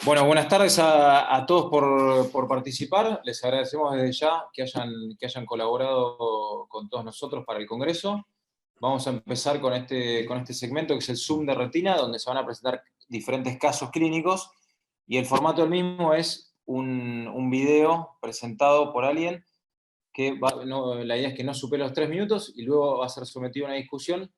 Bueno, buenas tardes a todos por participar. Les agradecemos desde ya que hayan colaborado con todos nosotros para el Congreso. Vamos a empezar con este segmento que es el Zoom de retina, donde se van a presentar diferentes casos clínicos y el formato del mismo es un video presentado por alguien que la idea es que no supere los 3 minutos y luego va a ser sometido a una discusión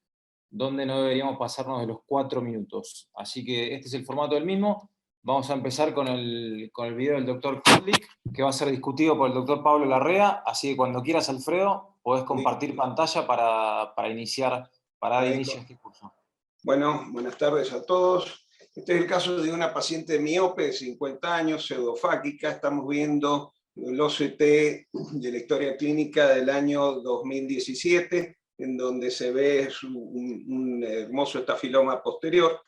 donde no deberíamos pasarnos de los 4 minutos. Así que este es el formato del mismo. Vamos a empezar con el video del doctor Kotlik, que va a ser discutido por el doctor Pablo Larrea. Así que cuando quieras, Alfredo, podés compartir pantalla para iniciar, para dar inicio a este curso. Bueno, buenas tardes a todos. Este es el caso de una paciente miope de 50 años, pseudofáquica. Estamos viendo el OCT de la historia clínica del año 2017, en donde se ve un hermoso estafiloma posterior.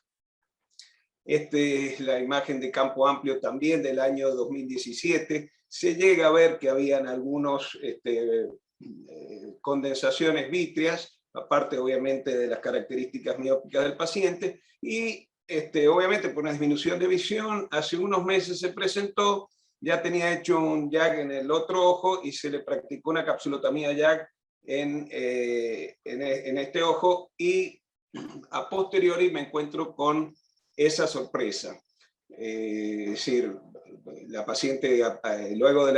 Esta es la imagen de campo amplio también del año 2017. Se llega a ver que habían algunos condensaciones vítreas, aparte obviamente de las características miópicas del paciente, y obviamente por una disminución de visión, hace unos meses se presentó, ya tenía hecho un YAG en el otro ojo y se le practicó una capsulotomía YAG en este ojo, y a posteriori me encuentro con esa sorpresa. Es decir, la paciente luego del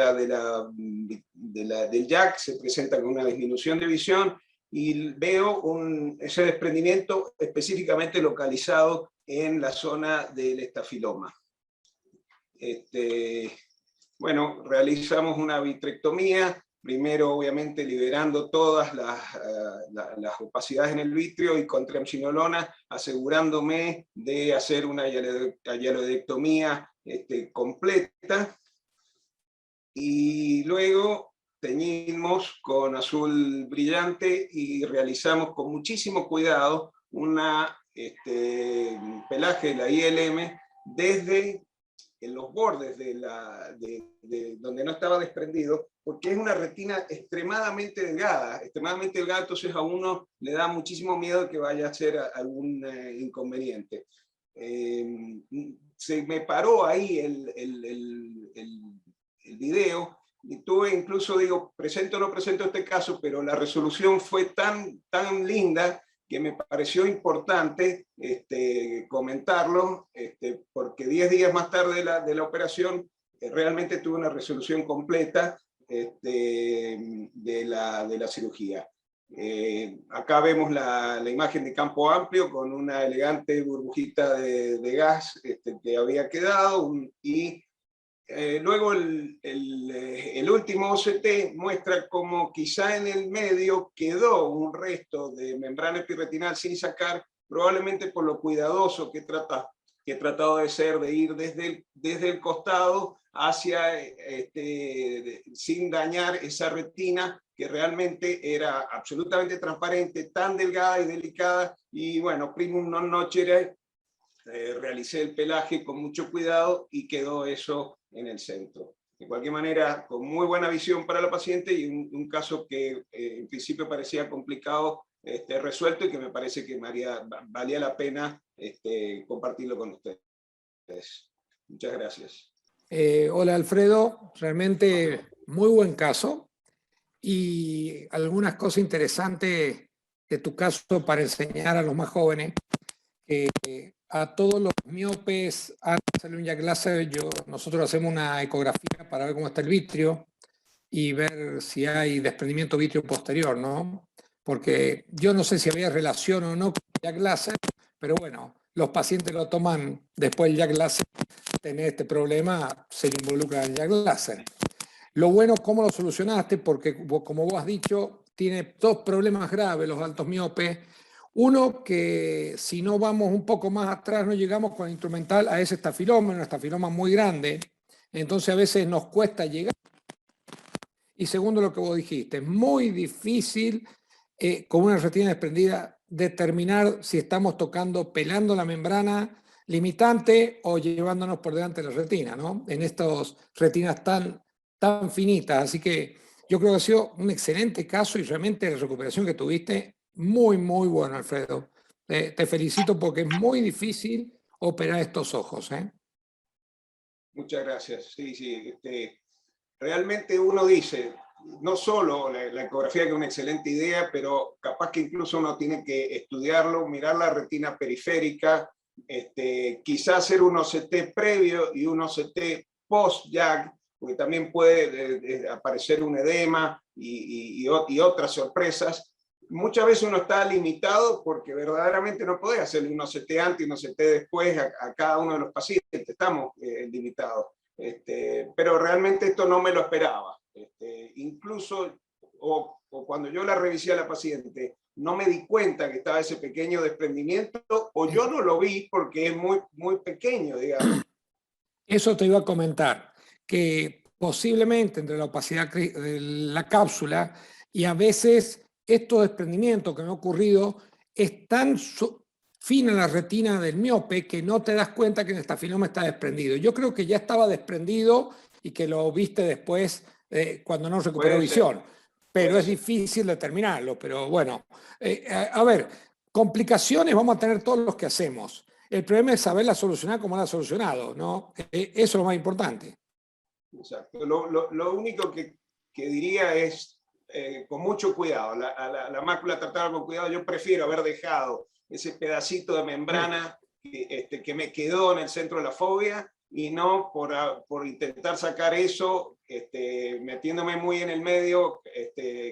YAG se presenta con una disminución de visión y veo ese desprendimiento específicamente localizado en la zona del estafiloma. Bueno, realizamos una vitrectomía, primero obviamente liberando todas las opacidades en el vitrio y con triamcinolona, asegurándome de hacer una hialoidectomía completa, y luego teñimos con azul brillante y realizamos con muchísimo cuidado un pelaje de la ILM desde en los bordes de donde no estaba desprendido, porque es una retina extremadamente delgada, entonces a uno le da muchísimo miedo que vaya a ser algún inconveniente. Se me paró ahí el video, y tuve incluso, digo, presento o no presento este caso, pero la resolución fue tan linda que me pareció importante comentarlo, porque 10 días más tarde de la operación realmente tuve una resolución completa de la cirugía. Acá vemos la imagen de campo amplio con una elegante burbujita de gas que había quedado, y luego el último OCT muestra como quizá en el medio quedó un resto de membrana epirretinal sin sacar, probablemente por lo cuidadoso que he tratado de ser, de ir desde el costado hacia, sin dañar esa retina que realmente era absolutamente transparente, tan delgada y delicada, y bueno, primum non nocere, realicé el pelaje con mucho cuidado y quedó eso en el centro. De cualquier manera, con muy buena visión para la paciente y un caso que en principio parecía complicado, resuelto, y que me parece que valía la pena compartirlo con ustedes. Muchas gracias. Hola Alfredo, realmente muy buen caso y algunas cosas interesantes de tu caso para enseñar a los más jóvenes. A todos los miopes, antes de hacerle un Jack Laser, nosotros hacemos una ecografía para ver cómo está el vitrio y ver si hay desprendimiento vitrio posterior, ¿no? Porque yo no sé si había relación o no con el Jack Laser, pero bueno, los pacientes lo toman después del Jack Laser, tener este problema, se le involucra el Jack Laser. Lo bueno, ¿cómo lo solucionaste? Porque como vos has dicho, tiene dos problemas graves los altos miopes. Uno, que si no vamos un poco más atrás, no llegamos con el instrumental a ese estafiloma, un estafiloma muy grande, entonces a veces nos cuesta llegar. Y segundo, lo que vos dijiste, es muy difícil con una retina desprendida determinar si estamos tocando, pelando la membrana limitante o llevándonos por delante de la retina, ¿no? En estas retinas tan finitas. Así que yo creo que ha sido un excelente caso y realmente la recuperación que tuviste, muy bueno, Alfredo. Te felicito porque es muy difícil operar estos ojos, ¿eh? Muchas gracias. Sí, sí. Realmente uno dice, no solo la ecografía, que es una excelente idea, pero capaz que incluso uno tiene que estudiarlo, mirar la retina periférica, quizás hacer un OCT previo y un OCT post-JAK, porque también puede aparecer un edema y otras sorpresas. Muchas veces uno está limitado porque verdaderamente no puede hacerle un OCT antes y un OCT después a cada uno de los pacientes. Estamos limitados. Pero realmente esto no me lo esperaba. Incluso cuando yo la revisé a la paciente, no me di cuenta que estaba ese pequeño desprendimiento, o yo no lo vi porque es muy, muy pequeño, digamos. Eso te iba a comentar, que posiblemente entre la opacidad de la cápsula y a veces estos desprendimientos que me ha ocurrido es tan fina la retina del miope que no te das cuenta que el estafinoma está desprendido. Yo creo que ya estaba desprendido y que lo viste después cuando no recuperó visión, pero es difícil determinarlo. Pero bueno, a ver, complicaciones vamos a tener todos los que hacemos. El problema es saberla solucionar como la ha solucionado, ¿no? Eso es lo más importante. Exacto. Lo único que diría es con mucho cuidado. La mácula tratada con cuidado. Yo prefiero haber dejado ese pedacito de membrana que me quedó en el centro de la fovea y no por intentar sacar eso, metiéndome muy en el medio,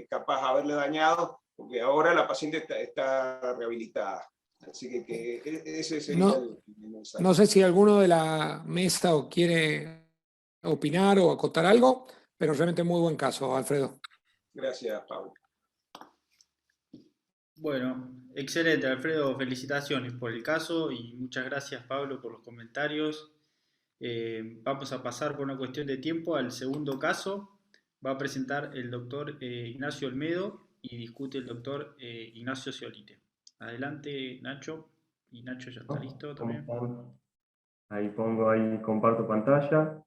capaz de haberle dañado, porque ahora la paciente está rehabilitada. Así que ese sería el mensaje. No sé si alguno de la mesa quiere opinar o acotar algo, pero realmente muy buen caso, Alfredo. Gracias, Pablo. Bueno, excelente, Alfredo. Felicitaciones por el caso y muchas gracias, Pablo, por los comentarios. Vamos a pasar por una cuestión de tiempo al segundo caso. Va a presentar el doctor Ignacio Olmedo y discute el doctor Ignacio Ciolite. Adelante, Nacho. Y Nacho ya está listo también. Ahí comparto pantalla.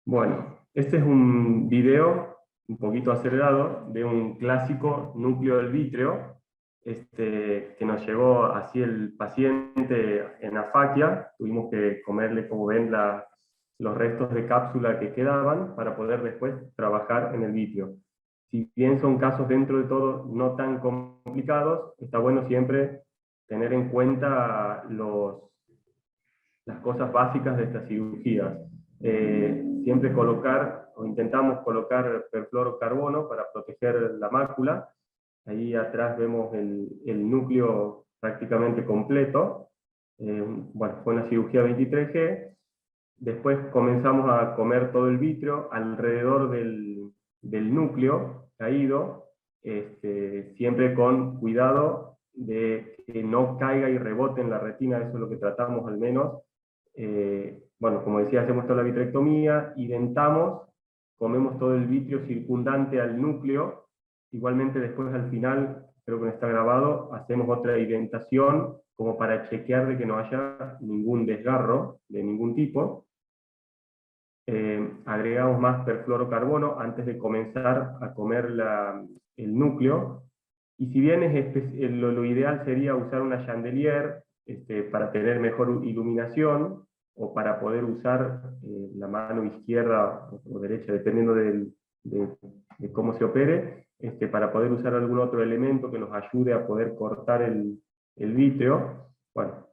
Bueno, este es un video un poquito acelerado de un clásico núcleo del vítreo, que nos llegó así el paciente en afaquia. Tuvimos que comerle, como ven, los restos de cápsula que quedaban para poder después trabajar en el vítreo. Si bien son casos dentro de todo no tan complicados, está bueno siempre tener en cuenta las cosas básicas de estas cirugías. Siempre intentamos colocar perfluorocarbono para proteger la mácula. Ahí atrás vemos el núcleo prácticamente completo. Bueno, fue una cirugía 23G. Después comenzamos a comer todo el vítreo alrededor del núcleo caído, siempre con cuidado de que no caiga y rebote en la retina. Eso es lo que tratamos al menos. Bueno, como decía, hacemos toda la vitrectomía, identamos, comemos todo el vitrio circundante al núcleo. Igualmente después al final, creo que no está grabado, hacemos otra identación como para chequear de que no haya ningún desgarro de ningún tipo. Agregamos más perfluorocarbono antes de comenzar a comer el núcleo. Y si bien lo ideal sería usar una chandelier para tener mejor iluminación, o para poder usar la mano izquierda o derecha, dependiendo de cómo se opere, para poder usar algún otro elemento que nos ayude a poder cortar el vítreo. Bueno,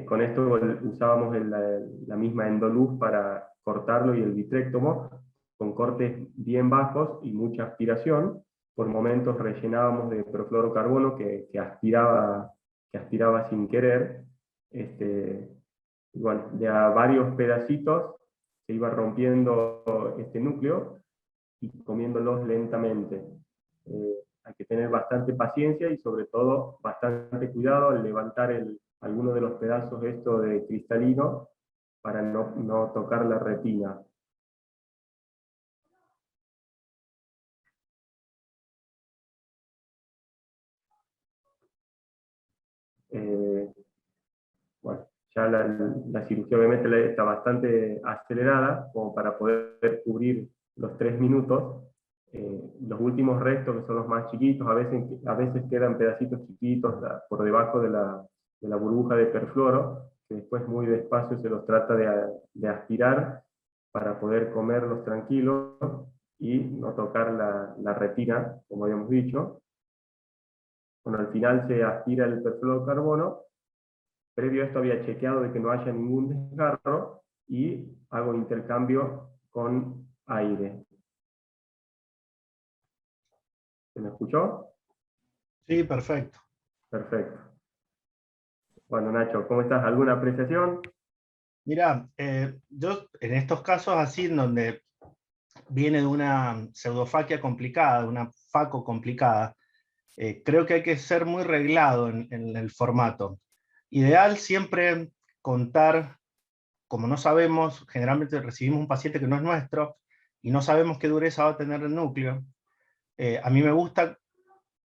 con esto usábamos la misma endoluz para cortarlo y el vitrectomo, con cortes bien bajos y mucha aspiración. Por momentos rellenábamos de perfluorocarbono que aspiraba sin querer. Bueno, de a varios pedacitos se iba rompiendo este núcleo y comiéndolos lentamente. Hay que tener bastante paciencia y sobre todo bastante cuidado al levantar alguno de los pedazos de cristalino para no tocar la retina. Bueno, ya la cirugía obviamente está bastante acelerada como para poder cubrir los 3 minutos. Los últimos restos, que son los más chiquitos, a veces quedan pedacitos chiquitos por debajo de la burbuja de perfluoro, que después muy despacio se los trata de aspirar para poder comerlos tranquilos y no tocar la retina, como habíamos dicho. Bueno, al final se aspira el perfluorocarbono. Previo a esto había chequeado de que no haya ningún desgarro y hago intercambio con aire. ¿Se me escuchó? Sí, perfecto. Perfecto. Bueno, Nacho, ¿cómo estás? ¿Alguna apreciación? Mira, yo en estos casos así, en donde viene de una pseudofaquia complicada, de una faco complicada, creo que hay que ser muy reglado en el formato. Ideal siempre contar, como no sabemos, generalmente recibimos un paciente que no es nuestro, y no sabemos qué dureza va a tener el núcleo. A mí me gusta,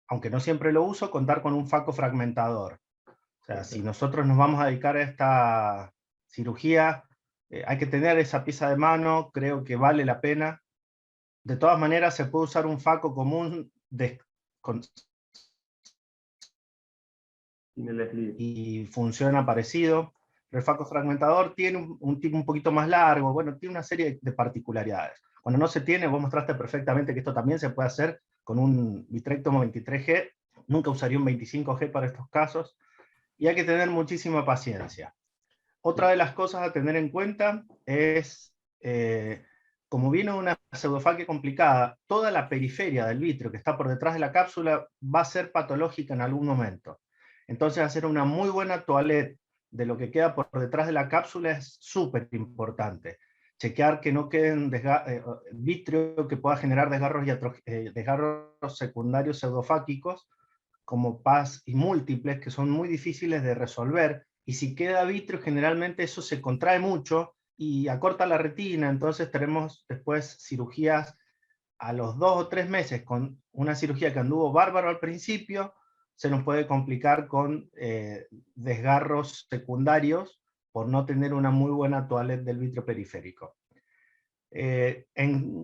aunque no siempre lo uso, contar con un faco fragmentador. O sea, si nosotros nos vamos a dedicar a esta cirugía, hay que tener esa pieza de mano, creo que vale la pena. De todas maneras, se puede usar un faco común y funciona parecido. El faco fragmentador tiene un tipo un poquito más largo, bueno, tiene una serie de particularidades. Cuando no se tiene, vos mostraste perfectamente que esto también se puede hacer con un vitrectomo 23G, nunca usaría un 25G para estos casos, y hay que tener muchísima paciencia. Otra de las cosas a tener en cuenta es, como viene una pseudofaquia complicada, toda la periferia del vitrio que está por detrás de la cápsula va a ser patológica en algún momento. Entonces hacer una muy buena toilette de lo que queda por detrás de la cápsula es súper importante. Chequear que no queden vitrio que pueda generar desgarros secundarios pseudofáquicos, como PAS y múltiples, que son muy difíciles de resolver, y si queda vitrio generalmente eso se contrae mucho y acorta la retina, entonces tenemos después cirugías a los 2 o 3 meses, con una cirugía que anduvo bárbaro al principio, se nos puede complicar con desgarros secundarios por no tener una muy buena toilette del vitrio periférico.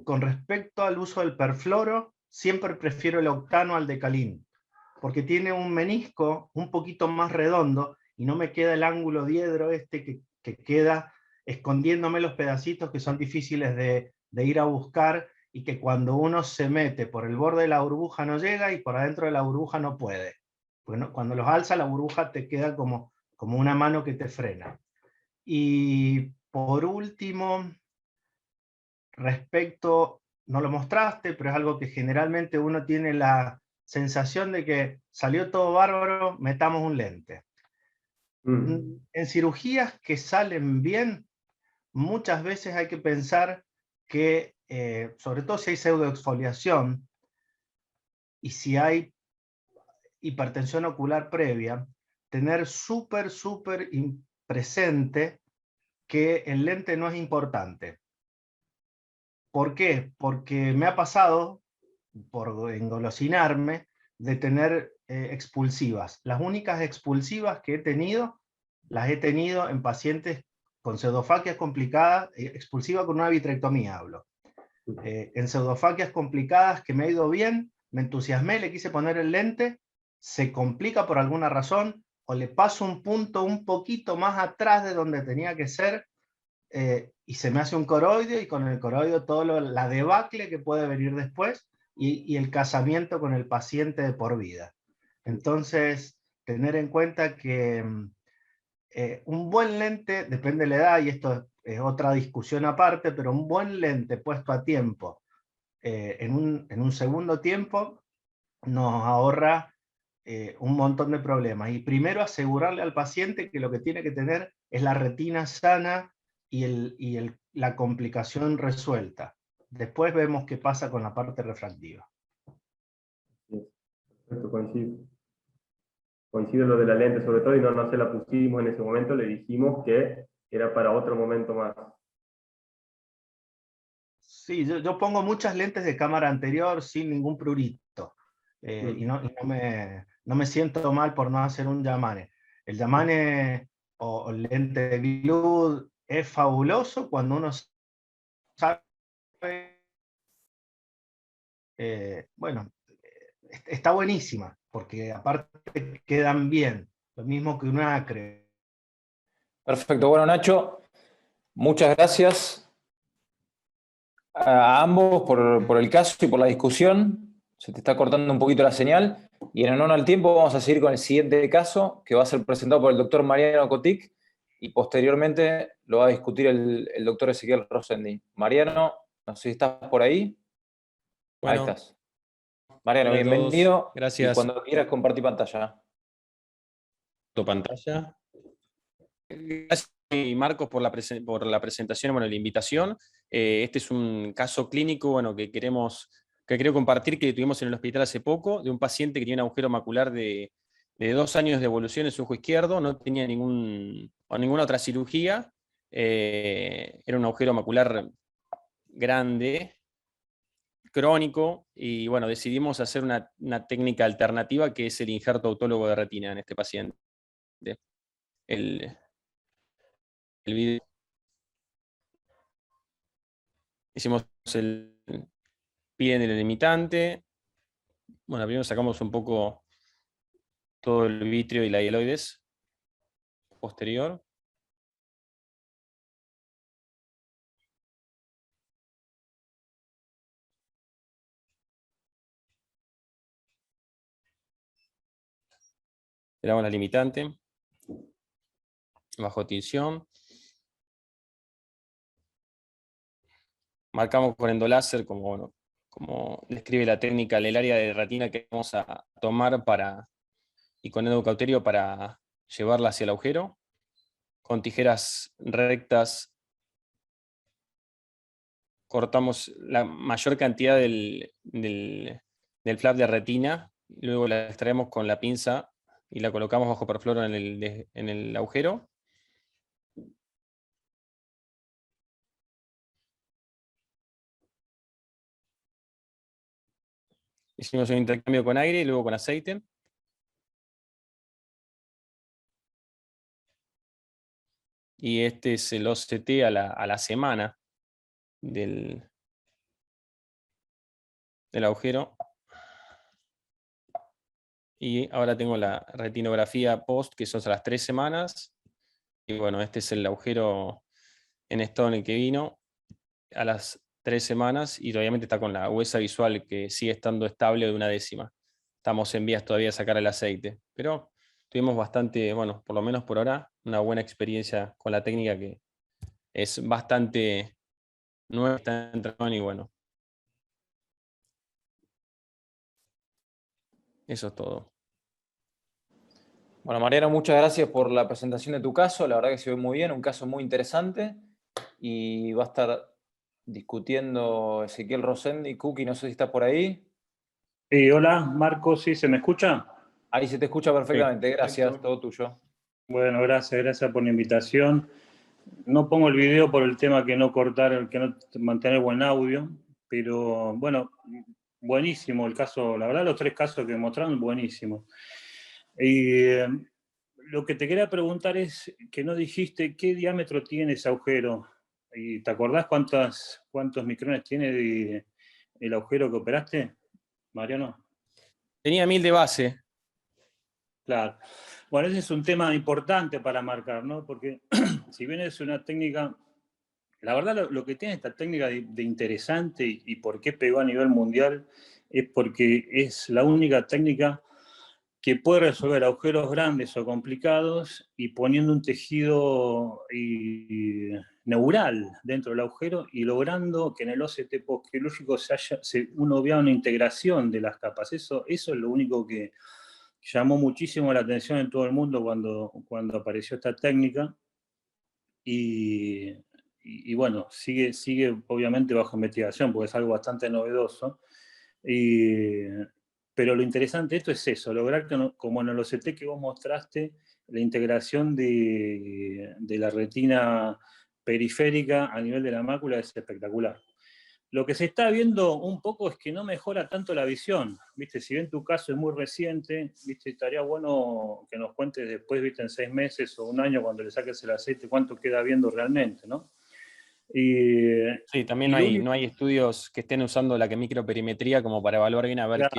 Con respecto al uso del perfluoro, siempre prefiero el octano al decalín, porque tiene un menisco un poquito más redondo y no me queda el ángulo diedro que queda escondiéndome los pedacitos que son difíciles de ir a buscar, y que cuando uno se mete por el borde de la burbuja no llega y por adentro de la burbuja no puede. Bueno, cuando los alza la burbuja te queda como una mano que te frena. Y por último, respecto, no lo mostraste, pero es algo que generalmente uno tiene la sensación de que salió todo bárbaro, metamos un lente. En cirugías que salen bien, muchas veces hay que pensar que, sobre todo si hay pseudoexfoliación y si hay hipertensión ocular previa, tener súper presente que el lente no es importante. ¿Por qué? Porque me ha pasado, por engolosinarme, de tener expulsivas. Las únicas expulsivas que he tenido, las he tenido en pacientes con pseudofaquias complicadas, expulsiva con una vitrectomía hablo. En pseudofaquias complicadas que me ha ido bien, me entusiasmé, le quise poner el lente, se complica por alguna razón, o le paso un punto un poquito más atrás de donde tenía que ser, y se me hace un coroideo, y con el coroideo todo la debacle que puede venir después, y el casamiento con el paciente de por vida. Entonces, tener en cuenta que un buen lente, depende de la edad, y esto es otra discusión aparte, pero un buen lente puesto a tiempo, en un segundo tiempo, nos ahorra un montón de problemas. Y primero asegurarle al paciente que lo que tiene que tener es la retina sana y la complicación resuelta. Después vemos qué pasa con la parte refractiva. Sí, perfecto, coincido. Coincido en lo de la lente sobre todo, y no se la pusimos en ese momento, le dijimos que era para otro momento más. Sí, yo pongo muchas lentes de cámara anterior sin ningún prurito. Y no me siento mal por no hacer un Yamane. El Yamane o lente glue es fabuloso cuando uno sabe, bueno, está buenísima, porque aparte quedan bien, lo mismo que un acre. Perfecto, bueno Nacho, muchas gracias. a ambos por el caso y por la discusión. Se te está cortando un poquito la señal. Y en honor al tiempo vamos a seguir con el siguiente caso, que va a ser presentado por el doctor Mariano Cotic, y posteriormente lo va a discutir el doctor Ezequiel Rosendi. Mariano, no sé si estás por ahí. Bueno, ahí estás. Mariano, hola a todos. bienvenido. Gracias. Y cuando quieras compartir pantalla. Tu pantalla. Gracias, Marcos, por la presentación, bueno, la invitación. Este es un caso clínico, bueno, que quiero compartir, que tuvimos en el hospital hace poco, de un paciente que tenía un agujero macular de 2 años de evolución en su ojo izquierdo, no tenía ninguna otra cirugía. Era un agujero macular grande, crónico, y bueno, decidimos hacer una técnica alternativa, que es el injerto autólogo de retina en este paciente. El video. Hicimos piden el limitante. Bueno, primero sacamos un poco todo el vitrio y la hialoides posterior. Le damos la limitante bajo tinción. Marcamos con endoláser, como describe la técnica, el área de retina que vamos a tomar y con endocauterio para llevarla hacia el agujero. Con tijeras rectas cortamos la mayor cantidad del flap de retina, luego la extraemos con la pinza y la colocamos bajo perfluoro en el agujero. Hicimos un intercambio con aire y luego con aceite. Y este es el OCT a la semana del agujero. Y ahora tengo la retinografía post, que son a las 3 semanas. Y bueno, este es el agujero en estado en el que vino a las 3 semanas, y obviamente está con la huesa visual que sigue estando estable de 1/10. Estamos en vías todavía de sacar el aceite, pero tuvimos bastante, bueno, por lo menos por ahora, una buena experiencia con la técnica, que es bastante nueva, está en entrenamiento, y bueno, eso es todo. Bueno, Mariano, muchas gracias por la presentación de tu caso. La verdad que se ve muy bien, un caso muy interesante. Y va a estar discutiendo Ezequiel Rosendi. Cookie, no sé si está por ahí. Hola, Marcos, ¿sí se me escucha? Ahí se te escucha perfectamente. Gracias, Perfecto. todo tuyo. Bueno, gracias por la invitación. No pongo el video por el tema que no cortar, que no mantener buen audio, pero bueno, buenísimo el caso, la verdad los 3 casos que mostraron, buenísimos. Y lo que te quería preguntar es que no dijiste qué diámetro tiene ese agujero. ¿Y te acordás cuántos micrones tiene el agujero que operaste, Mariano? Tenía 1000 de base. Claro. Bueno, ese es un tema importante para marcar, ¿no? Porque si bien es una técnica, la verdad lo que tiene esta técnica de interesante y por qué pegó a nivel mundial es porque es la única técnica que puede resolver agujeros grandes o complicados y poniendo un tejido neural dentro del agujero y logrando que en el OCT postquirúrgico uno vea una integración de las capas. Eso es lo único que llamó muchísimo la atención en todo el mundo cuando apareció esta técnica. Y bueno, sigue obviamente bajo investigación porque es algo bastante novedoso. Pero lo interesante de esto es eso, lograr que, como en el OCT que vos mostraste, la integración de la retina periférica a nivel de la mácula es espectacular. Lo que se está viendo un poco es que no mejora tanto la visión, ¿viste? Si bien tu caso es muy reciente, ¿viste? Estaría bueno que nos cuentes después, ¿viste? En 6 meses o 1 año, cuando le saques el aceite, cuánto queda viendo realmente, ¿no? Sí, también no hay estudios que estén usando la microperimetría como para evaluar bien a ver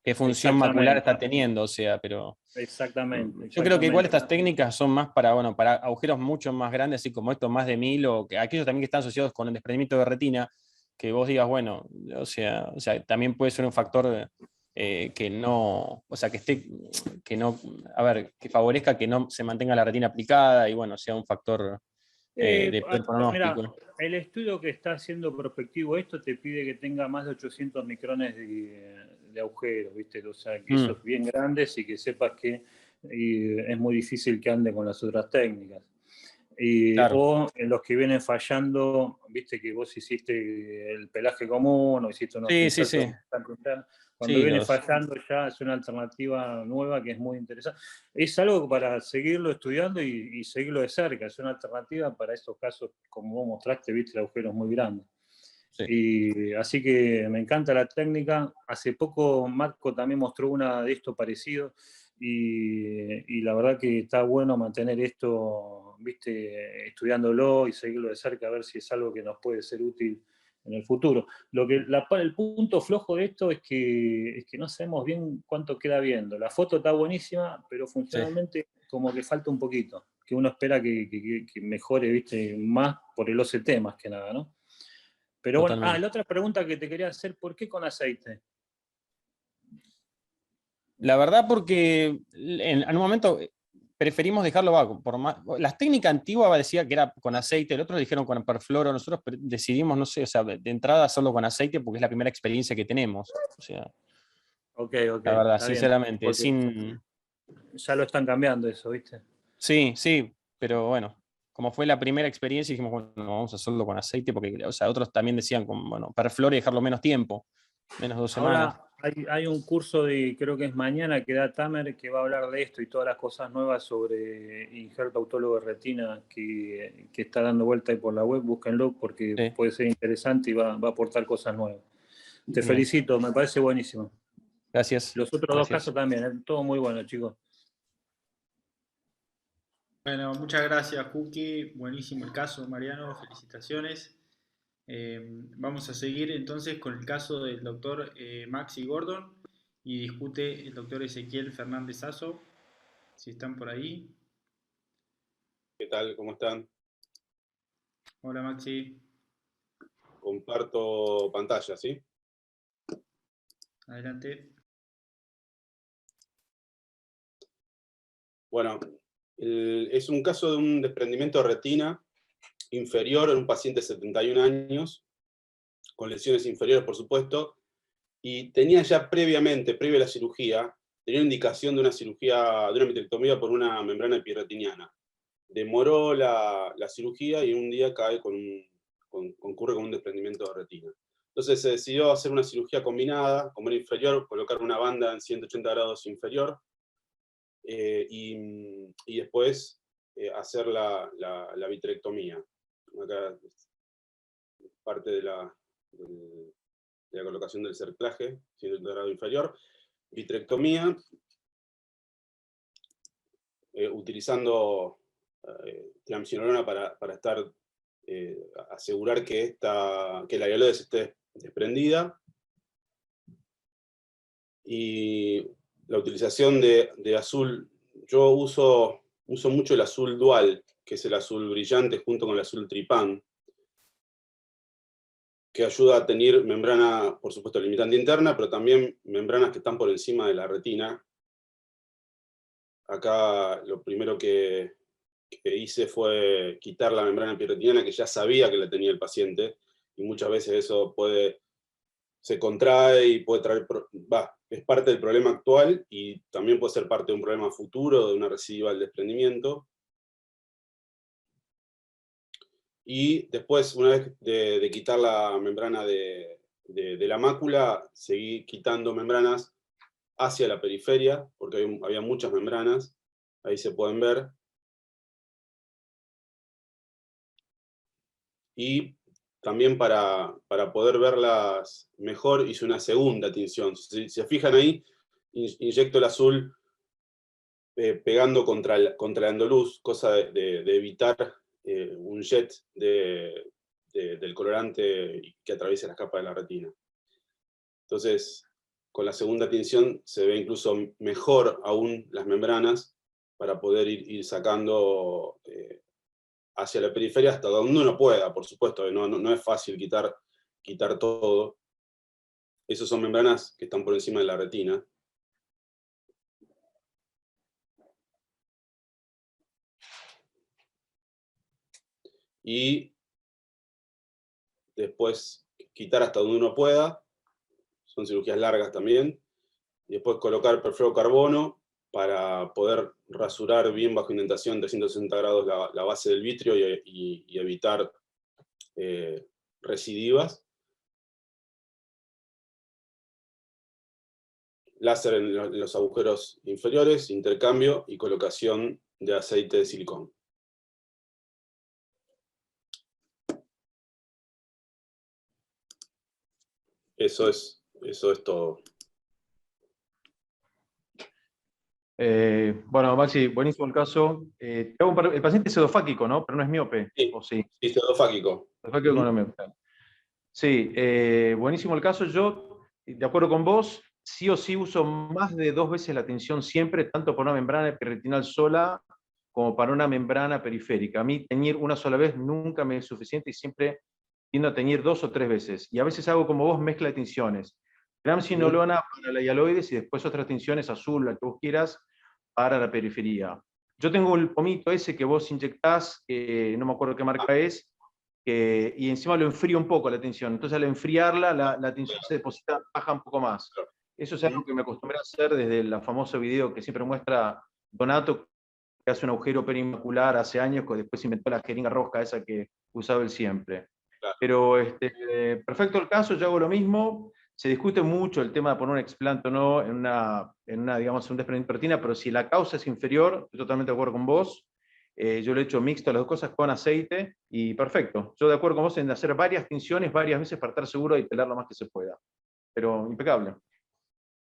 qué función macular está teniendo, o sea, pero... Exactamente. Yo creo que igual estas técnicas son más para agujeros mucho más grandes, así como estos, más de 1000, o que aquellos también que están asociados con el desprendimiento de retina, que vos digas, bueno, o sea, también puede ser un factor que no, o sea, que no, a ver, que favorezca que no se mantenga la retina aplicada y bueno, sea un factor de peor Mira, pronóstico. el estudio que está haciendo prospectivo esto te pide que tenga más de 800 micrones de agujeros, ¿viste? O sea, que esos bien grandes y que sepas que es muy difícil que ande con las otras técnicas. Claro. O en los que vienen fallando, viste que vos hiciste el pelaje común o hiciste unos Sí, sí, injertos. sí. Cuando Sí, viene fallando ya es una alternativa nueva que es muy interesante. Es algo para seguirlo estudiando y seguirlo de cerca. Es una alternativa para estos casos, como vos mostraste, viste, el agujero es muy grande. sí. Y así que me encanta la técnica. Hace poco Marco también mostró una de esto parecido y la verdad que está bueno mantener esto, viste, estudiándolo y seguirlo de cerca a ver si es algo que nos puede ser útil en el futuro. El punto flojo de esto es que no sabemos bien cuánto queda viendo. La foto está buenísima, pero funcionalmente como que falta un poquito, que uno espera que mejore, viste, más por el OCT más que nada, ¿no? Pero bueno, la otra pregunta que te quería hacer, ¿por qué con aceite? La verdad porque en un momento preferimos dejarlo vago. La técnica antigua decía que era con aceite, el otro le dijeron con perfluoro, nosotros decidimos, no sé, o sea, de entrada hacerlo con aceite porque es la primera experiencia que tenemos. O sea, ok, la verdad, está sinceramente, bien. Ya lo están cambiando eso, ¿viste? Sí, sí, pero bueno, como fue la primera experiencia, dijimos, bueno, vamos a hacerlo con aceite, porque, o sea, otros también decían, bueno, perfluoro y dejarlo menos tiempo, menos 2 semanas. Ahora hay un curso creo que es mañana, que da Tamer, que va a hablar de esto y todas las cosas nuevas sobre injerto autólogo de retina que está dando vuelta ahí por la web, búsquenlo porque puede ser interesante y va a aportar cosas nuevas. Te felicito, me parece buenísimo. Gracias. Los otros dos casos también, todo muy bueno, chicos. Bueno, muchas gracias, Cookie. Buenísimo el caso, Mariano. Felicitaciones. Vamos a seguir entonces con el caso del doctor Maxi Gordon y discute el doctor Ezequiel Fernández Sasso, si están por ahí. ¿Qué tal? ¿Cómo están? Hola, Maxi. Comparto pantalla, ¿sí? Adelante. Bueno, es un caso de un desprendimiento de retina inferior en un paciente de 71 años, con lesiones inferiores, por supuesto, y tenía ya previa a la cirugía, tenía indicación de una cirugía, de una vitrectomía por una membrana epirretiniana. Demoró la cirugía y un día cae concurre con un desprendimiento de retina. Entonces se decidió hacer una cirugía combinada, como era inferior, colocar una banda en 180 grados inferior, y después hacer la vitrectomía. Acá es parte de la colocación del cerclaje, 180 grados inferior. Vitrectomía, utilizando triamcinolona para asegurar que la hialoides esté desprendida. Y la utilización de azul, yo uso mucho el azul dual, que es el azul brillante junto con el azul tripán, que ayuda a tener membrana, por supuesto, limitante interna, pero también membranas que están por encima de la retina. Acá lo primero que hice fue quitar la membrana epirretiniana que ya sabía que la tenía el paciente, y muchas veces eso se contrae y puede traer, es parte del problema actual y también puede ser parte de un problema futuro, de una recidiva del desprendimiento. Y después, una vez de quitar la membrana de la mácula, seguí quitando membranas hacia la periferia, porque había muchas membranas, ahí se pueden ver. Y también para poder verlas mejor, hice una segunda tinción. Si se fijan ahí, inyecto el azul pegando contra el endoluz, cosa de evitar un jet del colorante que atraviesa las capas de la retina. Entonces, con la segunda tinción se ve incluso mejor aún las membranas para poder ir sacando hacia la periferia hasta donde uno pueda, por supuesto. No es fácil quitar quitar todo. Esas son membranas que están por encima de la retina. Y después quitar hasta donde uno pueda. Son cirugías largas también. Y después colocar perfluorocarbono para poder rasurar bien bajo indentación 360 grados la base del vitrio y evitar recidivas. Láser en los agujeros inferiores, intercambio y colocación de aceite de silicón. Eso es todo. Bueno, Maxi, buenísimo el caso. El paciente es pseudofáquico, ¿no? Pero no es miope. Sí, ¿O sí? sí, pseudofáquico. Pseudofáquico con la miope. Sí, buenísimo el caso. Yo, de acuerdo con vos, sí o sí uso más de 2 veces la tinción siempre, tanto para una membrana periretinal sola como para una membrana periférica. A mí teñir una sola vez nunca me es suficiente y siempre tiendo a teñir 2 o 3 veces. Y a veces hago como vos, mezcla de tinciones. Gramsinolona para la hialoides y después otras tinciones, azul, la que vos quieras, para la periferia. Yo tengo el pomito ese que vos inyectás, no me acuerdo qué marca es, y encima lo enfrío un poco la tinción. Entonces al enfriarla, la tinción se deposita, baja un poco más. Eso es algo que me acostumbré a hacer desde el famoso video que siempre muestra Donato, que hace un agujero perimacular hace años, que después inventó la jeringa rosca esa que usaba él siempre. Pero perfecto el caso, yo hago lo mismo. Se discute mucho el tema de poner un explante o no en una digamos, un desprendimiento de retina, pero si la causa es inferior, estoy totalmente de acuerdo con vos. Yo lo he hecho mixto las dos cosas con aceite y perfecto. Yo de acuerdo con vos en hacer varias tinciones varias veces para estar seguro y pelar lo más que se pueda. Pero impecable.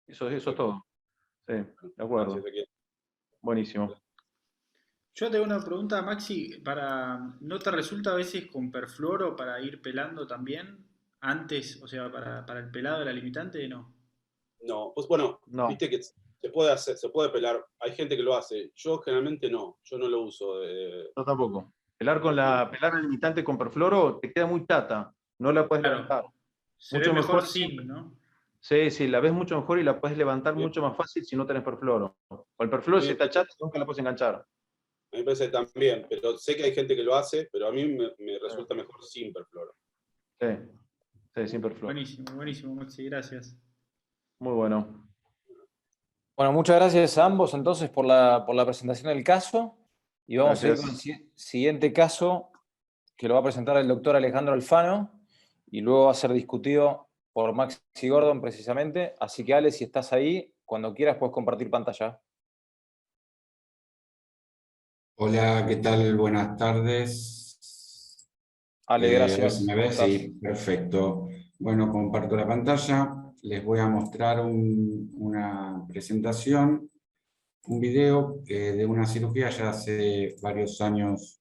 Eso es todo. Sí, de acuerdo. Buenísimo. Yo te hago una pregunta, Maxi, ¿no te resulta a veces con perfluoro para ir pelando también? Antes, o sea, para el pelado de la limitante, ¿no? No, pues bueno, No. viste que se puede pelar. Hay gente que lo hace. Yo generalmente no. Yo no lo uso. Yo tampoco. Pelar la limitante con perfluoro te queda muy chata. No la puedes levantar. Se ve mejor sin, ¿no? Sí, la ves mucho mejor y la puedes levantar mucho más fácil si no tenés perfluoro. O el perfluoro, si está chata, nunca la puedes enganchar. A mí me parece también, pero sé que hay gente que lo hace, pero a mí me resulta mejor sin perfluoro. Sí, sin perfluoro. Buenísimo, Maxi, gracias. Muy bueno. Bueno, muchas gracias a ambos entonces por la presentación del caso. Y vamos a ir con el siguiente caso, que lo va a presentar el doctor Alejandro Alfano, y luego va a ser discutido por Maxi Gordon precisamente. Así que Ale, si estás ahí, cuando quieras puedes compartir pantalla. Hola, ¿qué tal? Buenas tardes. Ale, A ver gracias. si me ves. Sí, perfecto. Bueno, comparto la pantalla. Les voy a mostrar una presentación, un video de una cirugía ya hace varios años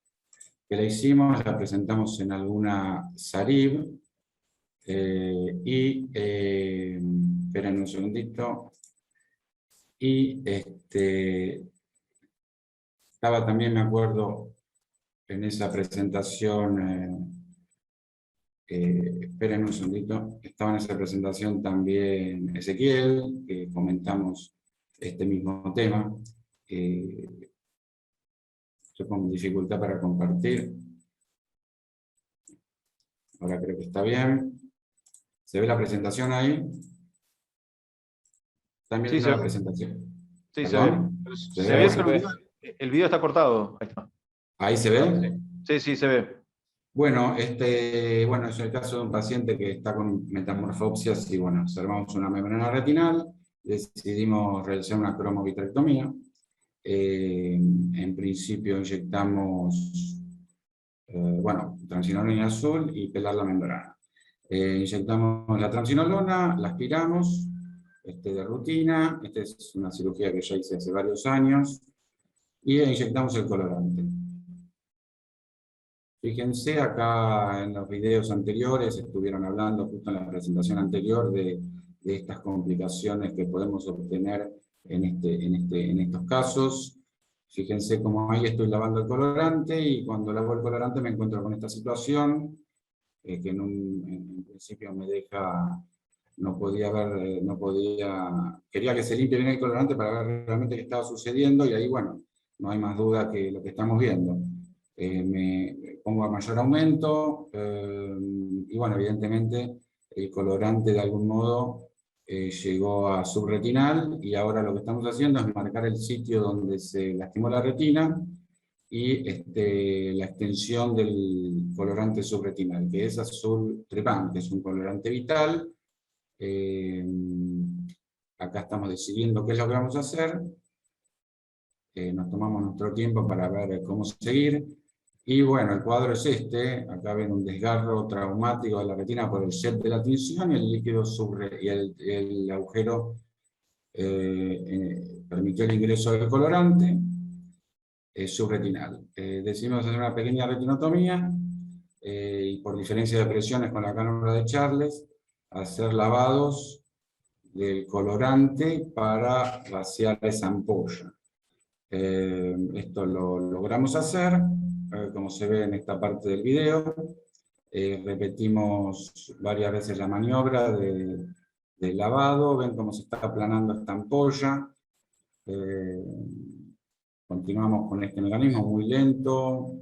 que la hicimos, la presentamos en alguna SARIB. Esperen un segundito. Y estaba también, me acuerdo, en esa presentación, esperen un segundito, estaba en esa presentación también Ezequiel, que comentamos este mismo tema. Yo con dificultad para compartir. Ahora creo que está bien. ¿Se ve la presentación ahí? También Sí, la presentación. Sí, ¿Perdón? se ve. El video está cortado. Ahí está. ¿Ahí se ve? Sí, se ve. Bueno, bueno, es el caso de un paciente que está con metamorfopsias y bueno, observamos una membrana retinal, decidimos realizar una cromovitrectomía. En principio inyectamos, transinolona azul y pelar la membrana. Inyectamos la transinolona, la aspiramos, de rutina. Esta es una cirugía que ya hice hace varios años. Y inyectamos el colorante. Fíjense, acá en los videos anteriores estuvieron hablando, justo en la presentación anterior, de estas complicaciones que podemos obtener en estos casos. Fíjense cómo ahí estoy lavando el colorante y cuando lavo el colorante me encuentro con esta situación. que en principio me deja, no podía ver, quería que se limpie bien el colorante para ver realmente qué estaba sucediendo, y ahí, bueno, no hay más duda que lo que estamos viendo. Me pongo a mayor aumento, y bueno, evidentemente el colorante de algún modo llegó a subretinal, y ahora lo que estamos haciendo es marcar el sitio donde se lastimó la retina y la extensión del colorante subretinal, que es azul trepán, que es un colorante vital. Acá estamos decidiendo qué es lo que vamos a hacer. Nos tomamos nuestro tiempo para ver cómo seguir. Y bueno, el cuadro es este. Acá ven un desgarro traumático de la retina por el jet de la tinción, y el líquido y el agujero permitió el ingreso del colorante subretinal. Decidimos hacer una pequeña retinotomía, y por diferencia de presiones con la cánula de Charles, hacer lavados del colorante para vaciar esa ampolla. Esto lo logramos hacer, como se ve en esta parte del video. Repetimos varias veces la maniobra de lavado. Ven cómo se está aplanando esta ampolla. Continuamos con este mecanismo muy lento.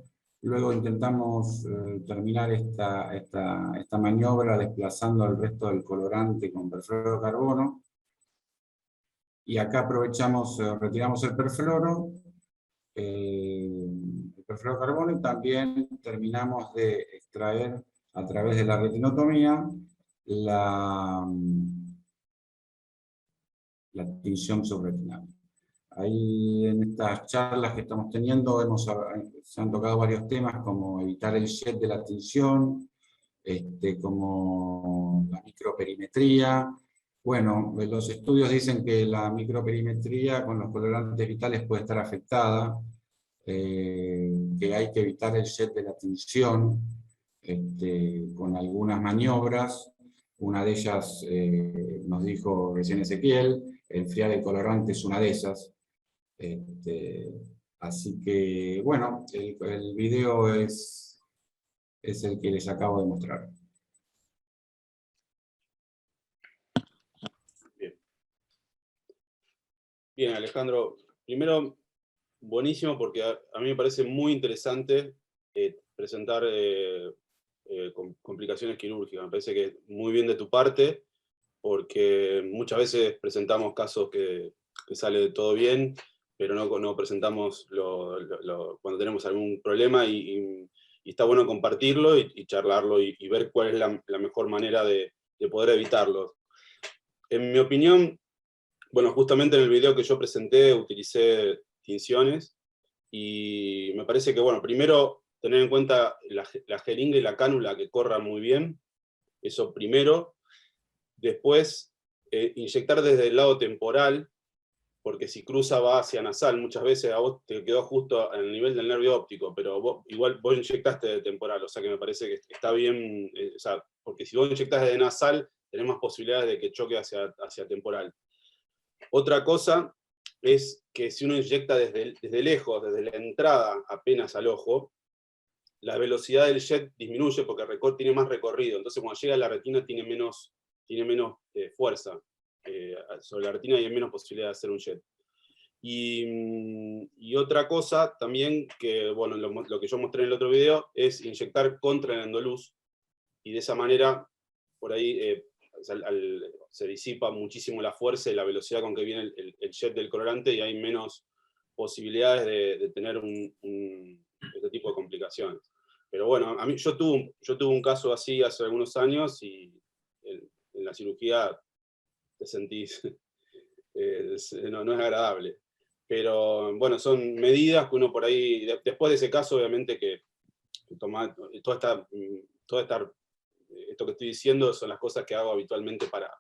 Luego intentamos terminar esta maniobra desplazando el resto del colorante con perfluoro de carbono. Y acá aprovechamos, retiramos el perfluoro de carbono, y también terminamos de extraer a través de la retinotomía la tinción subretinal. Ahí en estas charlas que estamos teniendo se han tocado varios temas, como evitar el jet de la tinción, como la microperimetría. Bueno, los estudios dicen que la microperimetría con los colorantes vitales puede estar afectada, que hay que evitar el jet de la tinción con algunas maniobras. Una de ellas nos dijo recién Ezequiel, enfriar el colorante es una de esas. Así que, bueno, el video es el que les acabo de mostrar. Bien, Alejandro, primero, buenísimo, porque a mí me parece muy interesante presentar complicaciones quirúrgicas. Me parece que muy bien de tu parte, porque muchas veces presentamos casos que sale todo bien, pero no presentamos cuando tenemos algún problema, y está bueno compartirlo y charlarlo y ver cuál es la mejor manera de poder evitarlo. En mi opinión, bueno, justamente en el video que yo presenté utilicé tinciones, y me parece que, bueno, primero tener en cuenta la jeringa y la cánula que corran muy bien, eso primero. Después, inyectar desde el lado temporal, porque si cruza va hacia nasal, muchas veces a vos te quedó justo al nivel del nervio óptico, pero igual vos inyectaste de temporal, o sea que me parece que está bien, o sea, porque si vos inyectás de nasal, tenés más posibilidades de que choque hacia temporal. Otra cosa es que si uno inyecta desde lejos, desde la entrada apenas al ojo, la velocidad del jet disminuye porque tiene más recorrido, entonces cuando llega a la retina tiene menos fuerza sobre la retina, y hay menos posibilidad de hacer un jet. Y otra cosa también, que bueno, lo que yo mostré en el otro video, es inyectar contra el endoluz, y de esa manera, por ahí se disipa muchísimo la fuerza y la velocidad con que viene el jet del colorante, y hay menos posibilidades de tener este tipo de complicaciones. Pero bueno, yo tuve un caso así hace algunos años, y en la cirugía te sentís, no es agradable. Pero bueno, son medidas que uno por ahí, después de ese caso, obviamente que tomar esto que estoy diciendo son las cosas que hago habitualmente para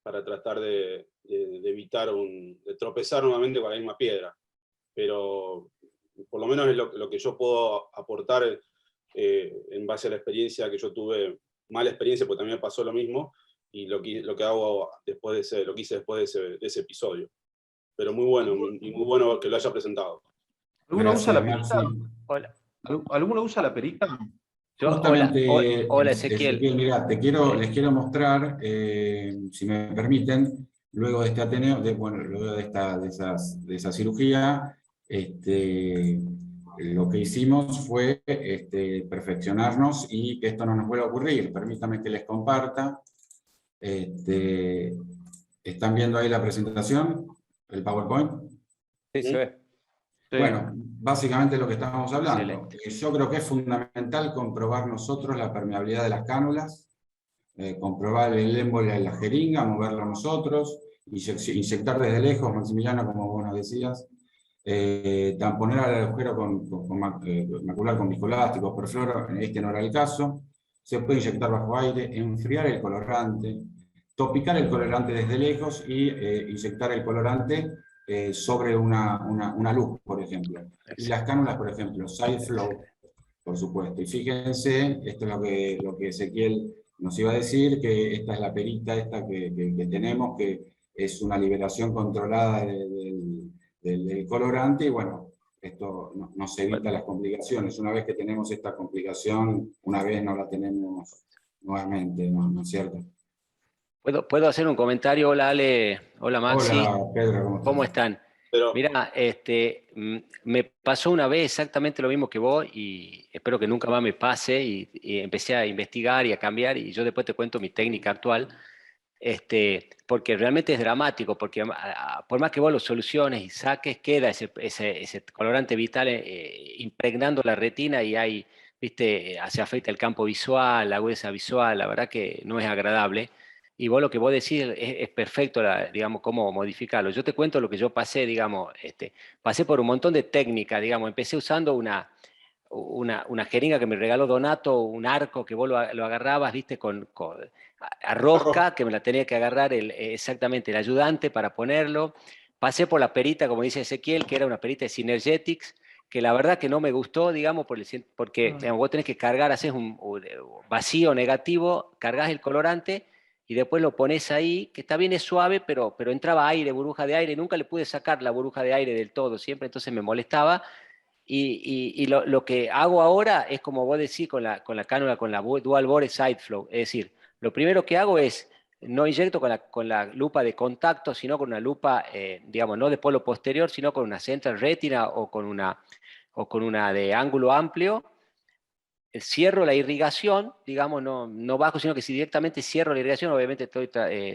tratar de evitar de tropezar nuevamente con la misma piedra. Pero por lo menos es lo que yo puedo aportar en base a la experiencia que yo tuve, mala experiencia, porque también me pasó lo mismo, y lo que hago lo que hice después de ese episodio. Pero muy bueno, y muy bueno que lo haya presentado. ¿Alguno usa la Gracias, perita? Maxi. Hola. ¿Alguno usa la perita? Justamente, hola, Ezequiel. mirá, les quiero mostrar, si me permiten, luego de este Ateneo, luego de esa cirugía, lo que hicimos fue perfeccionarnos y que esto no nos vuelva a ocurrir. Permítanme que les comparta. ¿Están viendo ahí la presentación? ¿El PowerPoint? Sí, se ve. Sí. Bueno, básicamente lo que estábamos hablando. Excelente. Yo creo que es fundamental comprobar nosotros la permeabilidad de las cánulas, comprobar el émbolo en la jeringa, moverlo nosotros, inyectar desde lejos, Maximiliano, como vos nos decías, tamponer al agujero macular con viscoelástico, perfluoro, este no era el caso, se puede inyectar bajo aire, enfriar el colorante, topicar el colorante desde lejos y inyectar el colorante sobre una luz, por ejemplo. Y las cánulas, por ejemplo, side flow, por supuesto. Y fíjense, esto es lo que Ezequiel nos iba a decir, que esta es la perita esta que tenemos, que es una liberación controlada del colorante, y bueno, esto nos evita las complicaciones. Una vez que tenemos esta complicación, una vez no la tenemos nuevamente, ¿no es cierto? ¿Puedo hacer un comentario? Hola, Ale. Hola, Maxi. Hola, Pedro, ¿Cómo están? Pero, Mira, me pasó una vez exactamente lo mismo que vos y espero que nunca más me pase y empecé a investigar y a cambiar y yo después te cuento mi técnica actual, porque realmente es dramático, porque por más que vos lo soluciones y saques, queda ese colorante vital impregnando la retina y hay, viste, se afecta el campo visual, la agudeza visual, la verdad que no es agradable. Y vos lo que vos decís es perfecto, digamos, cómo modificarlo. Yo te cuento lo que yo pasé, digamos, pasé por un montón de técnicas, digamos, empecé usando una jeringa que me regaló Donato, un arco que vos lo agarrabas, viste, a rosca, que me la tenía que agarrar exactamente el ayudante para ponerlo. Pasé por la perita, como dice Ezequiel, que era una perita de Synergetics, que la verdad que no me gustó, digamos, porque digamos, vos tenés que cargar, haces un vacío negativo, cargas el colorante y después lo pones ahí, que está bien, es suave, pero entraba aire, burbuja de aire, nunca le pude sacar la burbuja de aire del todo, siempre, entonces me molestaba. Y lo que hago ahora es como vos decís con la cánula, con la Dual Bore Side Flow, es decir, lo primero que hago es, no inyecto con la lupa de contacto, sino con una lupa, digamos, no de polo posterior, sino con una Central Retina o con una de ángulo amplio. Cierro la irrigación, digamos, no bajo, sino que si directamente cierro la irrigación, obviamente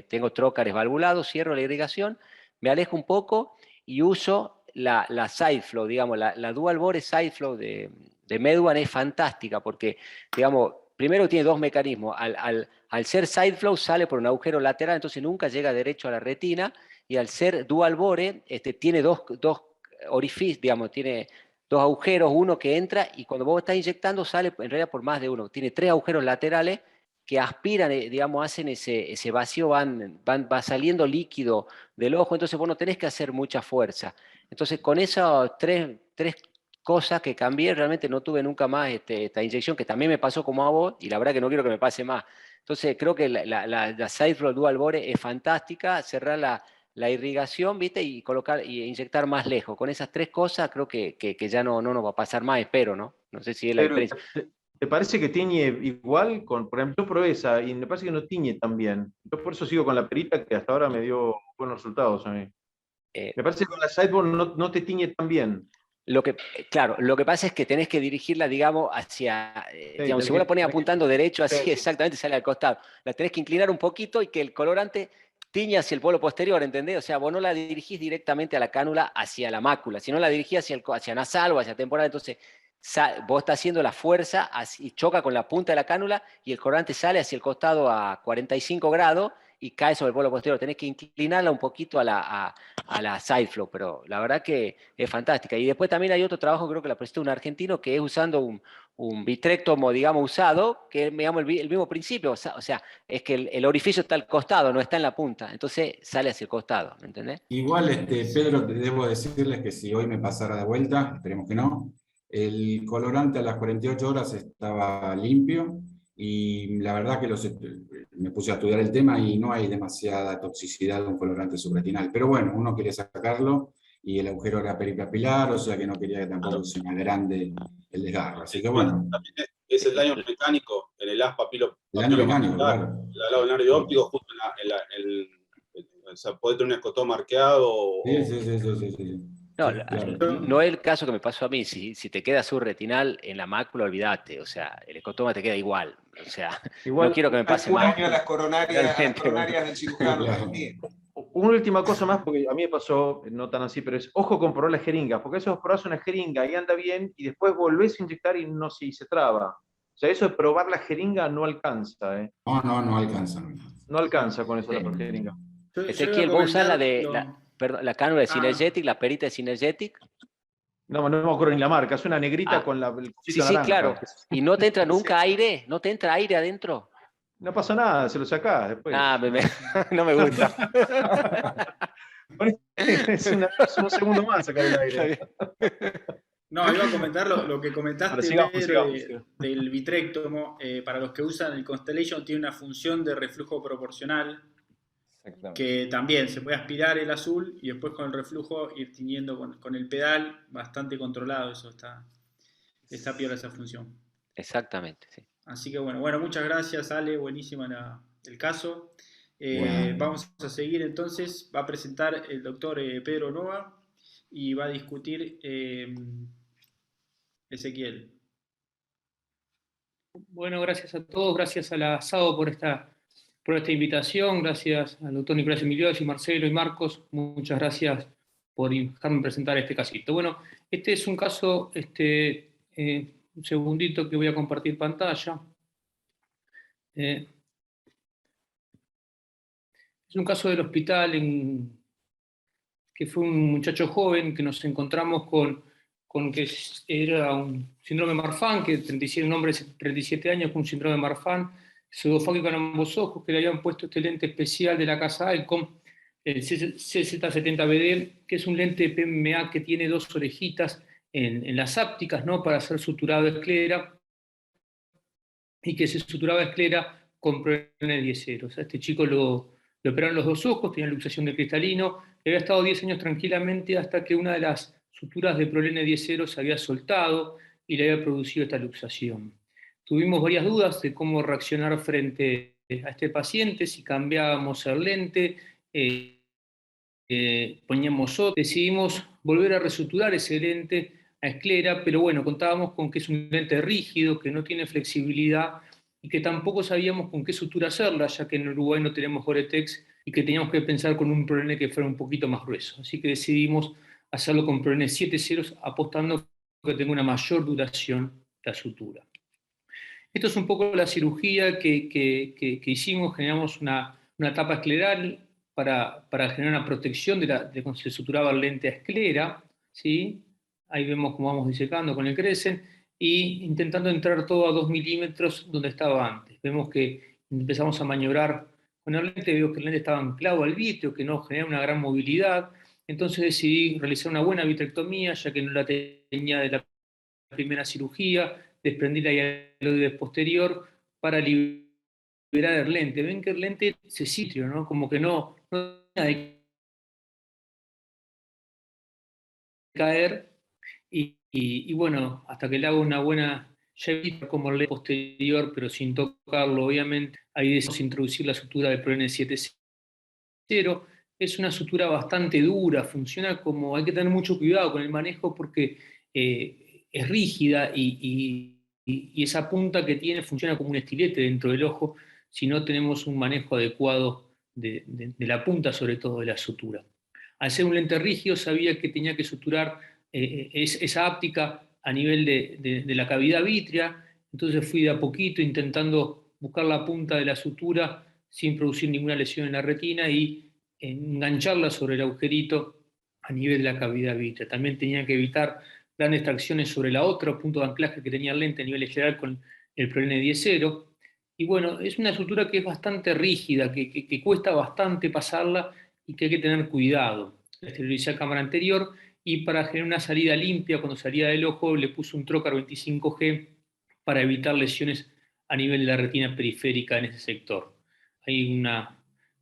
tengo trócares valvulados, cierro la irrigación, me alejo un poco y uso la side flow, digamos, la dual bore side flow de Meduan es fantástica porque, digamos, primero tiene dos mecanismos, al ser side flow sale por un agujero lateral, entonces nunca llega derecho a la retina, y al ser dual bore tiene dos orificios, digamos, tiene dos agujeros, uno que entra y cuando vos estás inyectando sale en realidad por más de uno. Tiene tres agujeros laterales que aspiran, digamos, hacen ese vacío, va saliendo líquido del ojo, entonces vos no tenés que hacer mucha fuerza. Entonces con esas tres cosas que cambié, realmente no tuve nunca más esta inyección, que también me pasó como a vos, y la verdad que no quiero que me pase más. Entonces creo que la Side Flow Dual Bore es fantástica, cerrar la irrigación, ¿viste? Y colocar y inyectar más lejos. Con esas tres cosas creo que ya no nos va a pasar más, espero, ¿no? No sé si es la Pero, diferencia. ¿te parece que tiñe igual? Por ejemplo, yo probé esa y me parece que no tiñe tan bien. Yo por eso sigo con la perita que hasta ahora me dio buenos resultados a mí. Me parece que con la Sideboard no te tiñe tan bien. Claro, lo que pasa es que tenés que dirigirla, digamos, hacia, digamos, si vos la ponés apuntando derecho, así exactamente sale al costado. La tenés que inclinar un poquito y que el colorante tiña hacia el polo posterior, ¿entendés? O sea, vos no la dirigís directamente a la cánula hacia la mácula, sino la dirigís hacia nasal o hacia temporal, entonces vos estás haciendo la fuerza y choca con la punta de la cánula y el colorante sale hacia el costado a 45 grados y cae sobre el polo posterior. Tenés que inclinarla un poquito a la side flow, pero la verdad que es fantástica. Y después también hay otro trabajo, creo que la presentó un argentino, que es usando un vitrectomo, digamos, usado, que es, digamos, el mismo principio. O sea, es que el orificio está al costado, no está en la punta. Entonces sale hacia el costado, ¿me entendés? Igual, Pedro, te debo decirles que si hoy me pasara de vuelta, esperemos que no, el colorante a las 48 horas estaba limpio y la verdad que me puse a estudiar el tema y no hay demasiada toxicidad de un colorante subretinal. Pero bueno, uno quiere sacarlo y el agujero era peripapilar, o sea que no quería que tampoco sea grande el desgarro. Así que bueno. También es el daño mecánico en el haz El daño mecánico, claro. al lado del nervio óptico, justo o sea, puede tener un escotoma arqueado. Sí. No, Sí, claro. no es el caso que me pasó a mí. Si te queda subretinal en la mácula, olvídate. O sea, el escotoma te queda igual. O sea, Igual, no quiero que me pase Un mal. año a las coronarias del cirujano Claro. también. Una última cosa más, porque a mí me pasó, no tan así, pero es ojo con probar la jeringa, porque eso es probar una jeringa y anda bien, y después volvés a inyectar y no se traba. O sea, eso de probar la jeringa no alcanza, ¿eh? No alcanza. No alcanza con eso la jeringa. Ezequiel, ¿vos usás la cánula de Synergetic, la perita de Synergetic? No me acuerdo ni la marca, es una negrita con el cosito Sí, naranja. claro. ¿Y no te entra nunca aire? ¿No te entra aire adentro? No pasa nada, se lo sacás después. No me gusta. Es un segundo más sacar el aire. No, iba a comentar lo que comentaste sigamos. del vitrectomo. Para los que usan el Constellation, tiene una función de reflujo proporcional, que también se puede aspirar el azul y después con el reflujo ir tiñendo con el pedal, bastante controlado. Eso está piola esa función. Exactamente, sí. Así que bueno, muchas gracias, Ale, buenísima el caso. Bueno. Vamos a seguir entonces, va a presentar el doctor Pedro Nova y va a discutir Ezequiel. Bueno, gracias a todos, gracias a la SAO por esta invitación, gracias al doctor Nicolás Emiliotti y Marcelo y Marcos, muchas gracias por dejarme presentar este casito. Bueno, este es un caso, un segundito que voy a compartir pantalla. Es un caso del hospital que fue un muchacho joven que nos encontramos con que era un síndrome Marfan, que un hombre de 37 años con un síndrome Marfan, pseudofágico en ambos ojos, que le habían puesto este lente especial de la casa Alcom, el CZ70BD, que es un lente PMA que tiene dos orejitas en las ápticas, ¿no?, para hacer suturado de esclera, y que se suturaba esclera con Prolene 10-0. O sea, este chico lo operaron los dos ojos, tenía luxación de cristalino, había estado 10 años tranquilamente hasta que una de las suturas de Prolene 10-0 se había soltado y le había producido esta luxación. Tuvimos varias dudas de cómo reaccionar frente a este paciente, si cambiábamos el lente, poníamos otro. Decidimos volver a resuturar ese lente a esclera, pero bueno, contábamos con que es un lente rígido, que no tiene flexibilidad y que tampoco sabíamos con qué sutura hacerla, ya que en Uruguay no tenemos Goretex y que teníamos que pensar con un Prolene que fuera un poquito más grueso. Así que decidimos hacerlo con Prolene 7-0, apostando que tenga una mayor duración la sutura. Esto es un poco la cirugía que hicimos. Generamos una tapa escleral para generar una protección de cuando se suturaba el lente a esclera, ¿sí? Ahí vemos cómo vamos disecando con el Crescent y intentando entrar todo a 2 milímetros donde estaba antes. Vemos que empezamos a maniobrar con el lente, veo que el lente estaba anclado al vítreo, que no genera una gran movilidad. Entonces decidí realizar una buena vitrectomía, ya que no la tenía de la primera cirugía, desprendí la hialoide posterior para liberar el lente. Ven que el lente se sitio, ¿no? Como que no de caer y bueno, hasta que le hago una buena como el lente posterior, pero sin tocarlo, obviamente, ahí decidimos introducir la sutura de Prolene 7-0. Es una sutura bastante dura, funciona como, hay que tener mucho cuidado con el manejo porque es rígida y esa punta que tiene funciona como un estilete dentro del ojo si no tenemos un manejo adecuado de la punta, sobre todo de la sutura. Al ser un lente rígido sabía que tenía que suturar esa áptica a nivel de la cavidad vítrea, entonces fui de a poquito intentando buscar la punta de la sutura sin producir ninguna lesión en la retina y engancharla sobre el agujerito a nivel de la cavidad vítrea. También tenía que evitar grandes tracciones sobre la otra punto de anclaje que tenía el lente a nivel general con el Prolene 10-0. Y bueno, es una sutura que es bastante rígida, que cuesta bastante pasarla y que hay que tener cuidado. La esterilizé a cámara anterior y para generar una salida limpia cuando salía del ojo le puse un Trocar 25G para evitar lesiones a nivel de la retina periférica en ese sector. Hay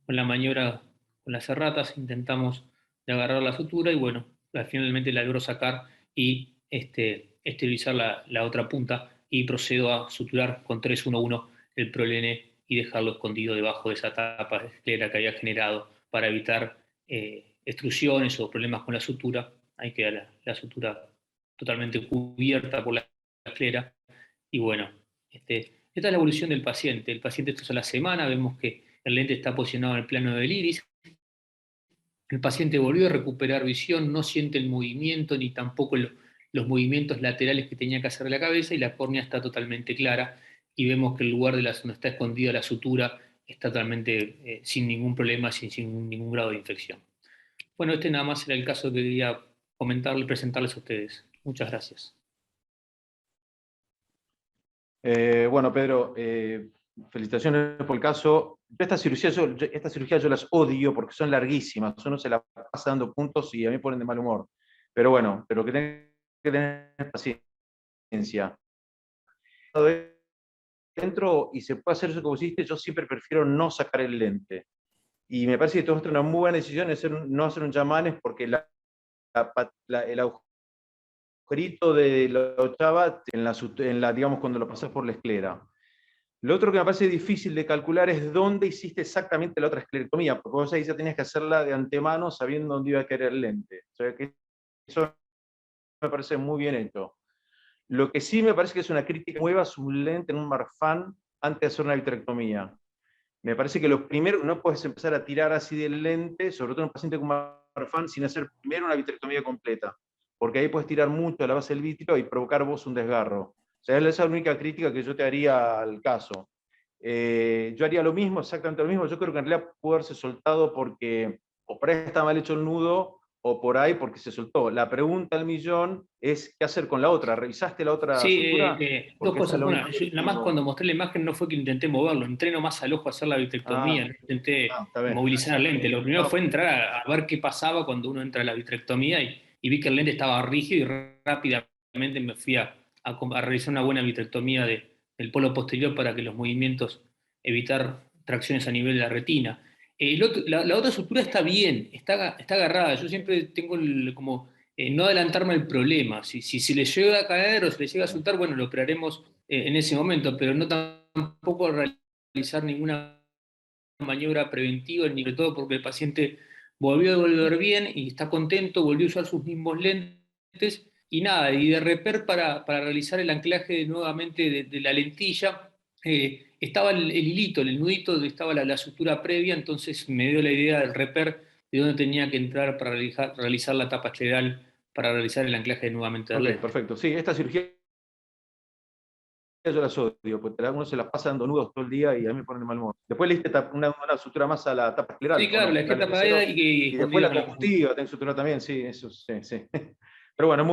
con la maniobra con las cerratas intentamos de agarrar la sutura y bueno, finalmente la logro sacar y esterilizar la otra punta, y procedo a suturar con 311 el prolene y dejarlo escondido debajo de esa tapa de esclera que había generado para evitar extrusiones o problemas con la sutura. Ahí queda la sutura totalmente cubierta por la esclera. Y bueno, esta es la evolución del paciente. El paciente, esto es a la semana, vemos que el lente está posicionado en el plano del iris. El paciente volvió a recuperar visión, no siente el movimiento ni tampoco los movimientos laterales que tenía que hacer de la cabeza, y la córnea está totalmente clara, y vemos que el lugar donde está escondida la sutura está totalmente sin ningún problema, sin ningún grado de infección. Bueno, nada más era el caso que quería comentarle y presentarles a ustedes. Muchas gracias. Bueno, Pedro, felicitaciones por el caso. Estas cirugías yo las odio porque son larguísimas, uno se la pasa dando puntos y a mí me ponen de mal humor. Pero bueno, pero que tenés que tener paciencia. Dentro y se puede hacer eso que vos hiciste, yo siempre prefiero no sacar el lente. Y me parece que tomaste una muy buena decisión no hacer un Yamanes, porque el agujerito de la ochava, digamos, cuando lo pasás por la esclera. Lo otro que me parece difícil de calcular es dónde hiciste exactamente la otra esclerectomía, porque vos ahí ya tenías que hacerla de antemano sabiendo dónde iba a caer el lente. O sea que eso me parece muy bien hecho. Lo que sí me parece que es una crítica: muevas un lente en un Marfan antes de hacer una vitrectomía. Me parece que lo primero, no puedes empezar a tirar así del lente, sobre todo en un paciente con Marfan, sin hacer primero una vitrectomía completa, porque ahí puedes tirar mucho a la base del vítreo y provocar vos un desgarro. O sea, esa es la única crítica que yo te haría al caso. Yo haría lo mismo, exactamente lo mismo. Yo creo que en realidad pudo haberse soltado porque o por ahí está mal hecho el nudo, o por ahí porque se soltó. La pregunta al millón es: ¿qué hacer con la otra? ¿Revisaste la otra sutura? Dos cosas. Bueno, nada más cuando mostré la imagen no fue que intenté moverlo, entré nomás al ojo a hacer la vitrectomía, no intenté movilizar el lente. Lo primero fue entrar a ver qué pasaba cuando uno entra a la vitrectomía, y vi que el lente estaba rígido y rápidamente me fui a realizar una buena vitrectomía del polo posterior para que los movimientos, evitar tracciones a nivel de la retina. La otra sutura está bien, está agarrada. Yo siempre tengo como no adelantarme al problema. Si se le llega a caer o se le llega a soltar, bueno, lo operaremos en ese momento, pero no tampoco realizar ninguna maniobra preventiva, ni sobre todo porque el paciente volvió a volver bien y está contento, volvió a usar sus mismos lentes, y nada, y de reper para realizar el anclaje nuevamente de la lentilla. Estaba el hilito, el nudito donde estaba la sutura previa, entonces me dio la idea del reper de dónde tenía que entrar para realizar la tapa escleral, para realizar el anclaje nuevamente del lente. Perfecto. Sí, esta cirugía yo las odio, porque uno se la pasa dando nudos todo el día y a mí me ponen de mal humor. Después le diste una sutura más a la tapa escleral. Sí, claro, ¿no? la esclera tapadera y después la conjuntiva, tenés sutura también, sí, eso sí, sí. Pero bueno,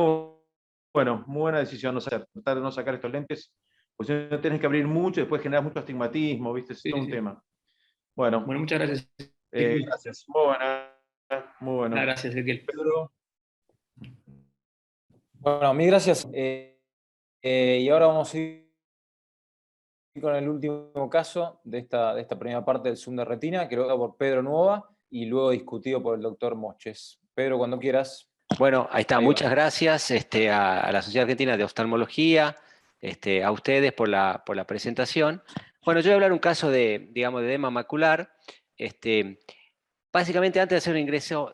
muy buena decisión tratar de no sacar estos lentes, porque si no tenés que abrir mucho y después generas mucho astigmatismo, ¿viste? Es todo un tema. Bueno, muchas gracias. Gracias. Muy bueno. Gracias, Ezequiel. Pedro. Bueno, mil gracias. Y ahora vamos a ir con el último caso de esta primera parte del Zoom de retina, que lo haga por Pedro Nuova y luego discutido por el doctor Moches. Pedro, cuando quieras. Bueno, ahí está. Muchas gracias a la Sociedad Argentina de Oftalmología, a ustedes por la presentación. Bueno, yo voy a hablar un caso de edema macular. Básicamente, antes de hacer un ingreso,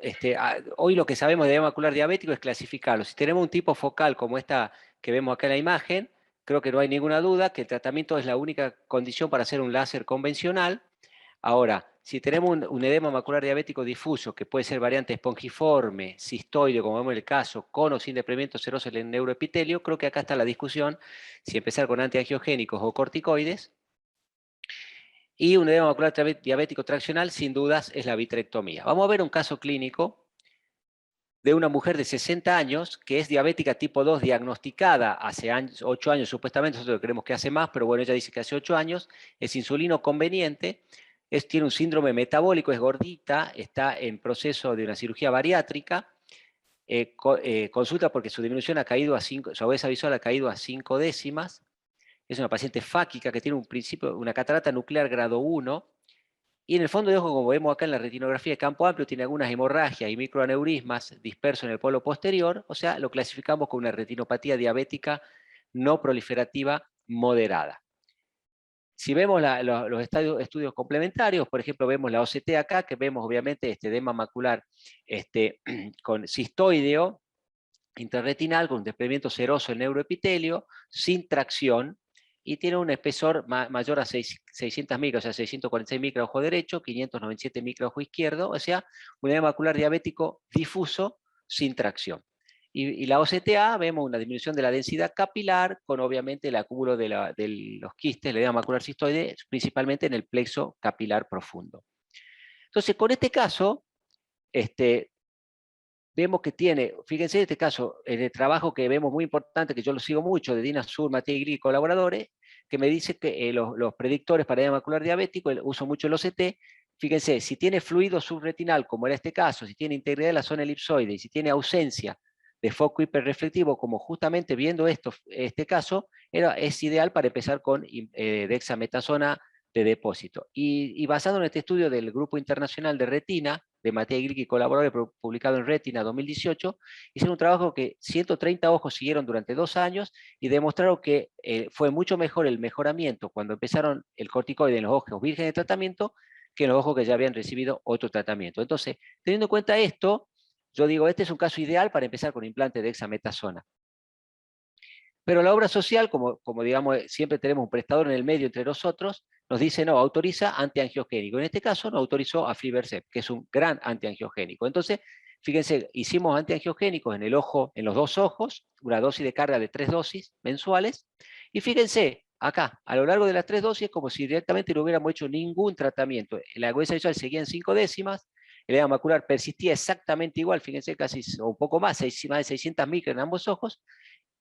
hoy lo que sabemos de edema macular diabético es clasificarlo. Si tenemos un tipo focal como esta que vemos acá en la imagen, creo que no hay ninguna duda que el tratamiento es la única condición para hacer un láser convencional. Ahora, si tenemos un edema macular diabético difuso, que puede ser variante espongiforme, cistoide, como vemos en el caso, con o sin desprendimiento seroso en el neuroepitelio, creo que acá está la discusión si empezar con antiangiogénicos o corticoides. Y un edema macular diabético traccional, sin dudas, es la vitrectomía. Vamos a ver un caso clínico de una mujer de 60 años que es diabética tipo 2 diagnosticada hace 8 años supuestamente, nosotros creemos que hace más, pero bueno, ella dice que hace 8 años, es insulino conveniente, tiene un síndrome metabólico, es gordita, está en proceso de una cirugía bariátrica, consulta porque su disminución ha caído su obesa visual ha caído a 5 décimas, es una paciente fáquica que tiene una catarata nuclear grado 1, Y en el fondo de ojo, como vemos acá en la retinografía de campo amplio, tiene algunas hemorragias y microaneurismas dispersos en el polo posterior, o sea, lo clasificamos como una retinopatía diabética no proliferativa moderada. Si vemos los estudios complementarios, por ejemplo, vemos la OCT acá, que vemos obviamente este edema macular con cistoideo intrarretinal, con un desprendimiento seroso del neuroepitelio, sin tracción, y tiene un espesor mayor a 600 micras, o sea, 646 micras ojo derecho, 597 micras ojo izquierdo, o sea, un edema macular diabético difuso, sin tracción. Y la OCTA vemos una disminución de la densidad capilar con obviamente el acúmulo de los quistes, el edema macular cistoide, principalmente en el plexo capilar profundo. Entonces, con este caso, vemos que tiene, fíjense en este caso, en el trabajo que vemos muy importante, que yo lo sigo mucho, de Dina Sur, Matías Igli y colaboradores, que me dice que los predictores para edema macular diabético, uso mucho el OCT, fíjense, si tiene fluido subretinal, como era este caso, si tiene integridad de la zona elipsoide y si tiene ausencia de foco hiperreflectivo, como justamente viendo este caso, es ideal para empezar con dexametasona de depósito. Y basado en este estudio del Grupo Internacional de Retina, de Matías Igli y colaboradores, publicado en Retina 2018, hicieron un trabajo que 130 ojos siguieron durante 2 años y demostraron que fue mucho mejor el mejoramiento cuando empezaron el corticoide en los ojos virgen de tratamiento que en los ojos que ya habían recibido otro tratamiento. Entonces, teniendo en cuenta esto, yo digo, este es un caso ideal para empezar con implante de dexametasona. Pero la obra social, como digamos, siempre tenemos un prestador en el medio entre nosotros, nos dice, no, autoriza antiangiogénico. En este caso, nos autorizó aflibercept, que es un gran antiangiogénico. Entonces, fíjense, hicimos antiangiogénicos en el ojo, en los 2 ojos, una dosis de carga de 3 dosis mensuales, y fíjense, acá, a lo largo de las 3 dosis, es como si directamente no hubiéramos hecho ningún tratamiento. La agudeza visual seguía en 5 décimas, el edema macular persistía exactamente igual, fíjense, casi o un poco más, más de 600 micras en ambos ojos.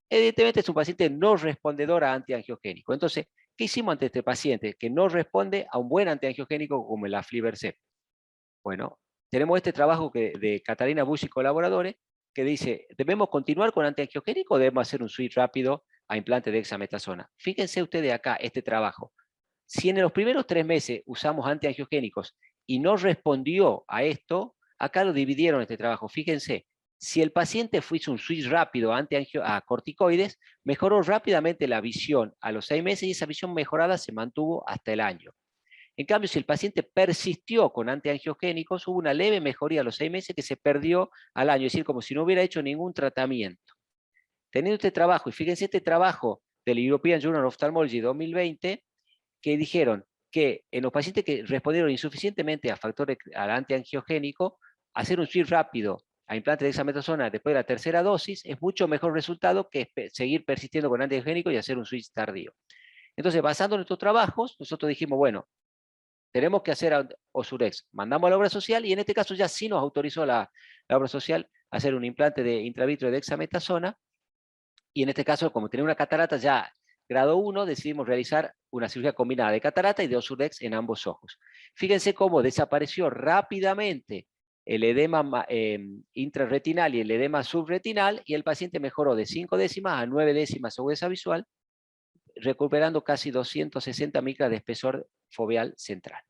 Evidentemente es un paciente no respondedor a antiangiogénico. Entonces, ¿qué hicimos ante este paciente que no responde a un buen antiangiogénico como el aflibercept? Bueno, tenemos este trabajo de Catalina Bush y colaboradores que dice, ¿debemos continuar con antiangiogénico o debemos hacer un switch rápido a implante de dexametasona? Fíjense ustedes acá este trabajo. Si en los primeros 3 meses usamos antiangiogénicos y no respondió a esto, acá lo dividieron este trabajo. Fíjense, si el paciente hizo un switch rápido a corticoides, mejoró rápidamente la visión a los 6 meses y esa visión mejorada se mantuvo hasta el año. En cambio, si el paciente persistió con antiangiogénicos, hubo una leve mejoría a los 6 meses que se perdió al año, es decir, como si no hubiera hecho ningún tratamiento. Teniendo este trabajo, y fíjense este trabajo del European Journal of Ophthalmology 2020, que dijeron que en los pacientes que respondieron insuficientemente al antiangiogénico, hacer un switch rápido a implante de dexametasona después de la 3ª dosis es mucho mejor resultado que seguir persistiendo con antiangiogénico y hacer un switch tardío. Entonces, basando en estos trabajos, nosotros dijimos, bueno, tenemos que hacer Osurex. Mandamos a la obra social y en este caso ya sí nos autorizó la obra social a hacer un implante de intravitro de dexametasona. Y en este caso, como tenía una catarata ya grado 1, decidimos realizar una cirugía combinada de catarata y de Osurex en ambos ojos. Fíjense cómo desapareció rápidamente el edema intrarretinal y el edema subretinal y el paciente mejoró de 5 décimas a 9 décimas agudeza visual, recuperando casi 260 micras de espesor foveal central.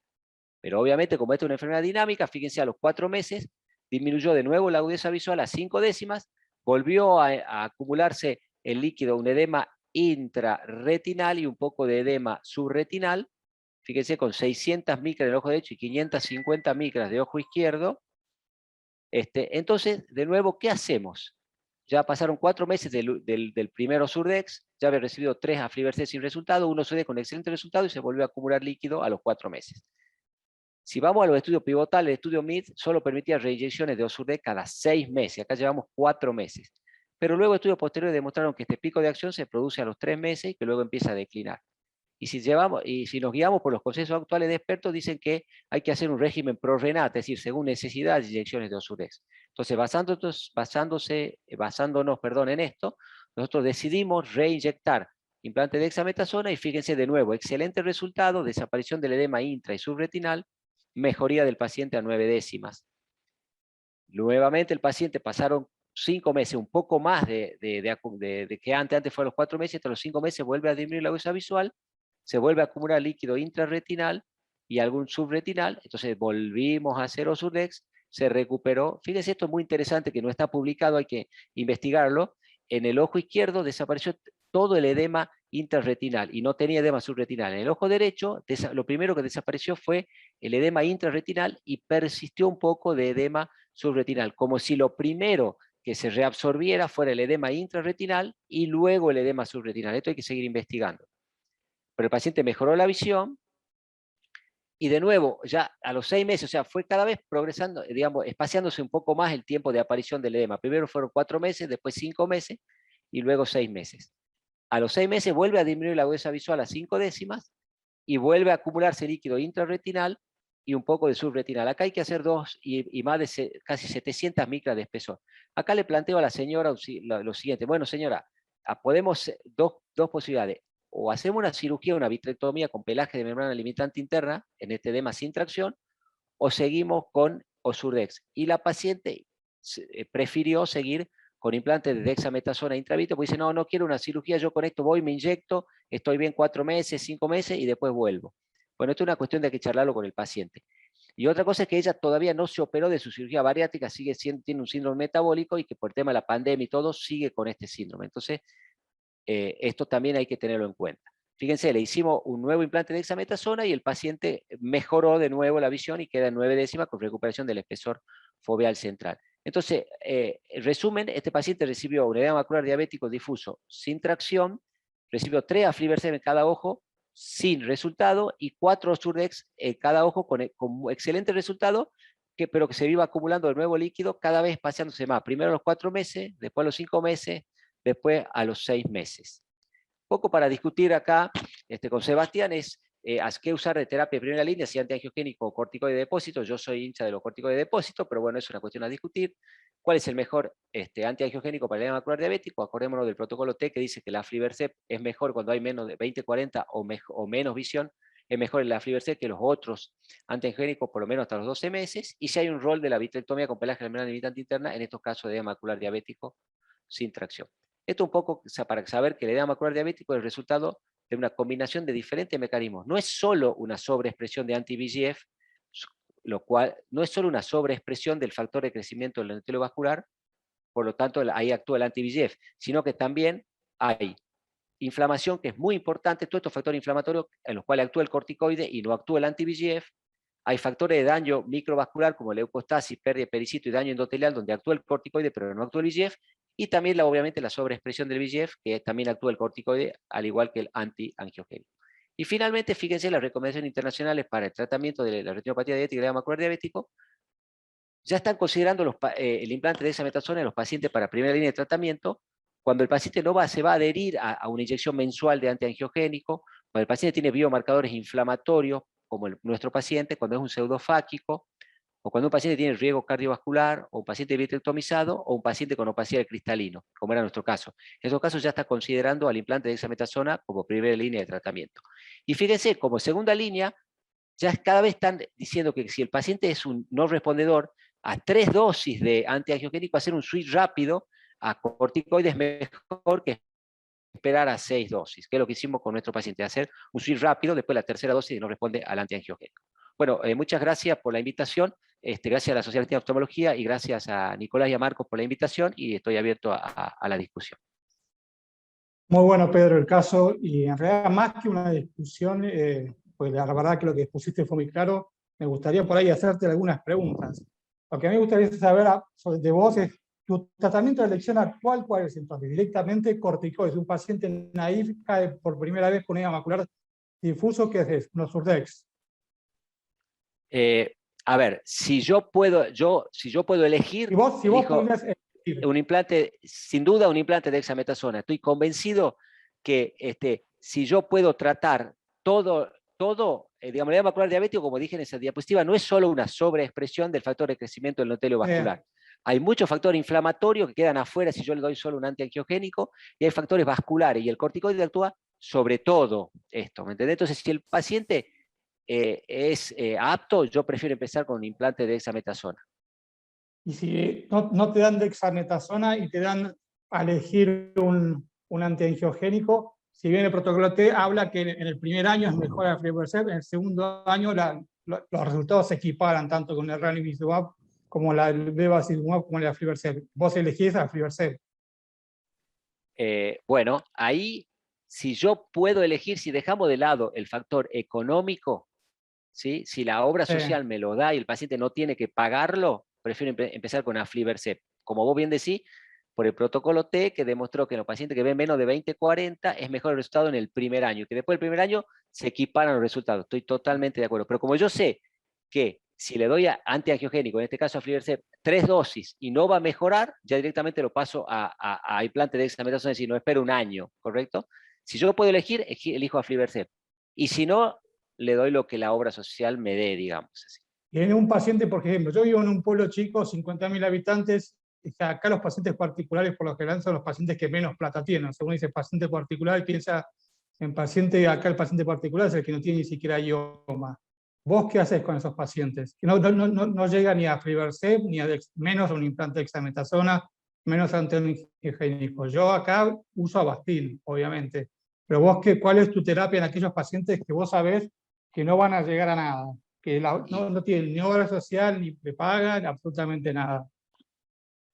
Pero obviamente, como esta es una enfermedad dinámica, fíjense, a los 4 meses disminuyó de nuevo la agudeza visual a 5 décimas, volvió a acumularse el líquido, un edema intrarretinal y un poco de edema subretinal, fíjense, con 600 micras del ojo derecho y 550 micras de ojo izquierdo. Entonces, de nuevo, ¿qué hacemos? Ya pasaron 4 meses del primer Osurdex, ya había recibido 3 aflibercept sin resultado, 1 Osurdex con excelente resultado y se volvió a acumular líquido a los 4 meses. Si vamos a los estudios pivotales, el estudio MID solo permitía reinyecciones de Osurdex cada 6 meses, acá llevamos 4 meses. Pero luego estudios posteriores demostraron que este pico de acción se produce a los 3 meses y que luego empieza a declinar. Y si nos guiamos por los consensos actuales de expertos, dicen que hay que hacer un régimen prorrenat, es decir, según necesidad de inyecciones de Osurex. Entonces, basándonos en esto, nosotros decidimos reinyectar implante de dexametasona y fíjense de nuevo, excelente resultado, desaparición del edema intra y subretinal, mejoría del paciente a 9 décimas. Nuevamente el paciente pasaron 5 meses, un poco más de que antes fue a los 4 meses, hasta los 5 meses vuelve a disminuir la agudeza visual, se vuelve a acumular líquido intrarretinal y algún subretinal, entonces volvimos a hacer Osurdex, se recuperó. Fíjense, esto es muy interesante, que no está publicado, hay que investigarlo. En el ojo izquierdo desapareció todo el edema intrarretinal y no tenía edema subretinal. En el ojo derecho, lo primero que desapareció fue el edema intrarretinal y persistió un poco de edema subretinal, como si lo primero que se reabsorbiera fuera el edema intrarretinal y luego el edema subretinal. Esto hay que seguir investigando. Pero el paciente mejoró la visión y de nuevo, ya a los 6 meses, o sea, fue cada vez progresando, digamos, espaciándose un poco más el tiempo de aparición del edema. Primero fueron 4 meses, después 5 meses y luego 6 meses. A los 6 meses vuelve a disminuir la agudeza visual a 5 décimas y vuelve a acumularse líquido intrarretinal y un poco de subretinal. Acá hay que hacer y más de casi 700 micras de espesor. Acá le planteo a la señora lo siguiente. Bueno, señora, podemos dos posibilidades. O hacemos una cirugía, una vitrectomía con pelaje de membrana limitante interna en este edema sin tracción, o seguimos con Osurdex. Y la paciente prefirió seguir con implante de dexametasona intravítrea, porque dice, no, no quiero una cirugía, yo con esto voy, me inyecto, estoy bien 4 meses, 5 meses y después vuelvo. Bueno, esto es una cuestión de que charlarlo con el paciente. Y otra cosa es que ella todavía no se operó de su cirugía bariátrica, tiene un síndrome metabólico y que por el tema de la pandemia y todo sigue con este síndrome. Entonces, esto también hay que tenerlo en cuenta. Fíjense, le hicimos un nuevo implante de dexametasona y el paciente mejoró de nuevo la visión y queda en 9 décimas con recuperación del espesor foveal central. Entonces, en resumen, este paciente recibió un edema macular diabético difuso sin tracción, recibió 3 aflibercept en cada ojo sin resultado y 4 Osurdex en cada ojo con excelente resultado, pero que se iba acumulando de nuevo líquido cada vez espaciándose más. Primero a los 4 meses, después a los 5 meses, después a los 6 meses. Poco para discutir acá con Sebastián es qué usar de terapia de primera línea, si antiangiogénico o corticoide de depósito. Yo soy hincha de los corticoides de depósito, pero bueno, es una cuestión a discutir. ¿Cuál es el mejor antiangiogénico para el edema macular diabético? Acordémonos del protocolo T que dice que la aflibercept es mejor cuando hay menos de 20-40 o menos visión. Es mejor el aflibercept que los otros antiangiogénicos por lo menos hasta los 12 meses. Y si hay un rol de la vitrectomía con pelaje de membrana limitante interna, en estos casos de edema macular diabético sin tracción. Esto un poco para saber que el edema macular diabético es el resultado de una combinación de diferentes mecanismos. No es solo una sobreexpresión de anti-VEGF, lo cual no es solo una sobreexpresión del factor de crecimiento del endotelio vascular, por lo tanto ahí actúa el anti-VEGF, sino que también hay inflamación, que es muy importante, todos estos factores inflamatorios en los cuales actúa el corticoide y no actúa el anti-VEGF. Hay factores de daño microvascular como leucostasis, pérdida de pericito y daño endotelial donde actúa el corticoide pero no actúa el VEGF. Y también, obviamente, la sobreexpresión del VEGF, que también actúa el corticoide, al igual que el antiangiogénico. Y finalmente, fíjense las recomendaciones internacionales para el tratamiento de la retinopatía diabética y el edema macular diabético. Ya están considerando el implante de dexametasona en los pacientes para primera línea de tratamiento, cuando el paciente se va a adherir a una inyección mensual de antiangiogénico, cuando el paciente tiene biomarcadores inflamatorios, como nuestro paciente, cuando es un pseudofáquico, o cuando un paciente tiene riesgo cardiovascular, o un paciente vitrectomizado, o un paciente con opacidad del cristalino, como era nuestro caso. En esos casos ya está considerando al implante de dexametasona como primera línea de tratamiento. Y fíjense, como segunda línea, ya cada vez están diciendo que si el paciente es un no respondedor, a 3 dosis de antiangiogénico, hacer un switch rápido a corticoides mejor que esperar a 6 dosis, que es lo que hicimos con nuestro paciente, hacer un switch rápido, después la tercera dosis no responde al antiangiogénico. Bueno, muchas gracias por la invitación, gracias a la Sociedad Argentina de Oftalmología y gracias a Nicolás y a Marcos por la invitación y estoy abierto a la discusión. Muy bueno, Pedro, el caso, y en realidad más que una discusión, pues la verdad que lo que expusiste fue muy claro, me gustaría por ahí hacerte algunas preguntas. Lo que a mí me gustaría saber de vos es, ¿tu tratamiento de elección actual cuál es entonces? Directamente corticoides, un paciente naif cae por primera vez con edema macular difuso, ¿qué es? Un Osurdex. A ver, si yo puedo elegir, si vos podrías elegir un implante, sin duda un implante de dexametasona. Estoy convencido que si yo puedo tratar todo digamos, el edema macular diabético, como dije en esa diapositiva, no es solo una sobreexpresión del factor de crecimiento del endotelio vascular. Hay muchos factores inflamatorios que quedan afuera si yo le doy solo un antiangiogénico, y hay factores vasculares, y el corticoide actúa sobre todo esto, ¿me entendés? Entonces, si el paciente es apto, yo prefiero empezar con un implante de dexametasona. Y si no te dan dexametasona y te dan a elegir un antiangiogénico, si bien el protocolo T habla que en el primer año es mejor la aflibercept, en el segundo año los resultados se equiparan tanto con el ranibizumab como la bevacizumab como la aflibercept. Vos elegís la aflibercept. Bueno, ahí, si yo puedo elegir, si dejamos de lado el factor económico, ¿sí? Si la obra social me lo da y el paciente no tiene que pagarlo, prefiero empezar con aflibercept. Como vos bien decís, por el protocolo T, que demostró que en los pacientes que ven menos de 20-40 es mejor el resultado en el primer año, que después del primer año se equiparan los resultados. Estoy totalmente de acuerdo. Pero como yo sé que si le doy antiangiogénico, en este caso aflibercept, 3 dosis y no va a mejorar, ya directamente lo paso a implante de dexametasona, es decir, no espero un año, ¿correcto? Si yo puedo elegir, elijo aflibercept. Y si no, le doy lo que la obra social me dé, digamos así. Y en un paciente, por ejemplo, yo vivo en un pueblo chico, 50.000 habitantes, acá los pacientes particulares por lo general son los pacientes que menos plata tienen. Según dice paciente particular, piensa en paciente, acá el paciente particular es el que no tiene ni siquiera idioma. ¿Vos qué haces con esos pacientes? Que no llega ni a aflibercept, ni a menos a un implante de dexametasona, menos a antiangiogénico. Yo acá uso Avastin, obviamente. Pero vos, ¿cuál es tu terapia en aquellos pacientes que vos sabés que no van a llegar a nada? Que no tienen ni obra social, ni le pagan, absolutamente nada.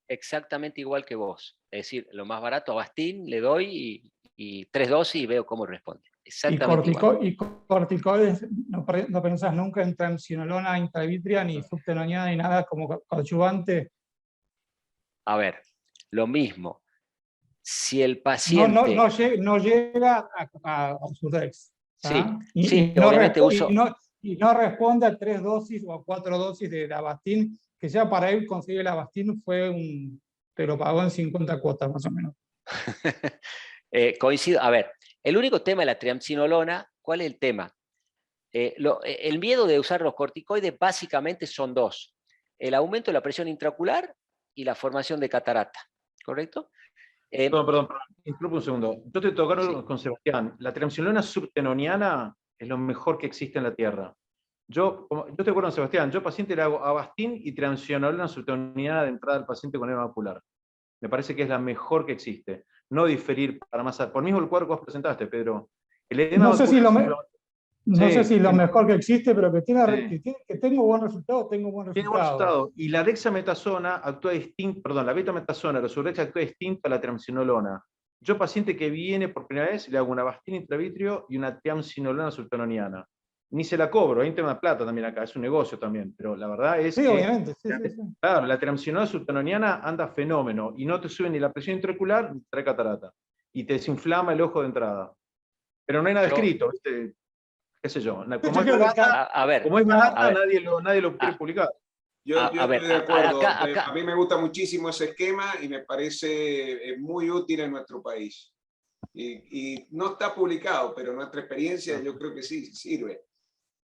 Exactamente igual que vos. Es decir, lo más barato, Avastin, le doy y 3 dosis y veo cómo responde. Exactamente igual. Y corticoides, no pensás nunca en triamcinolona intravítrea, ni subtenoniana, ni nada como coadyuvante. A ver, lo mismo. Si el paciente... No llega a Urdex. Sí, sí, obviamente uso... Y no responde a 3 dosis o a 4 dosis de Avastin, que ya para él conseguir el Avastin te lo pagó en 50 cuotas más o menos. Coincido. A ver, el único tema de la triamcinolona, ¿cuál es el tema? El miedo de usar los corticoides básicamente son dos. El aumento de la presión intraocular y la formación de catarata, ¿correcto? Perdón, interrumpo un segundo. Yo te tocaron con Sebastián. La triamcinolona subtenoniana es lo mejor que existe en la Tierra. Yo te acuerdo con Sebastián, yo paciente le hago Avastin y triamcinolona subtenoniana de entrada al paciente con edema macular. Me parece que es la mejor que existe. No diferir para más. Por mismo el cuadro que vos presentaste, Pedro. El edema no sé si lo sí, mejor que existe, pero que tengo buen resultado, tengo buen resultado. Tiene buen resultado. Y la dexametasona actúa distinto, perdón, la betametasona, la Surex actúa distinto a la triamcinolona. Yo, paciente que viene por primera vez, le hago una Avastin intravítrea y una triamcinolona subtenoniana. Ni se la cobro, hay un tema de plata también acá, es un negocio también, pero la verdad es que... Obviamente, sí. Claro, la triamcinolona subtenoniana anda fenómeno y no te sube ni la presión intraocular ni trae catarata. Y te desinflama el ojo de entrada. Pero no hay nada escrito, ¿viste? Qué sé yo. Como es barata, nadie lo quiere publicar. Yo estoy de acuerdo. A mí me gusta muchísimo ese esquema y me parece muy útil en nuestro país. Y no está publicado, pero nuestra experiencia yo creo que sí sirve.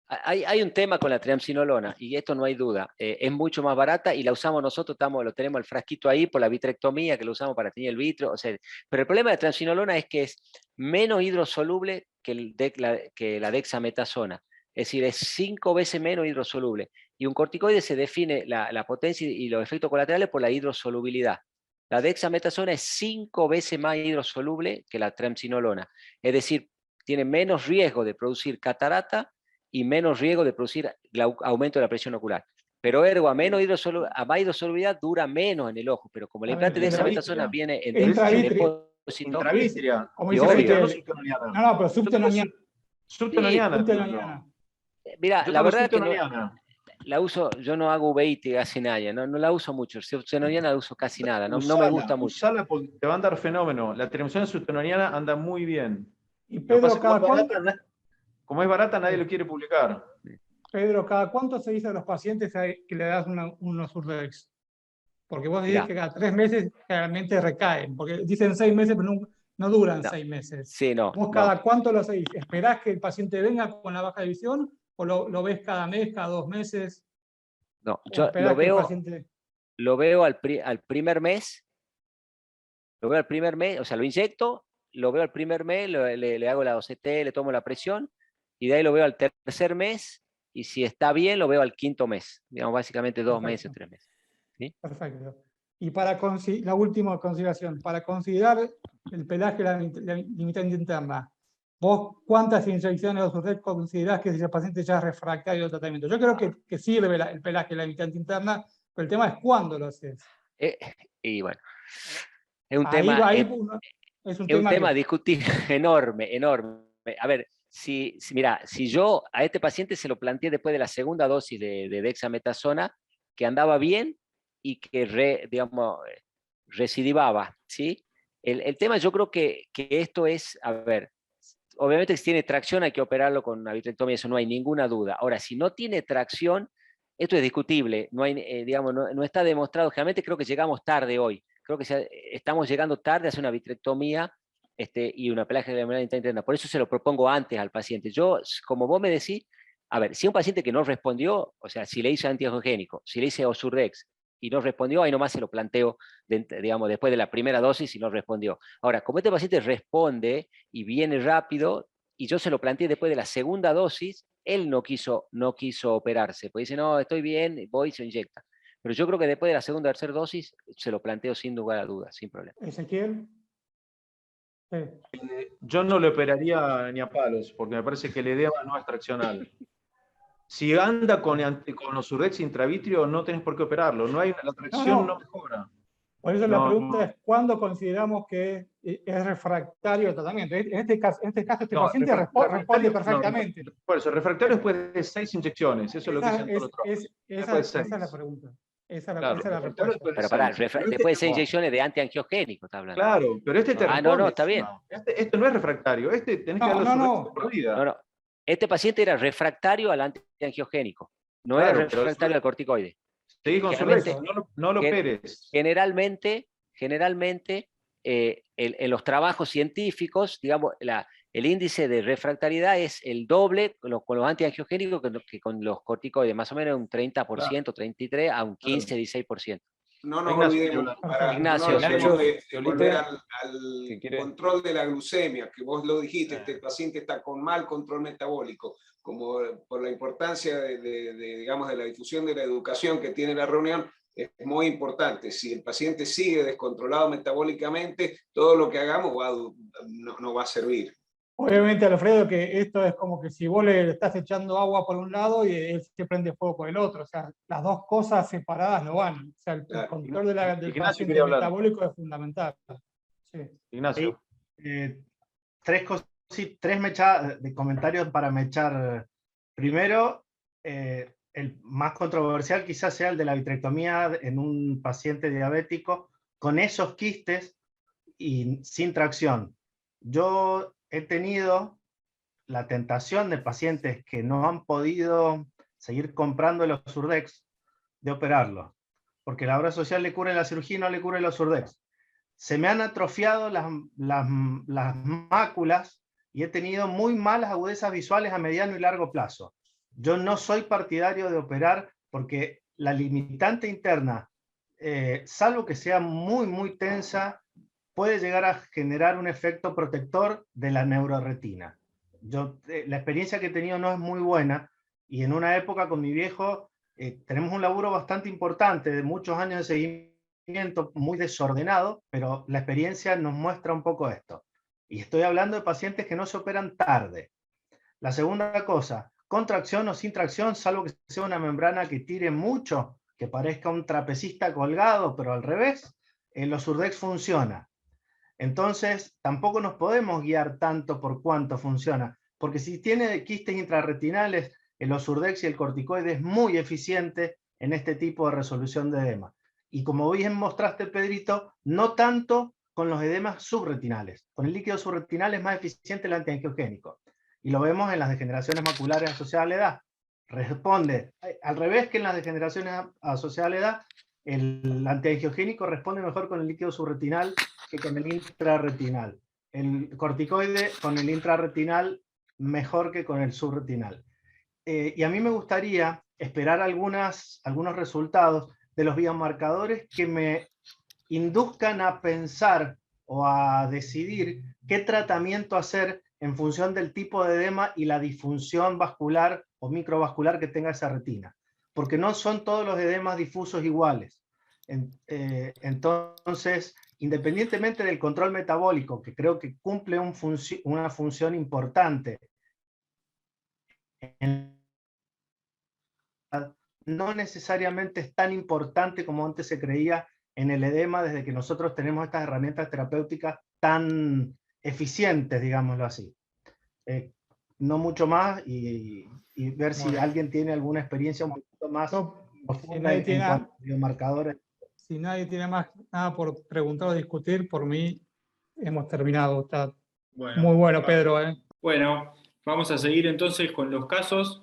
Hay un tema con la triamcinolona, y esto no hay duda. Es mucho más barata y la usamos nosotros, lo tenemos el frasquito ahí por la vitrectomía, que lo usamos para teñir el vitro. O sea, pero el problema de la triamcinolona es que es menos hidrosoluble que la dexametasona. Es decir, es 5 veces menos hidrosoluble. Y un corticoide se define la potencia y los efectos colaterales por la hidrosolubilidad. La dexametasona es 5 veces más hidrosoluble que la triamcinolona. Es decir, tiene menos riesgo de producir catarata y menos riesgo de producir aumento de la presión ocular. Pero ergo, a más hidrosolubilidad dura menos en el ojo, pero como el implante de dexametasona viene en depósito... Intravítrea. Como dice no, pero subtenoniana. Subtenoniana. Mira, la verdad que la uso, yo no hago uveítis casi nada, no la uso mucho. Subtenoniana la uso casi nada, no me gusta mucho. Usala porque te va a andar fenómeno. La triamcinolona subtenoniana anda muy bien. Y Pedro, como es barata, nadie lo quiere publicar. Pedro, ¿cada cuánto se dice a los pacientes que le das unos Urdex? Porque vos dices que cada 3 meses realmente recaen, porque dicen 6 meses, pero no duran 6 meses. Sí, no. ¿Vos cada cuánto lo hacéis? ¿Esperás que el paciente venga con la baja de visión o lo ves cada mes, cada 2 meses? No, yo lo veo al primer mes. Lo veo al primer mes, o sea, lo inyecto, lo veo al primer mes, le hago la OCT, le tomo la presión, y de ahí lo veo al tercer mes, y si está bien, lo veo al quinto mes. Digamos, básicamente 2 meses, 3 meses. ¿Sí? Perfecto. Y para la última consideración, para considerar el pelaje la limitante interna, ¿vos cuántas inyecciones de Osurdex considerás que ese paciente ya es refractario al tratamiento? Yo creo que sirve el pelaje la limitante interna, pero el tema es cuándo lo haces. Y bueno, es un Ahí, tema, es un es un tema que... discutible enorme, enorme. A ver, mira, si yo a este paciente se lo planteé después de la segunda dosis de dexametasona, que andaba bien y que digamos, recidivaba, ¿sí? El tema yo creo que esto es, a ver, obviamente si tiene tracción hay que operarlo con una vitrectomía, eso no hay ninguna duda. Ahora, si no tiene tracción, esto es discutible, no hay, digamos, no está demostrado. Generalmente creo que llegamos tarde hoy, creo que estamos llegando tarde a hacer una vitrectomía y una pelaje de la membrana interna. Por eso se lo propongo antes al paciente. Yo, como vos me decís, a ver, si un paciente que no respondió, o sea, si le hice antiangiogénico, si le hice Osurdex y no respondió, ahí nomás se lo planteo, digamos, después de la primera dosis y no respondió. Ahora, como este paciente responde y viene rápido, y yo se lo planteé después de la segunda dosis, él no quiso operarse, porque dice, no, estoy bien, voy y se inyecta. Pero yo creo que después de la segunda o tercera dosis, se lo planteo sin lugar a dudas, sin problema. Ezequiel. Yo no le operaría ni a palos, porque me parece que el edema no es traccional. Si anda con Osurdex intravitrio, no tenés por qué operarlo. La tracción no mejora. Por eso la pregunta es, ¿cuándo consideramos que es refractario el tratamiento? En este caso, este paciente responde perfectamente. Por eso, refractario después de 6 inyecciones. Eso es lo que dicen todos los trabajos. Esa es la pregunta. Esa es la respuesta. Pero pará, después de 6 inyecciones de antiangiogénico, está hablando. Claro, pero te responde. No, está bien. Este no es refractario. Este tenés que darle por vida. No. Este paciente era refractario al antiangiogénico. No era refractario al corticoide. Seguí con su rezo, no lo operes. Generalmente en los trabajos científicos, digamos, el índice de refractariedad es el doble con los antiangiogénicos que con los corticoides, más o menos un 30%, 33% a un 15, 16%. No nos olvidemos, Ignacio, de volver al control de la glucemia, que vos lo dijiste, este paciente está con mal control metabólico, como por la importancia digamos, de la difusión de la educación que tiene la reunión, es muy importante. Si el paciente sigue descontrolado metabólicamente, todo lo que hagamos no va a servir. Obviamente, Alfredo, que esto es como que si vos le estás echando agua por un lado y él se prende fuego por el otro. O sea, las dos cosas separadas no van. O sea, el control del paciente metabólico es fundamental. Sí. Ignacio. Tres mechadas de comentarios para mechar. Primero, el más controversial quizás sea el de la vitrectomía en un paciente diabético con esos quistes y sin tracción. Yo he tenido la tentación de pacientes que no han podido seguir comprando los Osurdex de operarlo, porque la obra social le cubre la cirugía y no le cubre los Osurdex. Se me han atrofiado las máculas y he tenido muy malas agudezas visuales a mediano y largo plazo. Yo no soy partidario de operar porque la limitante interna, salvo que sea muy, muy tensa, puede llegar a generar un efecto protector de la neuroretina. La experiencia que he tenido no es muy buena, y en una época con mi viejo tenemos un laburo bastante importante de muchos años de seguimiento, muy desordenado, pero la experiencia nos muestra un poco esto. Y estoy hablando de pacientes que no se operan tarde. La segunda cosa, con tracción o sin tracción, salvo que sea una membrana que tire mucho, que parezca un trapecista colgado, pero al revés, el Osurdex funciona. Entonces, tampoco nos podemos guiar tanto por cuánto funciona, porque si tiene quistes intrarretinales, el Osurdex y el corticoide es muy eficiente en este tipo de resolución de edema. Y como bien mostraste, Pedrito, no tanto con los edemas subretinales. Con el líquido subretinal es más eficiente el antiangiogénico. Y lo vemos en las degeneraciones maculares asociadas a la edad. Responde, al revés que en las degeneraciones asociadas a la edad, el antiangiogénico responde mejor con el líquido subretinal que con el intrarretinal. El corticoide con el intrarretinal mejor que con el subretinal. Y a mí me gustaría esperar algunos resultados de los biomarcadores que me induzcan a pensar o a decidir qué tratamiento hacer en función del tipo de edema y la disfunción vascular o microvascular que tenga esa retina. Porque no son todos los edemas difusos iguales. Entonces, independientemente del control metabólico, que creo que cumple una función importante, no necesariamente es tan importante como antes se creía en el edema, desde que nosotros tenemos estas herramientas terapéuticas tan eficientes, digámoslo así. No mucho más, y ver si alguien tiene alguna experiencia un poquito más profunda en cuanto a biomarcadores. Si nadie tiene más nada por preguntar o discutir, por mí hemos terminado. Está muy bueno, Pedro. Bueno, vamos a seguir entonces con los casos.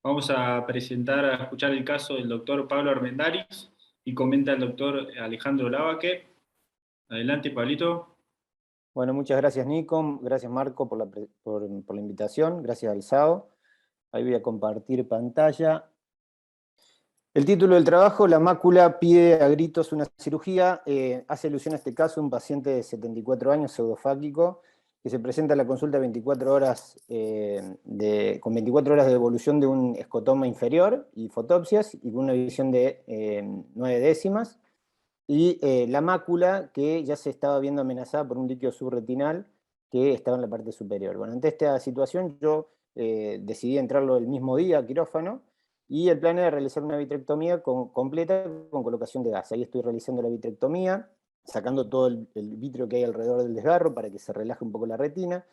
Vamos a escuchar el caso del doctor Pablo Armendáriz y comenta el doctor Alejandro Lavaque. Adelante, Pablito. Bueno, muchas gracias, Nico. Gracias, Marco, por la invitación. Gracias al SAO. Ahí voy a compartir pantalla. El título del trabajo: la mácula pide a gritos una cirugía. Hace alusión a este caso un paciente de 74 años, pseudofáquico, que se presenta a la consulta 24 horas, con 24 horas de evolución de un escotoma inferior y fotopsias, y con una visión de 9 décimas. Y la mácula, que ya se estaba viendo amenazada por un líquido subretinal que estaba en la parte superior. Bueno, ante esta situación yo decidí entrarlo el mismo día a quirófano, y el plan era realizar una vitrectomía completa con colocación de gas. Ahí estoy realizando la vitrectomía, sacando todo el vítreo que hay alrededor del desgarro para que se relaje un poco la retina.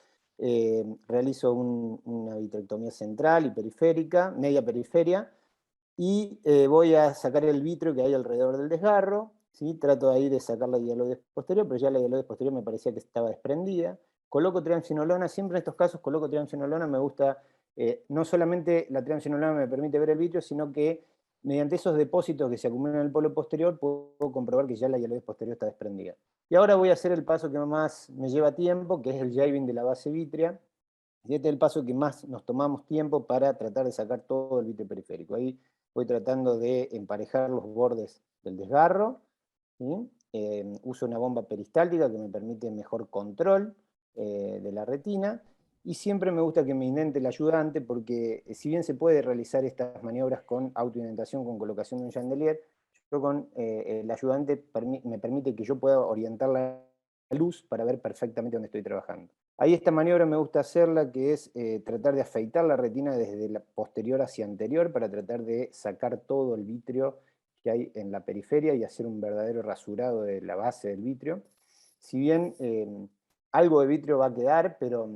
Realizo una vitrectomía central y periférica, media periferia, y voy a sacar el vítreo que hay alrededor del desgarro. ¿Sí? Trato ahí de sacar la hialoides posterior, pero ya la hialoides posterior me parecía que estaba desprendida. Coloco triamcinolona, siempre en estos casos coloco triamcinolona. Me gusta, no solamente la triamcinolona me permite ver el vítreo, sino que mediante esos depósitos que se acumulan en el polo posterior puedo comprobar que ya la hialoides posterior está desprendida. Y ahora voy a hacer el paso que más me lleva tiempo, que es el jiving de la base vítrea. Y este es el paso que más nos tomamos tiempo para tratar de sacar todo el vítreo periférico. Ahí voy tratando de emparejar los bordes del desgarro. ¿Sí? Uso una bomba peristáltica que me permite mejor control de la retina, y siempre me gusta que me indente el ayudante, porque si bien se puede realizar estas maniobras con autoindentación, con colocación de un chandelier, yo con el ayudante me permite que yo pueda orientar la luz para ver perfectamente dónde estoy trabajando. Ahí esta maniobra me gusta hacerla, que es tratar de afeitar la retina desde la posterior hacia anterior para tratar de sacar todo el vítreo que hay en la periferia y hacer un verdadero rasurado de la base del vítreo. Si bien algo de vítreo va a quedar, pero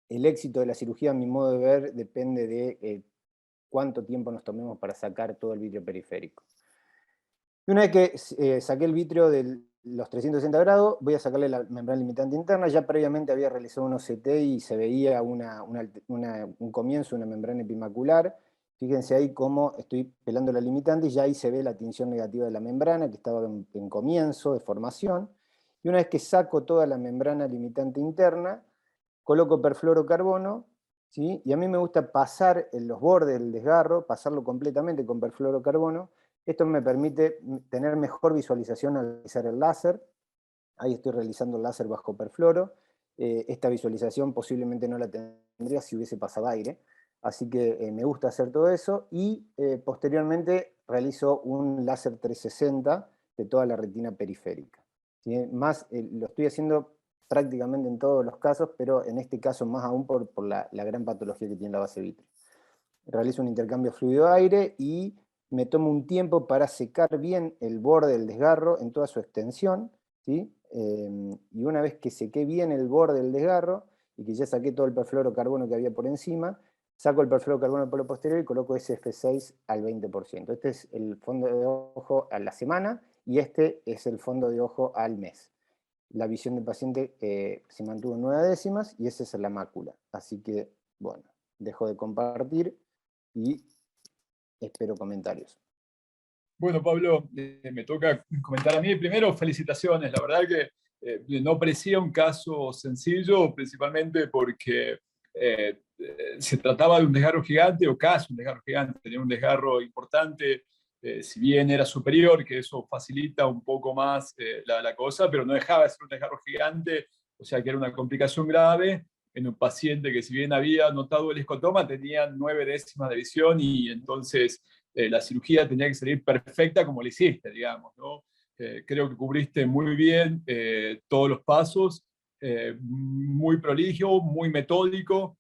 el éxito de la cirugía, a mi modo de ver, depende de cuánto tiempo nos tomemos para sacar todo el vítreo periférico. Y una vez que saqué el vítreo de los 360 grados, voy a sacarle la membrana limitante interna. Ya previamente había realizado un OCT y se veía un comienzo, una membrana epimacular. Fíjense ahí cómo estoy pelando la limitante, y ya ahí se ve la tinción negativa de la membrana, que estaba en comienzo de formación. Y una vez que saco toda la membrana limitante interna, coloco perfluorocarbono, ¿sí? Y a mí me gusta pasar en los bordes del desgarro, pasarlo completamente con perfluorocarbono. Esto me permite tener mejor visualización al realizar el láser. Ahí estoy realizando el láser bajo perfluoro. Esta visualización posiblemente no la tendría si hubiese pasado aire. Así que me gusta hacer todo eso, y posteriormente realizo un láser 360 de toda la retina periférica. ¿Sí? Lo estoy haciendo prácticamente en todos los casos, pero en este caso más aún por la gran patología que tiene la base vítrea. Realizo un intercambio fluido-aire y me tomo un tiempo para secar bien el borde del desgarro en toda su extensión, ¿sí? Y una vez que sequé bien el borde del desgarro y que ya saqué todo el perfluorocarbono que había por encima, saco el perfluorocarbono del polo posterior y coloco SF6 al 20%. Este es el fondo de ojo a la semana, y este es el fondo de ojo al mes. La visión del paciente se mantuvo en 9 décimas, y esa es la mácula. Así que, bueno, dejo de compartir y espero comentarios. Bueno, Pablo, me toca comentar a mí. Primero, felicitaciones. La verdad que no parecía un caso sencillo, principalmente porque se trataba de un desgarro gigante, o casi un desgarro gigante. Tenía un desgarro importante, si bien era superior, que eso facilita un poco más la cosa, pero no dejaba de ser un desgarro gigante, o sea que era una complicación grave en un paciente que, si bien había notado el escotoma, tenía 9 décimas de visión, y entonces la cirugía tenía que salir perfecta como la hiciste, digamos, ¿no? Creo que cubriste muy bien todos los pasos, muy prolijo, muy metódico.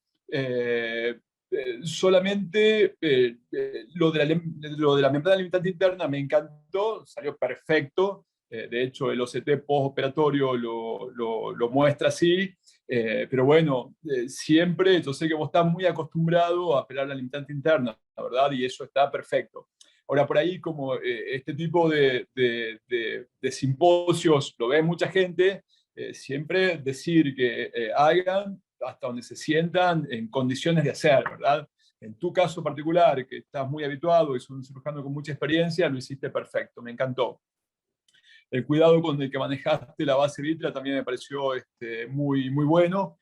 Solamente lo de la membrana limitante interna me encantó, salió perfecto. De hecho, el OCT postoperatorio lo muestra así. Pero bueno, siempre, yo sé que vos estás muy acostumbrado a operar la limitante interna, la verdad, y eso está perfecto. Ahora, por ahí, como este tipo de simposios lo ve mucha gente, siempre decir que hagan hasta donde se sientan en condiciones de hacer, ¿verdad? En tu caso particular, que estás muy habituado y sos un cirujano con mucha experiencia, lo hiciste perfecto, me encantó. El cuidado con el que manejaste la base vítrea también me pareció muy, muy bueno.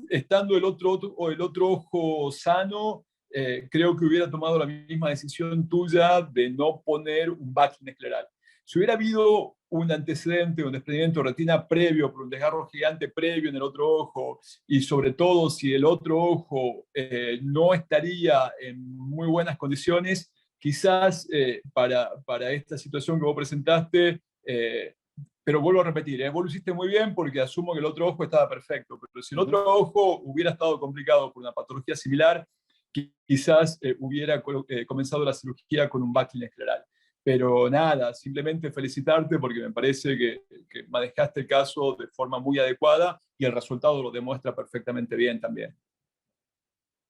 Estando el otro ojo sano, creo que hubiera tomado la misma decisión tuya de no poner un backing escleral. Si hubiera habido un antecedente, un desprendimiento de retina previo por un desgarro gigante previo en el otro ojo, y sobre todo si el otro ojo no estaría en muy buenas condiciones, quizás para esta situación que vos presentaste, pero vuelvo a repetir, vos lo hiciste muy bien porque asumo que el otro ojo estaba perfecto, pero si el otro ojo hubiera estado complicado por una patología similar, quizás hubiera comenzado la cirugía con un backing escleral. Pero nada, simplemente felicitarte porque me parece que manejaste el caso de forma muy adecuada y el resultado lo demuestra perfectamente bien también.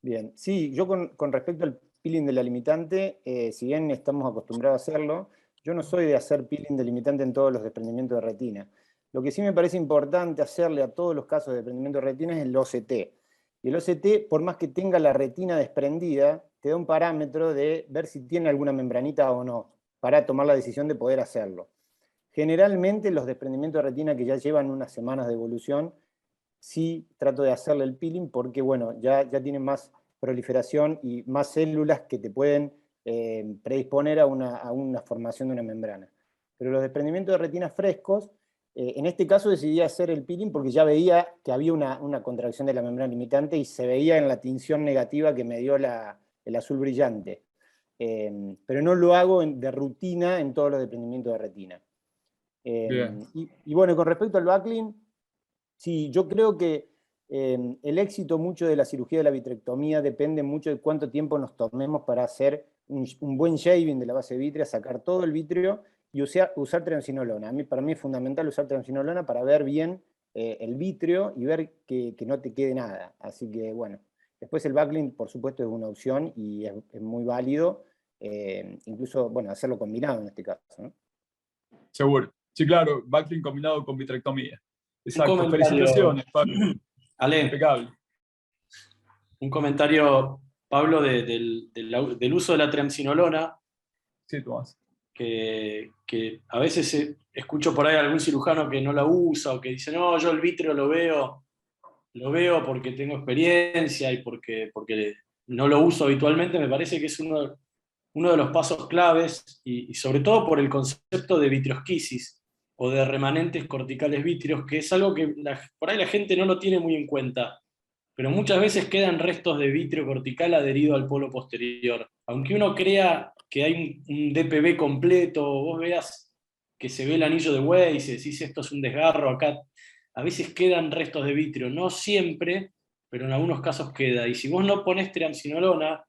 Bien, sí, yo con respecto al peeling de la limitante, si bien estamos acostumbrados a hacerlo, yo no soy de hacer peeling de limitante en todos los desprendimientos de retina. Lo que sí me parece importante hacerle a todos los casos de desprendimiento de retina es el OCT. Y el OCT, por más que tenga la retina desprendida, te da un parámetro de ver si tiene alguna membranita o no, para tomar la decisión de poder hacerlo. Generalmente los desprendimientos de retina que ya llevan unas semanas de evolución, sí trato de hacerle el peeling porque, bueno, ya tienen más proliferación y más células que te pueden predisponer a una formación de una membrana. Pero los desprendimientos de retina frescos, en este caso decidí hacer el peeling porque ya veía que había una contracción de la membrana limitante y se veía en la tinción negativa que me dio el azul brillante. Pero no lo hago de rutina en todos los desprendimientos de retina. Y bueno, con respecto al backlink, sí, yo creo que el éxito mucho de la cirugía de la vitrectomía depende mucho de cuánto tiempo nos tomemos para hacer un buen shaving de la base vítrea, sacar todo el vítreo y usar triamcinolona. Para mí es fundamental usar triamcinolona para ver bien el vítreo y ver que no te quede nada. Así que bueno, después el backlink por supuesto es una opción y es muy válido, incluso bueno, hacerlo combinado en este caso, ¿no? Seguro, sí, claro, backlink combinado con vitrectomía. Exacto, Felicitaciones, Pablo. Ale. Impecable. Un comentario, Pablo, del uso de la triamcinolona. Sí, Tomás. Que a veces escucho por ahí a algún cirujano que no la usa o que dice, no, yo el vítreo lo veo porque tengo experiencia y porque no lo uso habitualmente. Me parece que es uno de los pasos claves y sobre todo por el concepto de vitriosquisis o de remanentes corticales vítreos, que es algo que por ahí la gente no lo tiene muy en cuenta, pero muchas veces quedan restos de vítreo cortical adherido al polo posterior. Aunque uno crea que hay un DPB completo, vos veas que se ve el anillo de Weiss y decís esto es un desgarro acá, a veces quedan restos de vítreo, no siempre, pero en algunos casos queda. Y si vos no ponés triamcinolona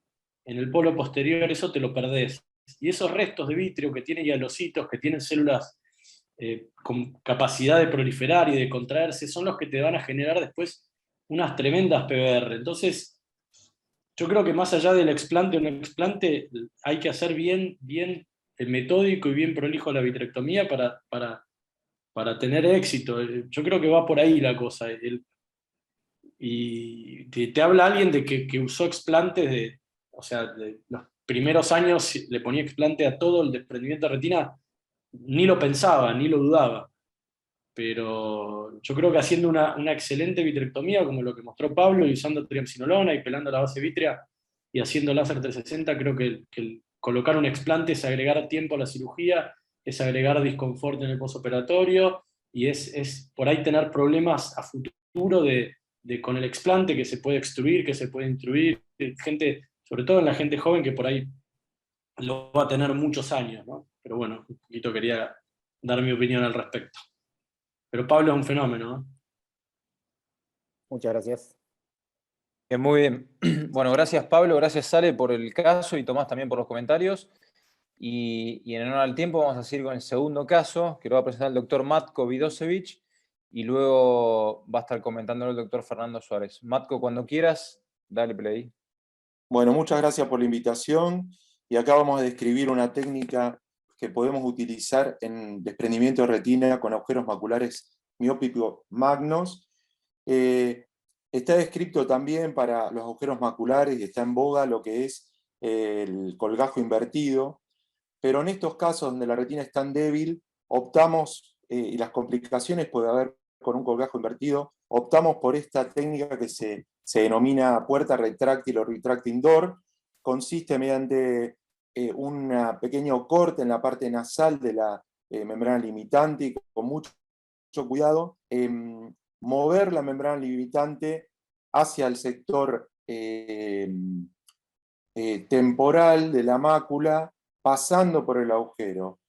en el polo posterior, eso te lo perdés. Y esos restos de vítreo que tienen hialocitos, que tienen células con capacidad de proliferar y de contraerse, son los que te van a generar después unas tremendas PBR. Entonces, yo creo que más allá del explante o no explante, hay que hacer bien metódico y bien prolijo la vitrectomía para tener éxito. Yo creo que va por ahí la cosa. Y te habla alguien de que usó explantes de los primeros años le ponía explante a todo el desprendimiento de retina, ni lo pensaba, ni lo dudaba. Pero yo creo que haciendo una excelente vitrectomía, como lo que mostró Pablo, y usando triamcinolona y pelando la base vítrea y haciendo láser 360, creo que el colocar un explante es agregar tiempo a la cirugía, es agregar disconfort en el postoperatorio, y es por ahí tener problemas a futuro con el explante que se puede extruir, que se puede intruir, gente, sobre todo en la gente joven que por ahí lo va a tener muchos años, ¿no? Pero bueno, un poquito quería dar mi opinión al respecto. Pero Pablo es un fenómeno, ¿no? Muchas gracias. Muy bien. Bueno, gracias Pablo, gracias Sale por el caso y Tomás también por los comentarios. Y en honor al tiempo vamos a seguir con el segundo caso, que lo va a presentar el doctor Matko Vidosevich, y luego va a estar comentándolo el doctor Fernando Suárez. Matko, cuando quieras, dale play. Bueno, muchas gracias por la invitación. Y acá vamos a describir una técnica que podemos utilizar en desprendimiento de retina con agujeros maculares miópicos magnos. Está descrito también para los agujeros maculares y está en boga lo que es el colgajo invertido. Pero en estos casos donde la retina es tan débil, optamos, y las complicaciones puede haber con un colgajo invertido, optamos por esta técnica que se denomina puerta retráctil o retracting door. Consiste mediante un pequeño corte en la parte nasal de la membrana limitante y con mucho cuidado, mover la membrana limitante hacia el sector temporal de la mácula, pasando por el agujero.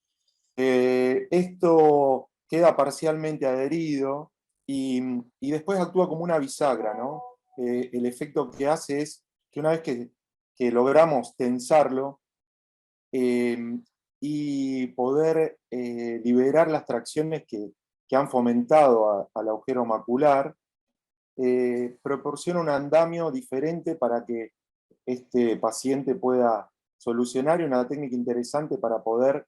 Esto queda parcialmente adherido y después actúa como una bisagra, ¿no? El efecto que hace es que una vez que logramos tensarlo y poder liberar las tracciones que han fomentado al agujero macular, proporciona un andamio diferente para que este paciente pueda solucionar, y una técnica interesante para poder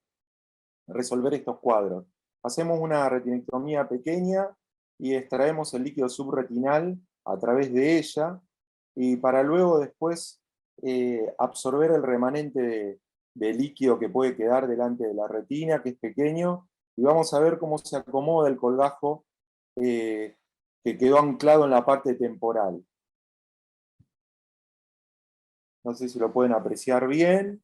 resolver estos cuadros. Hacemos una retinectomía pequeña y extraemos el líquido subretinal a través de ella, y para luego después absorber el remanente de líquido que puede quedar delante de la retina, que es pequeño, y vamos a ver cómo se acomoda el colgajo que quedó anclado en la parte temporal. No sé si lo pueden apreciar bien.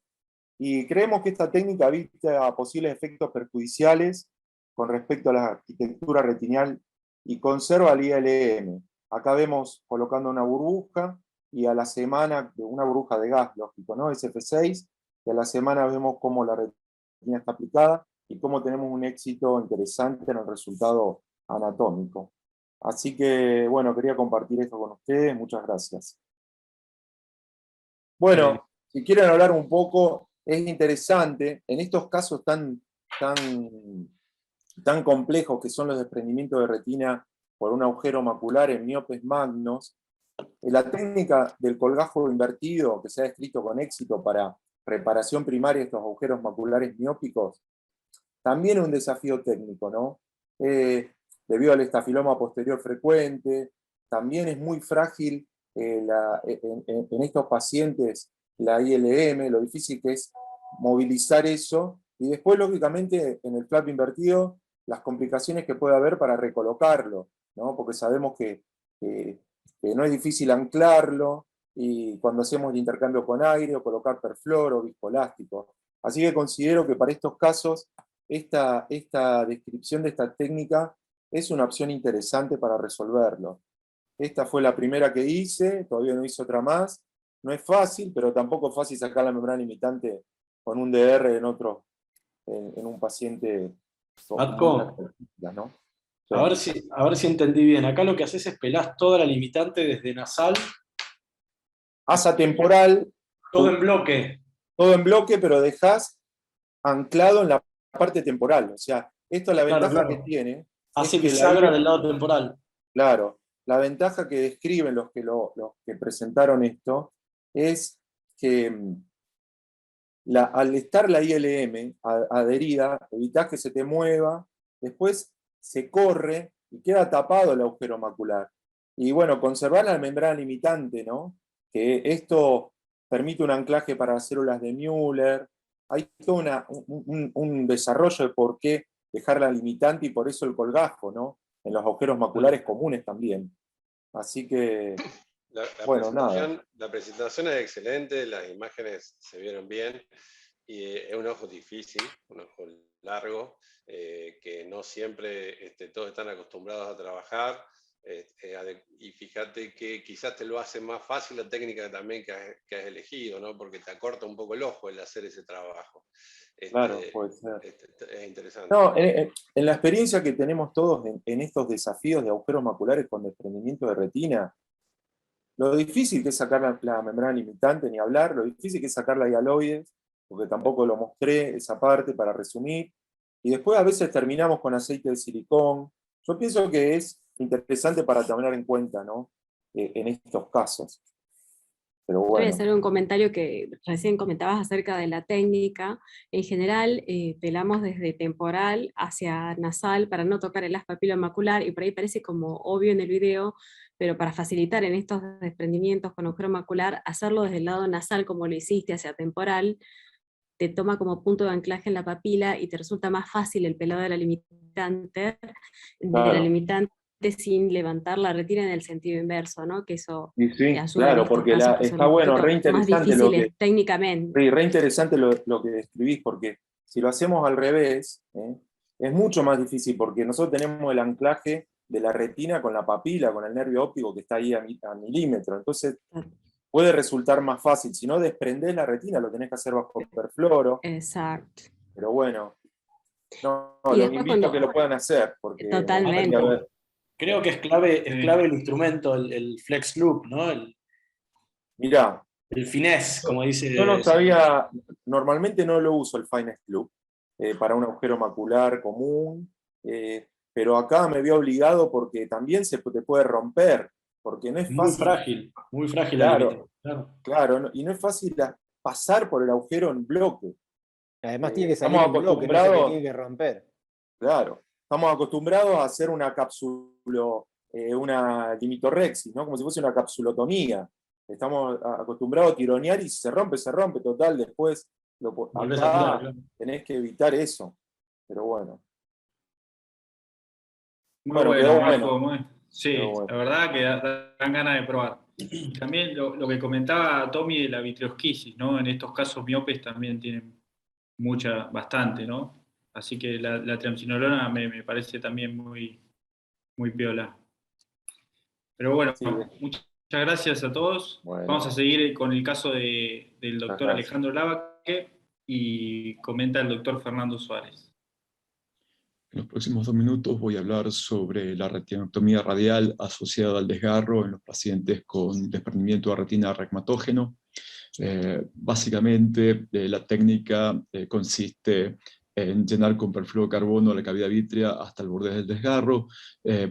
Y creemos que esta técnica evita posibles efectos perjudiciales con respecto a la arquitectura retinal y conserva el ILM. Acá vemos colocando una burbuja, y a la semana, una burbuja de gas, lógico, ¿no? SF6, y a la semana vemos cómo la retina está aplicada y cómo tenemos un éxito interesante en el resultado anatómico. Así que, bueno, quería compartir esto con ustedes. Muchas gracias. Bueno, si quieren hablar un poco, es interesante, en estos casos tan complejos que son los desprendimientos de retina por un agujero macular en miopes magnos, la técnica del colgajo invertido, que se ha descrito con éxito para reparación primaria de estos agujeros maculares miópicos, también es un desafío técnico, ¿no? Debido al estafiloma posterior frecuente, también es muy frágil en estos pacientes la ILM, lo difícil que es movilizar eso, y después, lógicamente, en el flap invertido, las complicaciones que puede haber para recolocarlo, ¿no? Porque sabemos que no es difícil anclarlo, y cuando hacemos el intercambio con aire, o colocar perfluor o viscoelástico. Así que considero que para estos casos, esta descripción de esta técnica es una opción interesante para resolverlo. Esta fue la primera que hice, todavía no hice otra más. No es fácil, pero tampoco es fácil sacar la membrana limitante con un DR en un paciente con Matko, ¿no? Sí. a ver si entendí bien. Acá lo que haces es pelás toda la limitante desde nasal. Asa temporal. Todo en bloque. Todo en bloque, pero dejás anclado en la parte temporal. O sea, esto es la ventaja que tiene. Hace es que bisagra del lado temporal. Claro. La ventaja que describen los que presentaron esto es que al estar la ILM adherida, evitás que se te mueva, después se corre y queda tapado el agujero macular. Y bueno, conservar la membrana limitante, ¿no? Que esto permite un anclaje para células de Müller. Hay todo un desarrollo de por qué dejar la limitante, y por eso el colgajo, ¿no? En los agujeros maculares comunes también. Así que, bueno, nada. La presentación es excelente, las imágenes se vieron bien, y es un ojo difícil, un ojo largo, que no siempre todos están acostumbrados a trabajar, Y fíjate que quizás te lo hace más fácil la técnica también que has elegido, ¿no? Porque te acorta un poco el ojo el hacer ese trabajo. Claro, puede ser. Es interesante. No, en la experiencia que tenemos todos en estos desafíos de agujeros maculares con desprendimiento de retina, lo difícil que es sacar la membrana limitante, ni hablar, lo difícil que es sacar la hialoides, porque tampoco lo mostré esa parte para resumir, y después a veces terminamos con aceite de silicón. Yo pienso que es interesante para tener en cuenta, ¿no? En estos casos. Pero Voy a bueno. hacer un comentario que recién comentabas acerca de la técnica. En general, pelamos desde temporal hacia nasal para no tocar el haz papilomacular, y por ahí parece como obvio en el video, pero para facilitar en estos desprendimientos con agujero macular, hacerlo desde el lado nasal como lo hiciste hacia temporal, te toma como punto de anclaje en la papila y te resulta más fácil el pelado de la limitante sin levantar la retina en el sentido inverso, ¿no? Que eso Sí, ayuda claro, en estos porque casos que son está un bueno, poquito re más interesante difíciles técnicamente. re interesante lo que describís, porque si lo hacemos al revés, es mucho más difícil, porque nosotros tenemos el anclaje de la retina con la papila, con el nervio óptico que está ahí a milímetro, entonces puede resultar más fácil. Si no desprendés la retina, lo tenés que hacer bajo perfluoro. Exacto. Pero bueno, no, Y los después invito a que cuando- lo puedan hacer, porque Totalmente. hay que ver. Creo que es clave el instrumento, el flex loop, ¿no? Mirá, el finesse, como dice. yo no sabía, normalmente no lo uso el finest loop para un agujero macular común, pero acá me vi obligado porque también se te puede romper, porque no es fácil. Muy frágil. Claro, claro, y no es fácil pasar por el agujero en bloque. Además tiene que salir Estamos en bloque, no se te acostumbrados, tiene que romper. claro, estamos acostumbrados a hacer una una limitorrexis, ¿no? Como si fuese una capsulotomía. Estamos acostumbrados a tironear y se rompe, total, después Volvés a tirar, claro. tenés que evitar eso. Pero bueno. Muy Bueno, bueno, quedó Marco. bueno. Sí, Quedó bueno. la verdad que dan ganas de probar. También lo que comentaba Tommy de la vitreosquisis, ¿no? En estos casos miopes también tienen bastante, ¿no? Así que la triamcinolona me parece también muy, muy piola. Pero bueno, muchas gracias a todos. Bueno. Vamos a seguir con el caso del doctor gracias. Alejandro Lavaque y comenta el doctor Fernando Suárez. En los próximos 2 minutos voy a hablar sobre la retinectomía radial asociada al desgarro en los pacientes con desprendimiento de retina reumatógeno. Básicamente, la técnica consiste en llenar con perfluorocarbono la cavidad vítrea hasta el borde del desgarro,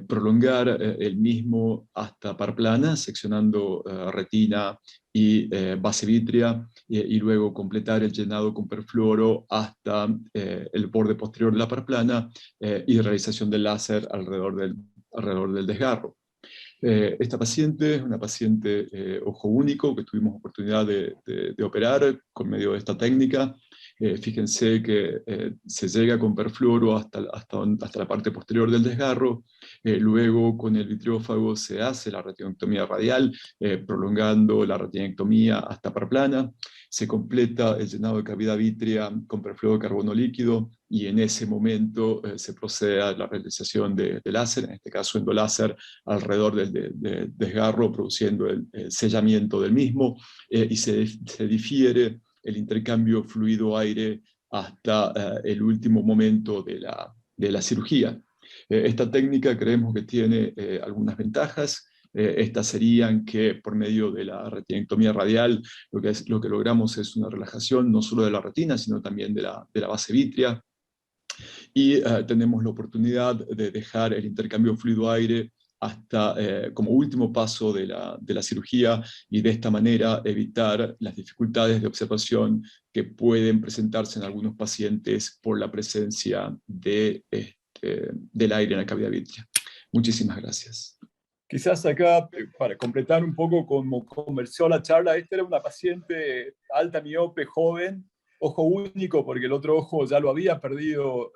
prolongar el mismo hasta par plana, seccionando retina y base vítrea, y luego completar el llenado con perfluoro hasta el borde posterior de la par plana y realización del láser alrededor del desgarro. Esta paciente es una paciente ojo único que tuvimos oportunidad de operar con medio de esta técnica. Fíjense que se llega con perfluoro hasta la parte posterior del desgarro, luego con el vitreófago se hace la retinectomía radial, prolongando la retinectomía hasta par plana, se completa el llenado de cavidad vítrea con perfluoro de carbono líquido, y en ese momento se procede a la realización de láser, en este caso endoláser, alrededor del desgarro, produciendo el sellamiento del mismo, y se difiere el intercambio fluido-aire hasta el último momento de la cirugía. Esta técnica creemos que tiene algunas ventajas. Estas serían que por medio de la retinectomía radial lo que logramos es una relajación no solo de la retina, sino también de la base vítrea, y tenemos la oportunidad de dejar el intercambio fluido-aire hasta como último paso de la cirugía, y de esta manera evitar las dificultades de observación que pueden presentarse en algunos pacientes por la presencia del aire en la cavidad vítrea. Muchísimas gracias. Quizás acá, para completar un poco como conversó la charla, esta era una paciente alta miope, joven, ojo único, porque el otro ojo ya lo había perdido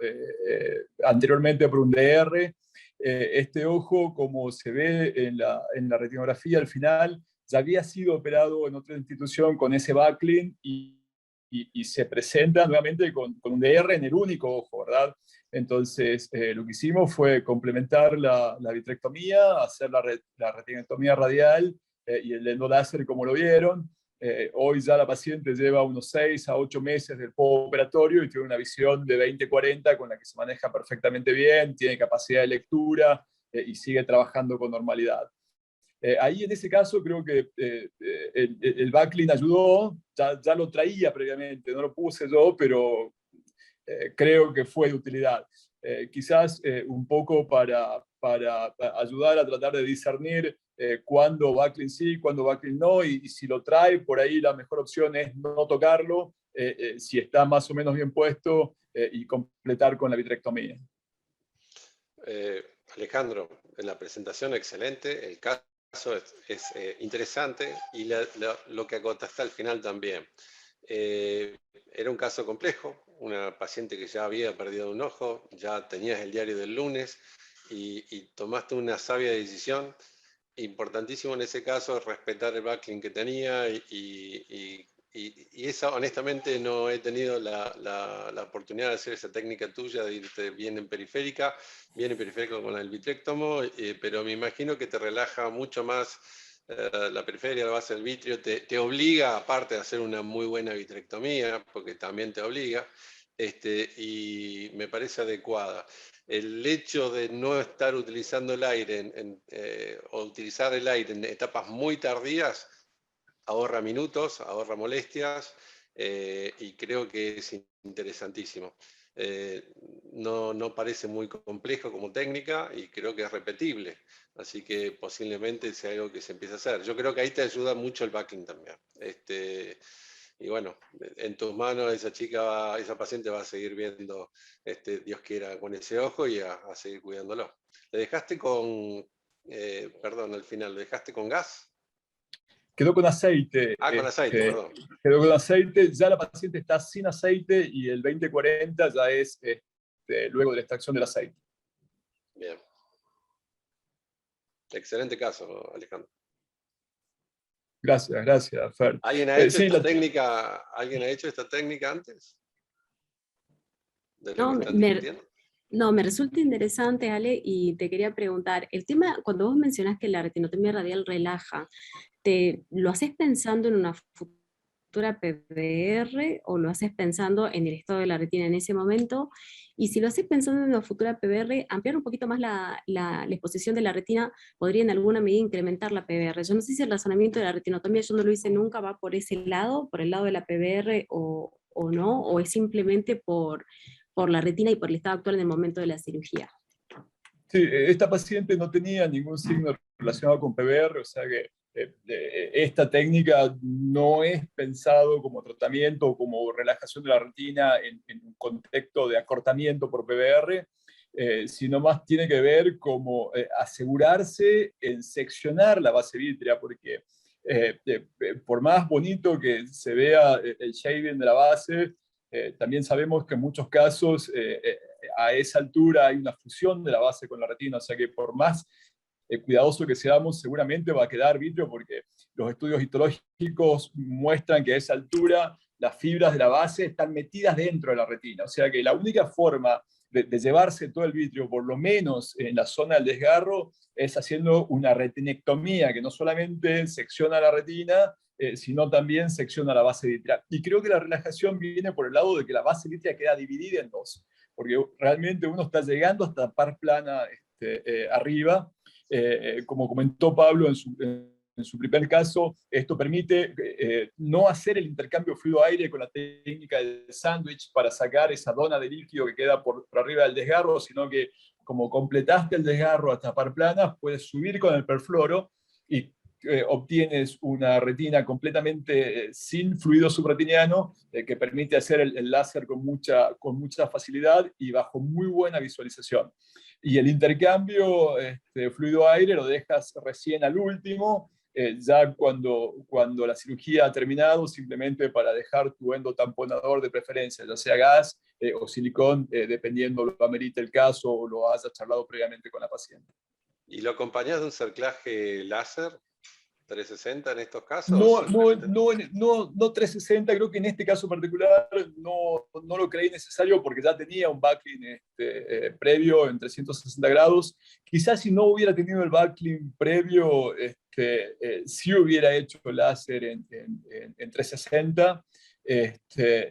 anteriormente por un DR. Este ojo, como se ve en la retinografía al final, ya había sido operado en otra institución con ese backlink, y y se presenta nuevamente con un DR en el único ojo, ¿verdad? Entonces, lo que hicimos fue complementar la vitrectomía, hacer la retinectomía radial y el endoláser como lo vieron. Hoy ya la paciente lleva unos 6 a 8 meses del postoperatorio y tiene una visión de 20/40 con la que se maneja perfectamente bien, tiene capacidad de lectura y sigue trabajando con normalidad. Ahí en ese caso creo que el backlink ayudó, ya lo traía previamente, no lo puse yo, pero creo que fue de utilidad. Quizás un poco para ayudar a tratar de discernir cuándo backlink sí, cuándo backlink no, y si lo trae, por ahí la mejor opción es no tocarlo, si está más o menos bien puesto, y completar con la vitrectomía. Alejandro, en la presentación excelente, el caso es interesante y lo que acotaste al final también. Era un caso complejo, una paciente que ya había perdido un ojo, ya tenías el diario del lunes y tomaste una sabia decisión. Importantísimo en ese caso respetar el backlink que tenía y esa honestamente no he tenido la oportunidad de hacer esa técnica tuya de irte bien en periférica con el vitrectomo, pero me imagino que te relaja mucho más la periferia, la base del vitrio, te obliga aparte de hacer una muy buena vitrectomía, porque también te obliga, y me parece adecuada. El hecho de no estar utilizando el aire o utilizar el aire en etapas muy tardías ahorra minutos, ahorra molestias y creo que es interesantísimo. No parece muy complejo como técnica y creo que es repetible, así que posiblemente sea algo que se empiece a hacer. Yo creo que ahí te ayuda mucho el backing también. Y bueno, en tus manos esa paciente va a seguir viendo, Dios quiera, con ese ojo y a seguir cuidándolo. ¿Le dejaste con, perdón, al final, ¿le dejaste con gas? Quedó con aceite. Con aceite, perdón. Quedó con aceite, ya la paciente está sin aceite y el 20/40 ya es luego de la extracción del aceite. Bien. Excelente caso, Alejandro. Gracias, Fer. ¿Alguien ha hecho esta técnica antes? No, me resulta interesante, Ale, y te quería preguntar, el tema, cuando vos mencionás que la retinotomía radial relaja, ¿lo haces pensando en una futura PBR o lo haces pensando en el estado de la retina en ese momento? Y si lo haces pensando en una futura PBR, ampliar un poquito más la exposición de la retina podría en alguna medida incrementar la PBR. Yo no sé si el razonamiento de la retinotomía, yo no lo hice nunca, va por ese lado, por el lado de la PBR o no, o es simplemente por la retina y por el estado actual en el momento de la cirugía. Sí, esta paciente no tenía ningún signo relacionado con PBR, o sea que esta técnica no es pensado como tratamiento o como relajación de la retina en un contexto de acortamiento por PBR, sino más tiene que ver como asegurarse en seccionar la base vítrea, porque por más bonito que se vea el shading de la base, también sabemos que en muchos casos a esa altura hay una fusión de la base con la retina, o sea que por más cuidadoso que seamos, seguramente va a quedar vitrio porque los estudios histológicos muestran que a esa altura las fibras de la base están metidas dentro de la retina, o sea que la única forma de llevarse todo el vitrio, por lo menos en la zona del desgarro, es haciendo una retinectomía que no solamente secciona la retina, sino también secciona la base vitreal. Y creo que la relajación viene por el lado de que la base vitrea queda dividida en dos, porque realmente uno está llegando hasta par plana arriba. Como comentó Pablo en su primer caso, esto permite no hacer el intercambio fluido-aire con la técnica del sándwich para sacar esa dona de líquido que queda por arriba del desgarro, sino que como completaste el desgarro hasta par plana, puedes subir con el perfluoro y obtienes una retina completamente sin fluido subretiniano que permite hacer el láser con mucha facilidad y bajo muy buena visualización. Y el intercambio fluido-aire lo dejas recién al último, ya cuando la cirugía ha terminado, simplemente para dejar tu endotamponador de preferencia, ya sea gas o silicón, dependiendo lo amerite el caso o lo hayas charlado previamente con la paciente. ¿Y lo acompañás de un cerclaje láser 360 en estos casos? No, 360, creo que en este caso particular no lo creí necesario porque ya tenía un backlink previo en 360 grados. Quizás si no hubiera tenido el backlink previo, sí hubiera hecho láser en 360.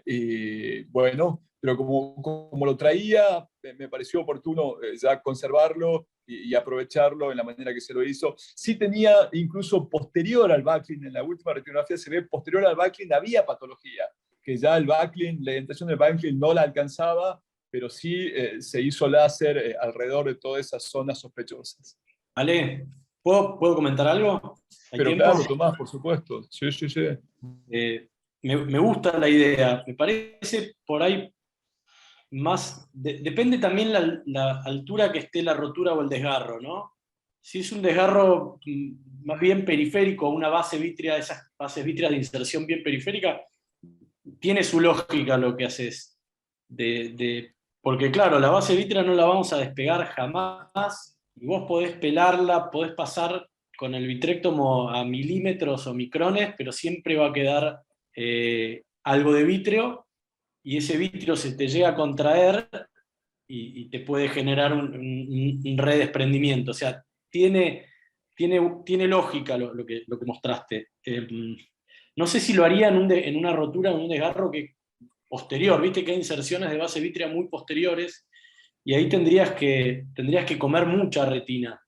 Y bueno, pero como lo traía, me pareció oportuno ya conservarlo y aprovecharlo en la manera que se lo hizo. Sí tenía, incluso posterior al backlink, en la última retinografía se ve posterior al backlink había patología, que ya el backlink, la orientación del backlink no la alcanzaba, pero sí se hizo láser alrededor de todas esas zonas sospechosas. Ale, ¿puedo comentar algo? Pero tiempo? claro, Tomás, por supuesto. Sí. Me gusta la idea. Me parece por ahí más... depende también la altura que esté la rotura o el desgarro, ¿no? Si es un desgarro más bien periférico, una base vítrea, esas bases vítreas de inserción bien periférica, tiene su lógica lo que haces. Porque claro, la base vítrea no la vamos a despegar jamás, y vos podés pelarla, podés pasar con el vitrectomo a milímetros o micrones, pero siempre va a quedar algo de vítreo, y ese vítreo se te llega a contraer y te puede generar un redesprendimiento. O sea, tiene lógica lo que mostraste. No sé si lo haría en una rotura, en un desgarro posterior. Viste que hay inserciones de base vítrea muy posteriores, y ahí tendrías que comer mucha retina.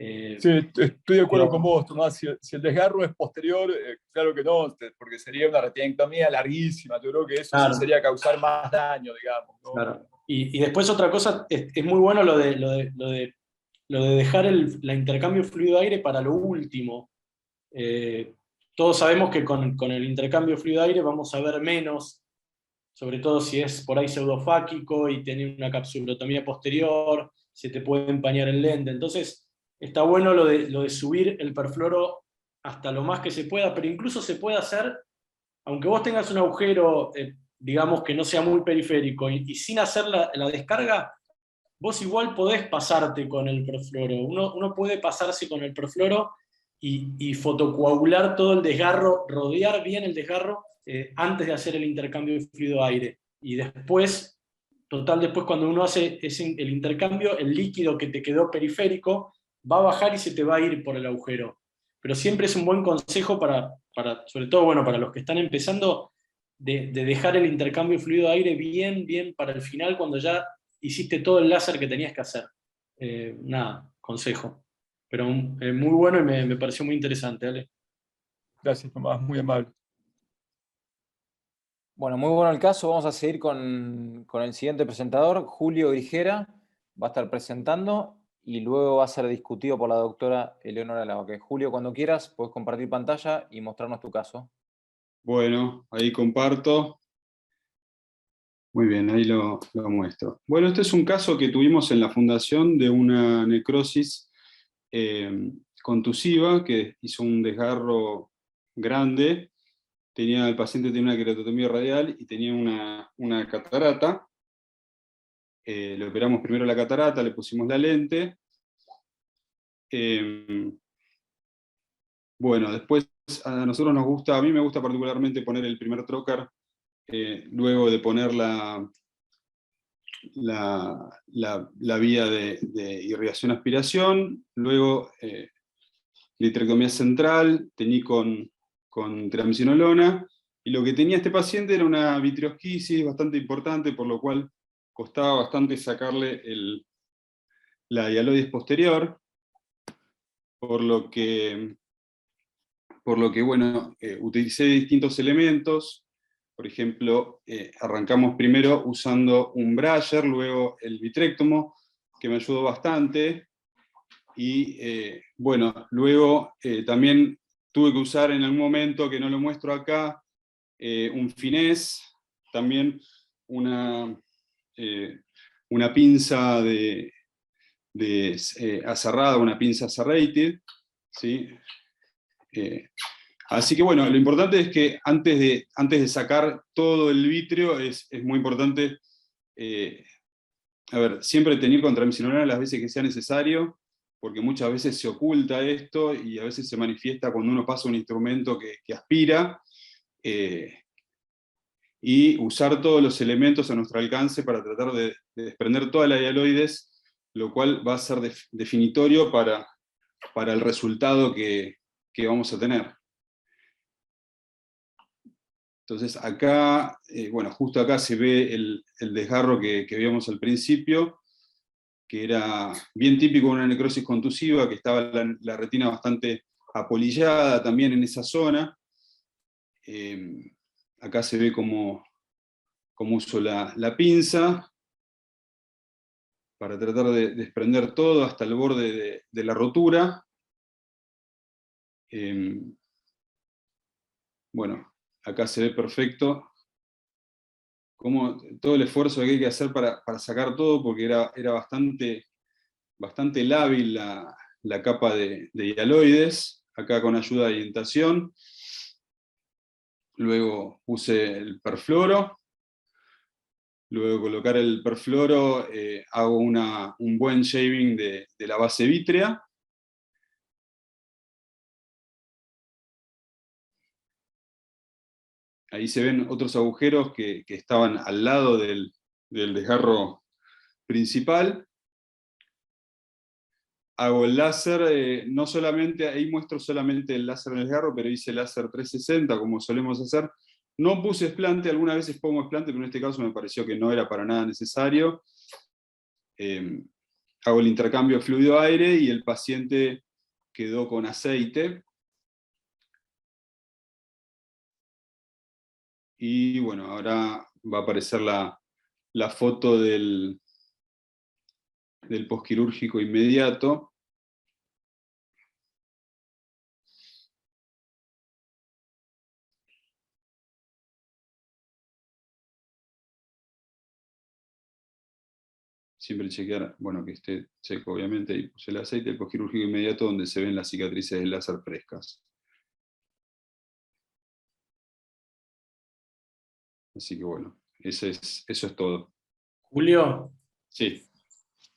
Sí, estoy de acuerdo con vos, Tomás. Si el desgarro es posterior, claro que no, porque sería una retinectomía larguísima. Yo creo que eso Claro. sí sería causar más daño, digamos, ¿no? Claro. Y después otra cosa, es muy bueno lo de dejar la intercambio fluido-aire para lo último. Todos sabemos que con el intercambio fluido-aire vamos a ver menos, sobre todo si es por ahí pseudofáquico y tiene una capsulotomía posterior, se te puede empañar el lente. Entonces, está bueno lo de subir el perfluoro hasta lo más que se pueda, pero incluso se puede hacer, aunque vos tengas un agujero, digamos que no sea muy periférico, y sin hacer la descarga, vos igual podés pasarte con el perfluoro. Uno puede pasarse con el perfluoro y fotocoagular todo el desgarro, rodear bien el desgarro antes de hacer el intercambio de fluido-aire. Y después cuando uno hace el intercambio, el líquido que te quedó periférico va a bajar y se te va a ir por el agujero. Pero siempre es un buen consejo sobre todo, bueno, para los que están empezando, de dejar el intercambio fluido-aire bien para el final, cuando ya hiciste todo el láser que tenías que hacer. Nada, consejo. Pero muy bueno y me pareció muy interesante, Ale. Gracias, Tomás, muy amable. Bueno, muy bueno el caso. Vamos a seguir con el siguiente presentador, Julio Grigera. Va a estar presentando y luego va a ser discutido por la doctora Eleonora Lavaque. Julio, cuando quieras, puedes compartir pantalla y mostrarnos tu caso. Bueno, ahí comparto. Muy bien, ahí lo muestro. Bueno, este es un caso que tuvimos en la fundación de una necrosis contusiva que hizo un desgarro grande. El paciente tenía una queratotomía radial y tenía una catarata. Le operamos primero la catarata, le pusimos la lente. Bueno, después a nosotros nos gusta, a mí me gusta particularmente poner el primer trocar, luego de poner la vía de irrigación-aspiración, luego vitrectomía central, teñí con triamcinolona, y lo que tenía este paciente era una vitreosquisis bastante importante, por lo cual costaba bastante sacarle la hialoidis posterior, por lo que bueno, utilicé distintos elementos. Por ejemplo, arrancamos primero usando un Brayer, luego el vitrectomo, que me ayudó bastante, y bueno, luego también tuve que usar en algún momento, que no lo muestro acá, un finés, también una pinza aserrada, una pinza serrated, ¿sí? Así que bueno, lo importante es que antes de sacar todo el vítreo, es muy importante siempre tener con triamcinolona las veces que sea necesario, porque muchas veces se oculta esto y a veces se manifiesta cuando uno pasa un instrumento que aspira, y usar todos los elementos a nuestro alcance para tratar de desprender toda la hialoides, lo cual va a ser definitorio para el resultado que vamos a tener. Entonces acá, bueno, justo acá se ve el desgarro que vimos al principio, que era bien típico de una necrosis contusiva, que estaba la retina bastante apolillada también en esa zona. Acá se ve cómo uso la pinza para tratar de desprender todo hasta el borde de la rotura. Bueno, acá se ve perfecto como todo el esfuerzo que hay que hacer para sacar todo, porque era bastante lábil la capa de hialoides, acá con ayuda de indentación. Luego puse el perfluoro. Luego de colocar el perfluoro, hago un buen shaving de la base vítrea. Ahí se ven otros agujeros que estaban al lado del desgarro principal. Hago el láser, no solamente, ahí muestro solamente el láser en el desgarro, pero hice láser 360 como solemos hacer. No puse explante, algunas veces pongo explante, pero en este caso me pareció que no era para nada necesario. Hago el intercambio fluido-aire y el paciente quedó con aceite. Y bueno, ahora va a aparecer la foto del posquirúrgico inmediato. Siempre chequear, bueno, que esté seco obviamente, y puse el aceite, el posquirúrgico inmediato donde se ven las cicatrices del láser frescas. Así que bueno, eso es todo. Julio. Sí.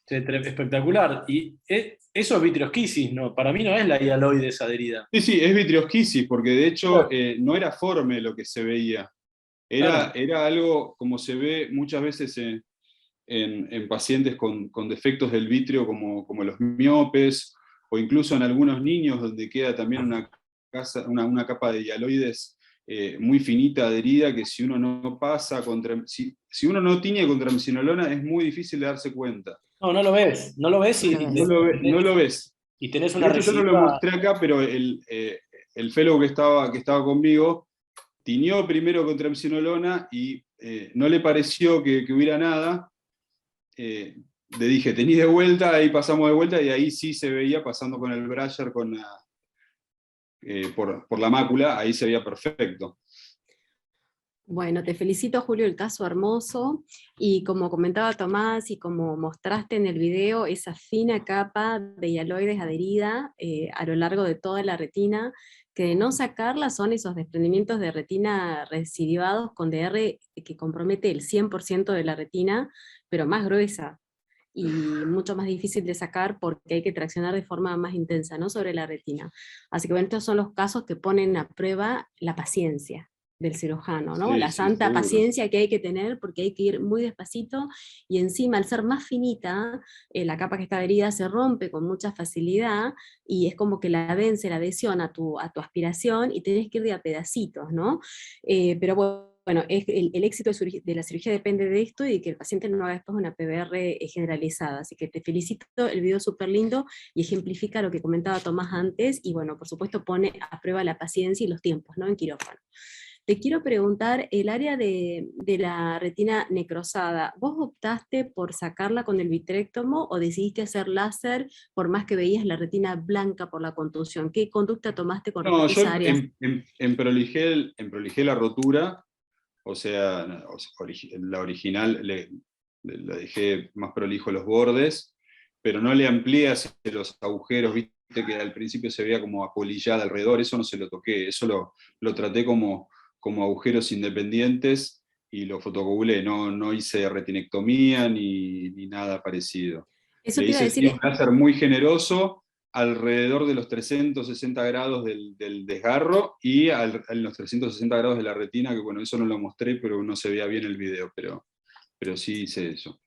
Espectacular. Y eso es vitreosquisis, ¿no? Para mí no es la hialoides adherida. Sí, es vitreosquisis, porque de hecho no era forme lo que se veía. Era algo como se ve muchas veces en pacientes con defectos del vítreo como los miopes, o incluso en algunos niños donde queda también una capa de hialoides muy finita, adherida, que si uno no pasa si uno no tiñe con triamcinolona es muy difícil de darse cuenta. No lo ves. No lo ves y no lo ves. Y tenés una Yo no lo mostré acá, pero el fellow que estaba conmigo tiñó primero con triamcinolona y no le pareció que hubiera nada. Le dije, tení de vuelta, ahí pasamos de vuelta, y ahí sí se veía pasando con el brusher por la mácula, ahí se veía perfecto. Bueno, te felicito, Julio, el caso hermoso, y como comentaba Tomás y como mostraste en el video, esa fina capa de hialoides adherida a lo largo de toda la retina, que de no sacarla son esos desprendimientos de retina recidivados con DR que compromete el 100% de la retina, pero más gruesa, y mucho más difícil de sacar porque hay que traccionar de forma más intensa, ¿no?, sobre la retina. Así que bueno, estos son los casos que ponen a prueba la paciencia del cirujano, ¿no? Sí, La sí, santa seguro. paciencia que hay que tener, porque hay que ir muy despacito, y encima al ser más finita, la capa que está adherida se rompe con mucha facilidad, y es como que la vence la adhesión a tu aspiración, y tenés que ir de a pedacitos, ¿no? Pero bueno, el éxito de la cirugía depende de esto, y de que el paciente no haga después una PBR generalizada. Así que te felicito, el video es súper lindo, y ejemplifica lo que comentaba Tomás antes, y bueno, por supuesto pone a prueba la paciencia y los tiempos, ¿no?, en quirófano. Te quiero preguntar, el área de la retina necrosada, ¿vos optaste por sacarla con el vitrectomo o decidiste hacer láser por más que veías la retina blanca por la contusión? ¿Qué conducta tomaste con No, respecto a yo esa área? emprolijé la rotura, o sea, la original la dejé más prolijo los bordes, pero no le amplié hacia los agujeros, viste que al principio se veía como apolillada alrededor, eso no se lo toqué, eso lo traté como agujeros independientes y lo fotocoagulé, no hice retinectomía ni nada parecido. Eso Le te iba a hice decir. un láser muy generoso alrededor de los 360 grados del desgarro y en los 360 grados de la retina, que bueno, eso no lo mostré, pero no se veía bien el video, pero sí hice eso.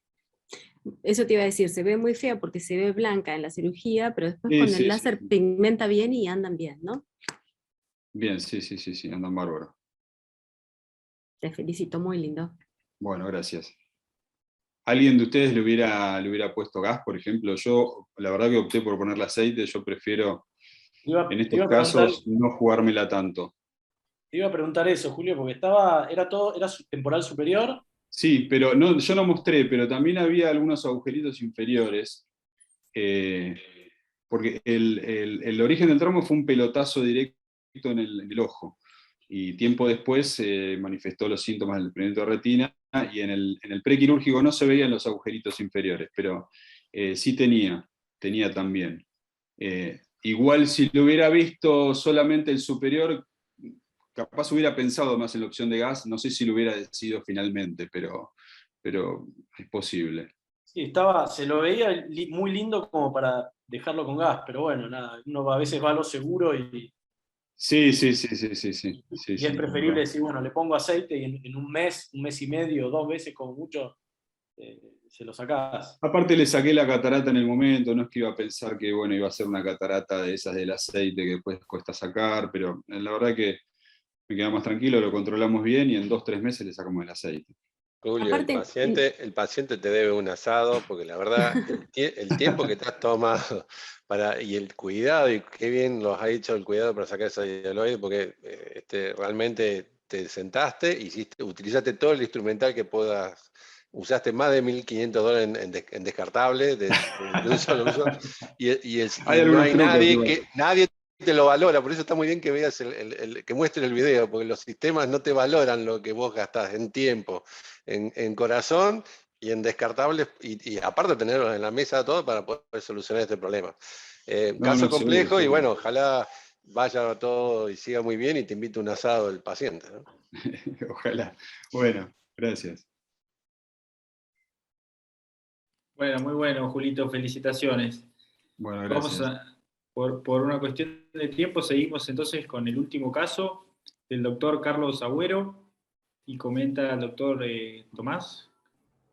Eso te iba a decir, se ve muy fea porque se ve blanca en la cirugía, pero después Sí, con sí, el láser sí. pigmenta bien y andan bien, ¿no? Bien, sí, andan bárbaro. Te felicito, muy lindo. Bueno, gracias. ¿Alguien de ustedes le hubiera puesto gas, por ejemplo? Yo, la verdad que opté por ponerle aceite, yo prefiero, en Te estos iba a preguntar, casos, no jugármela tanto. te iba a preguntar eso, Julio, porque era temporal superior. Sí, pero no, yo no mostré, pero también había algunos agujeritos inferiores, porque el origen del traumo fue un pelotazo directo en el ojo, y tiempo después manifestó los síntomas del desprendimiento de retina, y en el prequirúrgico no se veían los agujeritos inferiores, pero sí tenía también. Igual si lo hubiera visto solamente el superior, capaz hubiera pensado más en la opción de gas, no sé si lo hubiera decidido finalmente, pero es posible. Sí, se lo veía muy lindo como para dejarlo con gas, pero bueno, nada, uno a veces va a lo seguro y Sí. es preferible decir, bueno, le pongo aceite y en un mes y medio, 2 veces como mucho, se lo sacás. Aparte le saqué la catarata en el momento, no es que iba a pensar que bueno, iba a ser una catarata de esas del aceite que después cuesta sacar, pero la verdad que me queda más tranquilo, lo controlamos bien y en 2-3 meses le sacamos el aceite. Julio, el paciente te debe un asado, porque la verdad, el tiempo que te has tomado y el cuidado, y qué bien los ha hecho el cuidado para sacar ese hialoide, porque realmente te sentaste, utilizaste todo el instrumental que puedas, usaste más de $1.500 en descartable, de un solo uso, y no hay nadie te lo valora, por eso está muy bien que veas que muestre el video, porque los sistemas no te valoran lo que vos gastás en tiempo, en corazón y en descartables, y aparte tenerlos en la mesa todo para poder solucionar este problema. Caso complejo, y bueno, ojalá vaya todo y siga muy bien y te invite un asado el paciente, ¿no? Ojalá. Bueno, gracias. Bueno, muy bueno, Julito, felicitaciones. Bueno, gracias. Por una cuestión de tiempo, seguimos entonces con el último caso del doctor Carlos Agüero, y comenta el doctor Tomás.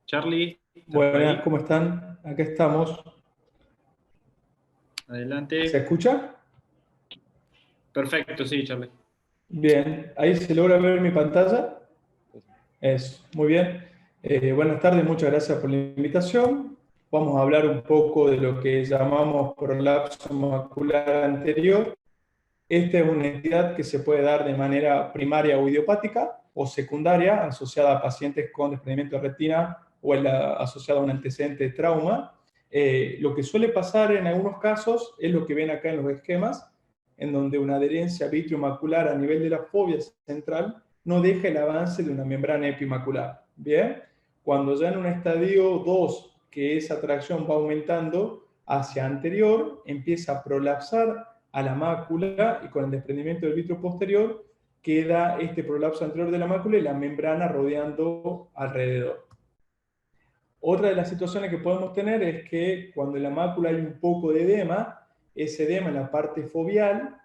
Charlie. Buenas, ¿cómo están? Acá estamos. Adelante. ¿Se escucha? Perfecto, sí, Charlie. Bien, ¿ahí se logra ver mi pantalla? Muy bien. Buenas tardes, muchas gracias por la invitación. Vamos a hablar un poco de lo que llamamos prolapso macular anterior. Esta es una entidad que se puede dar de manera primaria o idiopática o secundaria, asociada a pacientes con desprendimiento de retina o asociada a un antecedente de trauma. Lo que suele pasar en algunos casos es lo que ven acá en los esquemas, en donde una adherencia vitreomacular a nivel de la fobia central no deja el avance de una membrana epimacular. Bien, cuando ya en un estadio 2, que esa tracción va aumentando hacia anterior, empieza a prolapsar a la mácula, y con el desprendimiento del vítreo posterior queda este prolapso anterior de la mácula y la membrana rodeando alrededor. Otra de las situaciones que podemos tener es que cuando en la mácula hay un poco de edema, ese edema en la parte foveal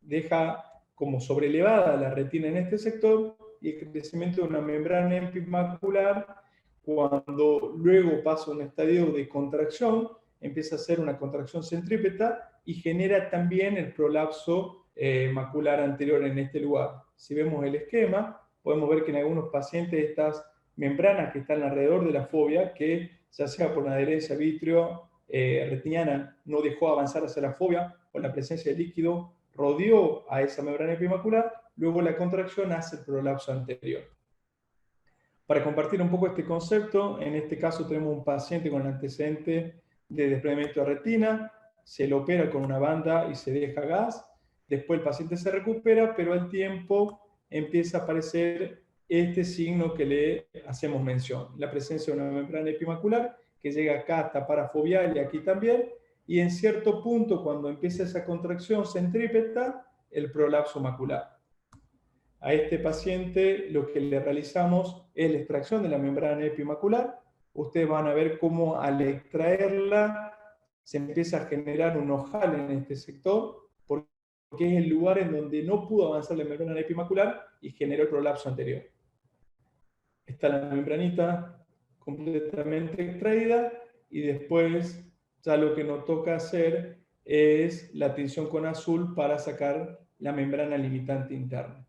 deja como sobrelevada la retina en este sector, y el crecimiento de una membrana epimacular, cuando luego pasa un estadio de contracción, empieza a ser una contracción centrípeta y genera también el prolapso macular anterior en este lugar. Si vemos el esquema, podemos ver que en algunos pacientes estas membranas que están alrededor de la fobia, que ya sea por una adherencia vítreo retiniana no dejó avanzar hacia la fobia, o la presencia de líquido rodeó a esa membrana epimacular, luego la contracción hace el prolapso anterior. Para compartir un poco este concepto, en este caso tenemos un paciente con antecedente de desprendimiento de retina, se le opera con una banda y se deja gas, después el paciente se recupera, pero al tiempo empieza a aparecer este signo que le hacemos mención, la presencia de una membrana epimacular que llega acá hasta parafoveal y aquí también, y en cierto punto, cuando empieza esa contracción centrípeta, el prolapso macular. A este paciente lo que le realizamos es la extracción de la membrana epimacular, ustedes van a ver cómo al extraerla se empieza a generar un ojal en este sector, porque es el lugar en donde no pudo avanzar la membrana epimacular y generó el prolapso anterior. Está la membranita completamente extraída y después ya lo que nos toca hacer es la tinción con azul para sacar la membrana limitante interna.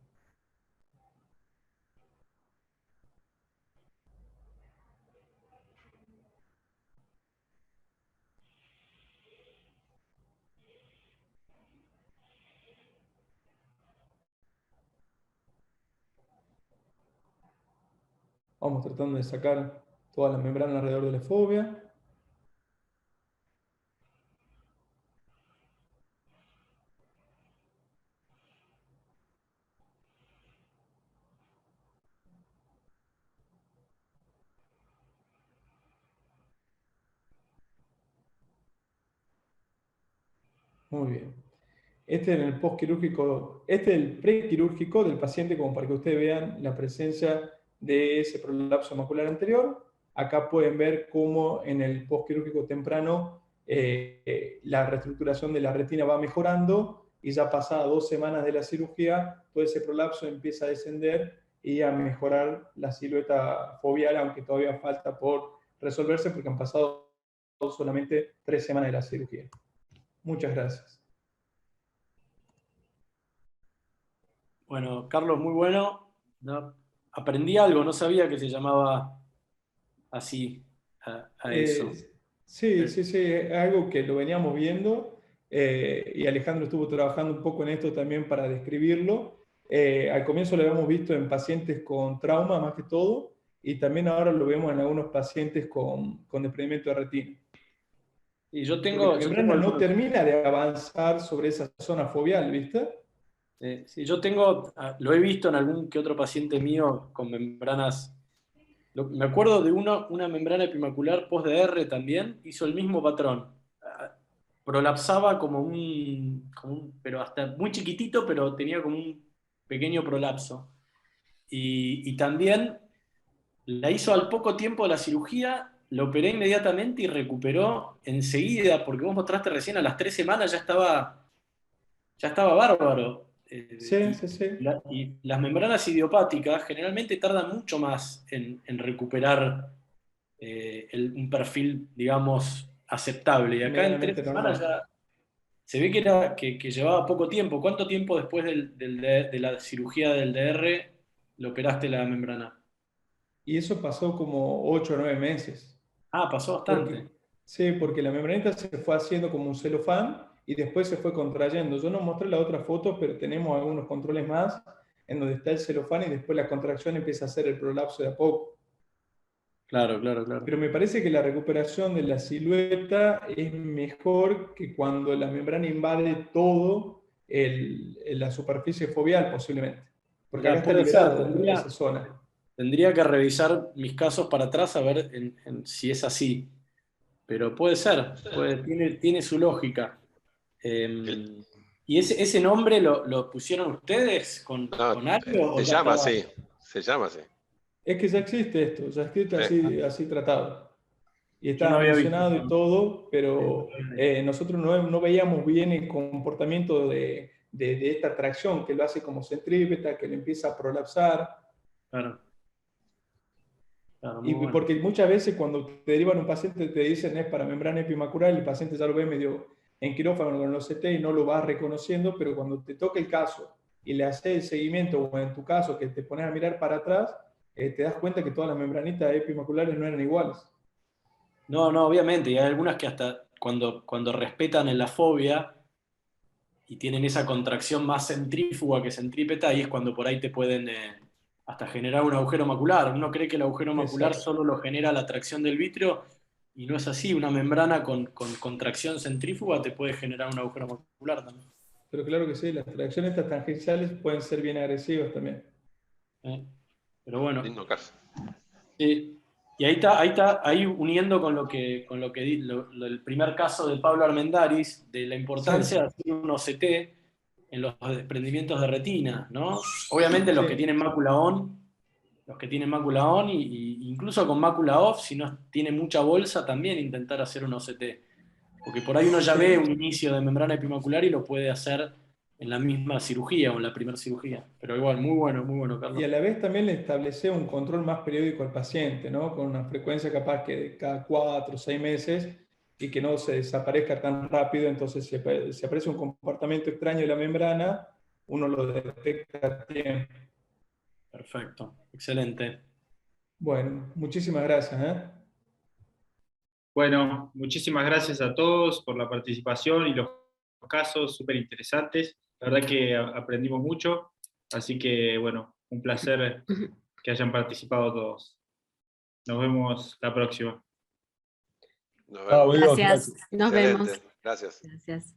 Vamos tratando de sacar toda la membrana alrededor de la fobia. Muy bien. Este es el postquirúrgico, este es el prequirúrgico del paciente, como para que ustedes vean la presencia de ese prolapso macular anterior. Acá pueden ver cómo en el postquirúrgico temprano la reestructuración de la retina va mejorando y ya pasadas 2 semanas de la cirugía, todo ese prolapso empieza a descender y a mejorar la silueta foveal, aunque todavía falta por resolverse porque han pasado solamente 3 semanas de la cirugía. Muchas gracias. Bueno, Carlos, muy bueno. No, aprendí algo, no sabía que se llamaba así a eso. Sí, es algo que lo veníamos viendo y Alejandro estuvo trabajando un poco en esto también para describirlo. Al comienzo lo habíamos visto en pacientes con trauma más que todo y también ahora lo vemos en algunos pacientes con desprendimiento de retina. Y yo La tengo membrana no termina de avanzar sobre esa zona foveal, ¿viste? Sí, yo tengo, lo he visto en algún que otro paciente mío con membranas. Me acuerdo de una membrana epimacular post-DR también, hizo el mismo patrón. Prolapsaba como pero hasta muy chiquitito, pero tenía como un pequeño prolapso. Y también la hizo al poco tiempo de la cirugía, lo operé inmediatamente y recuperó enseguida, porque vos mostraste recién a las 3 semanas ya estaba bárbaro. Sí. Y las membranas idiopáticas generalmente tardan mucho más en recuperar un perfil, digamos, aceptable. Y acá en 3 semanas ya se ve que llevaba poco tiempo. ¿Cuánto tiempo después de la cirugía del DR le operaste la membrana? Y eso pasó como 8 o 9 meses. Ah, pasó bastante. Porque la membranita se fue haciendo como un celofán y después se fue contrayendo. Yo no mostré la otra foto, pero tenemos algunos controles más en donde está el celofán y después la contracción empieza a hacer el prolapso de a poco. Claro. Pero me parece que la recuperación de la silueta es mejor que cuando la membrana invade todo la superficie foveal posiblemente. Porque acá está liberada esa zona. Tendría que revisar mis casos para atrás a ver si es así. Pero puede ser, tiene su lógica. ¿Y ese nombre lo pusieron ustedes con algo? Se llama así. Es que ya existe esto, ya escrito así tratado. Y está había mencionado visto. y todo, pero nosotros no veíamos bien el comportamiento de esta tracción, que lo hace como centrípeta, que le empieza a prolapsar. Claro, Y bueno. porque muchas veces cuando te derivan un paciente te dicen es para membrana epimacular y el paciente ya lo ve medio en quirófano con los CT y no lo vas reconociendo, pero cuando te toca el caso y le haces el seguimiento, o en tu caso que te pones a mirar para atrás, te das cuenta que todas las membranitas epimaculares no eran iguales. No, obviamente, y hay algunas que hasta cuando respetan en la fobia y tienen esa contracción más centrífuga que centrípeta, ahí es cuando por ahí te pueden hasta generar un agujero macular. Uno cree que el agujero macular solo lo genera la tracción del vítreo, y no es así. Una membrana con contracción centrífuga te puede generar un agujero macular también. Pero claro que sí, las tracciones estas tangenciales pueden ser bien agresivas también. Pero bueno. Lindo caso. Sí. Y ahí uniendo con el primer caso de Pablo Armendáriz, de la importancia de hacer un OCT en los desprendimientos de retina, ¿no? Obviamente los que tienen mácula ON los que tienen mácula on, y incluso con mácula off, si no tiene mucha bolsa, también intentar hacer un OCT. Porque por ahí uno ya ve un inicio de membrana epimacular y lo puede hacer en la misma cirugía o en la primera cirugía. Pero igual, muy bueno, Carlos. Y a la vez también le establece un control más periódico al paciente, ¿no? Con una frecuencia capaz que de cada 4 o 6 meses, y que no se desaparezca tan rápido. Entonces, si aparece un comportamiento extraño de la membrana, uno lo detecta a tiempo. Perfecto, excelente. Bueno, muchísimas gracias, ¿eh? Bueno, muchísimas gracias a todos por la participación y los casos súper interesantes. La verdad que aprendimos mucho, así que bueno, un placer que hayan participado todos. Nos vemos la próxima. Nos vemos. Gracias. Nos vemos. Gracias. Gracias.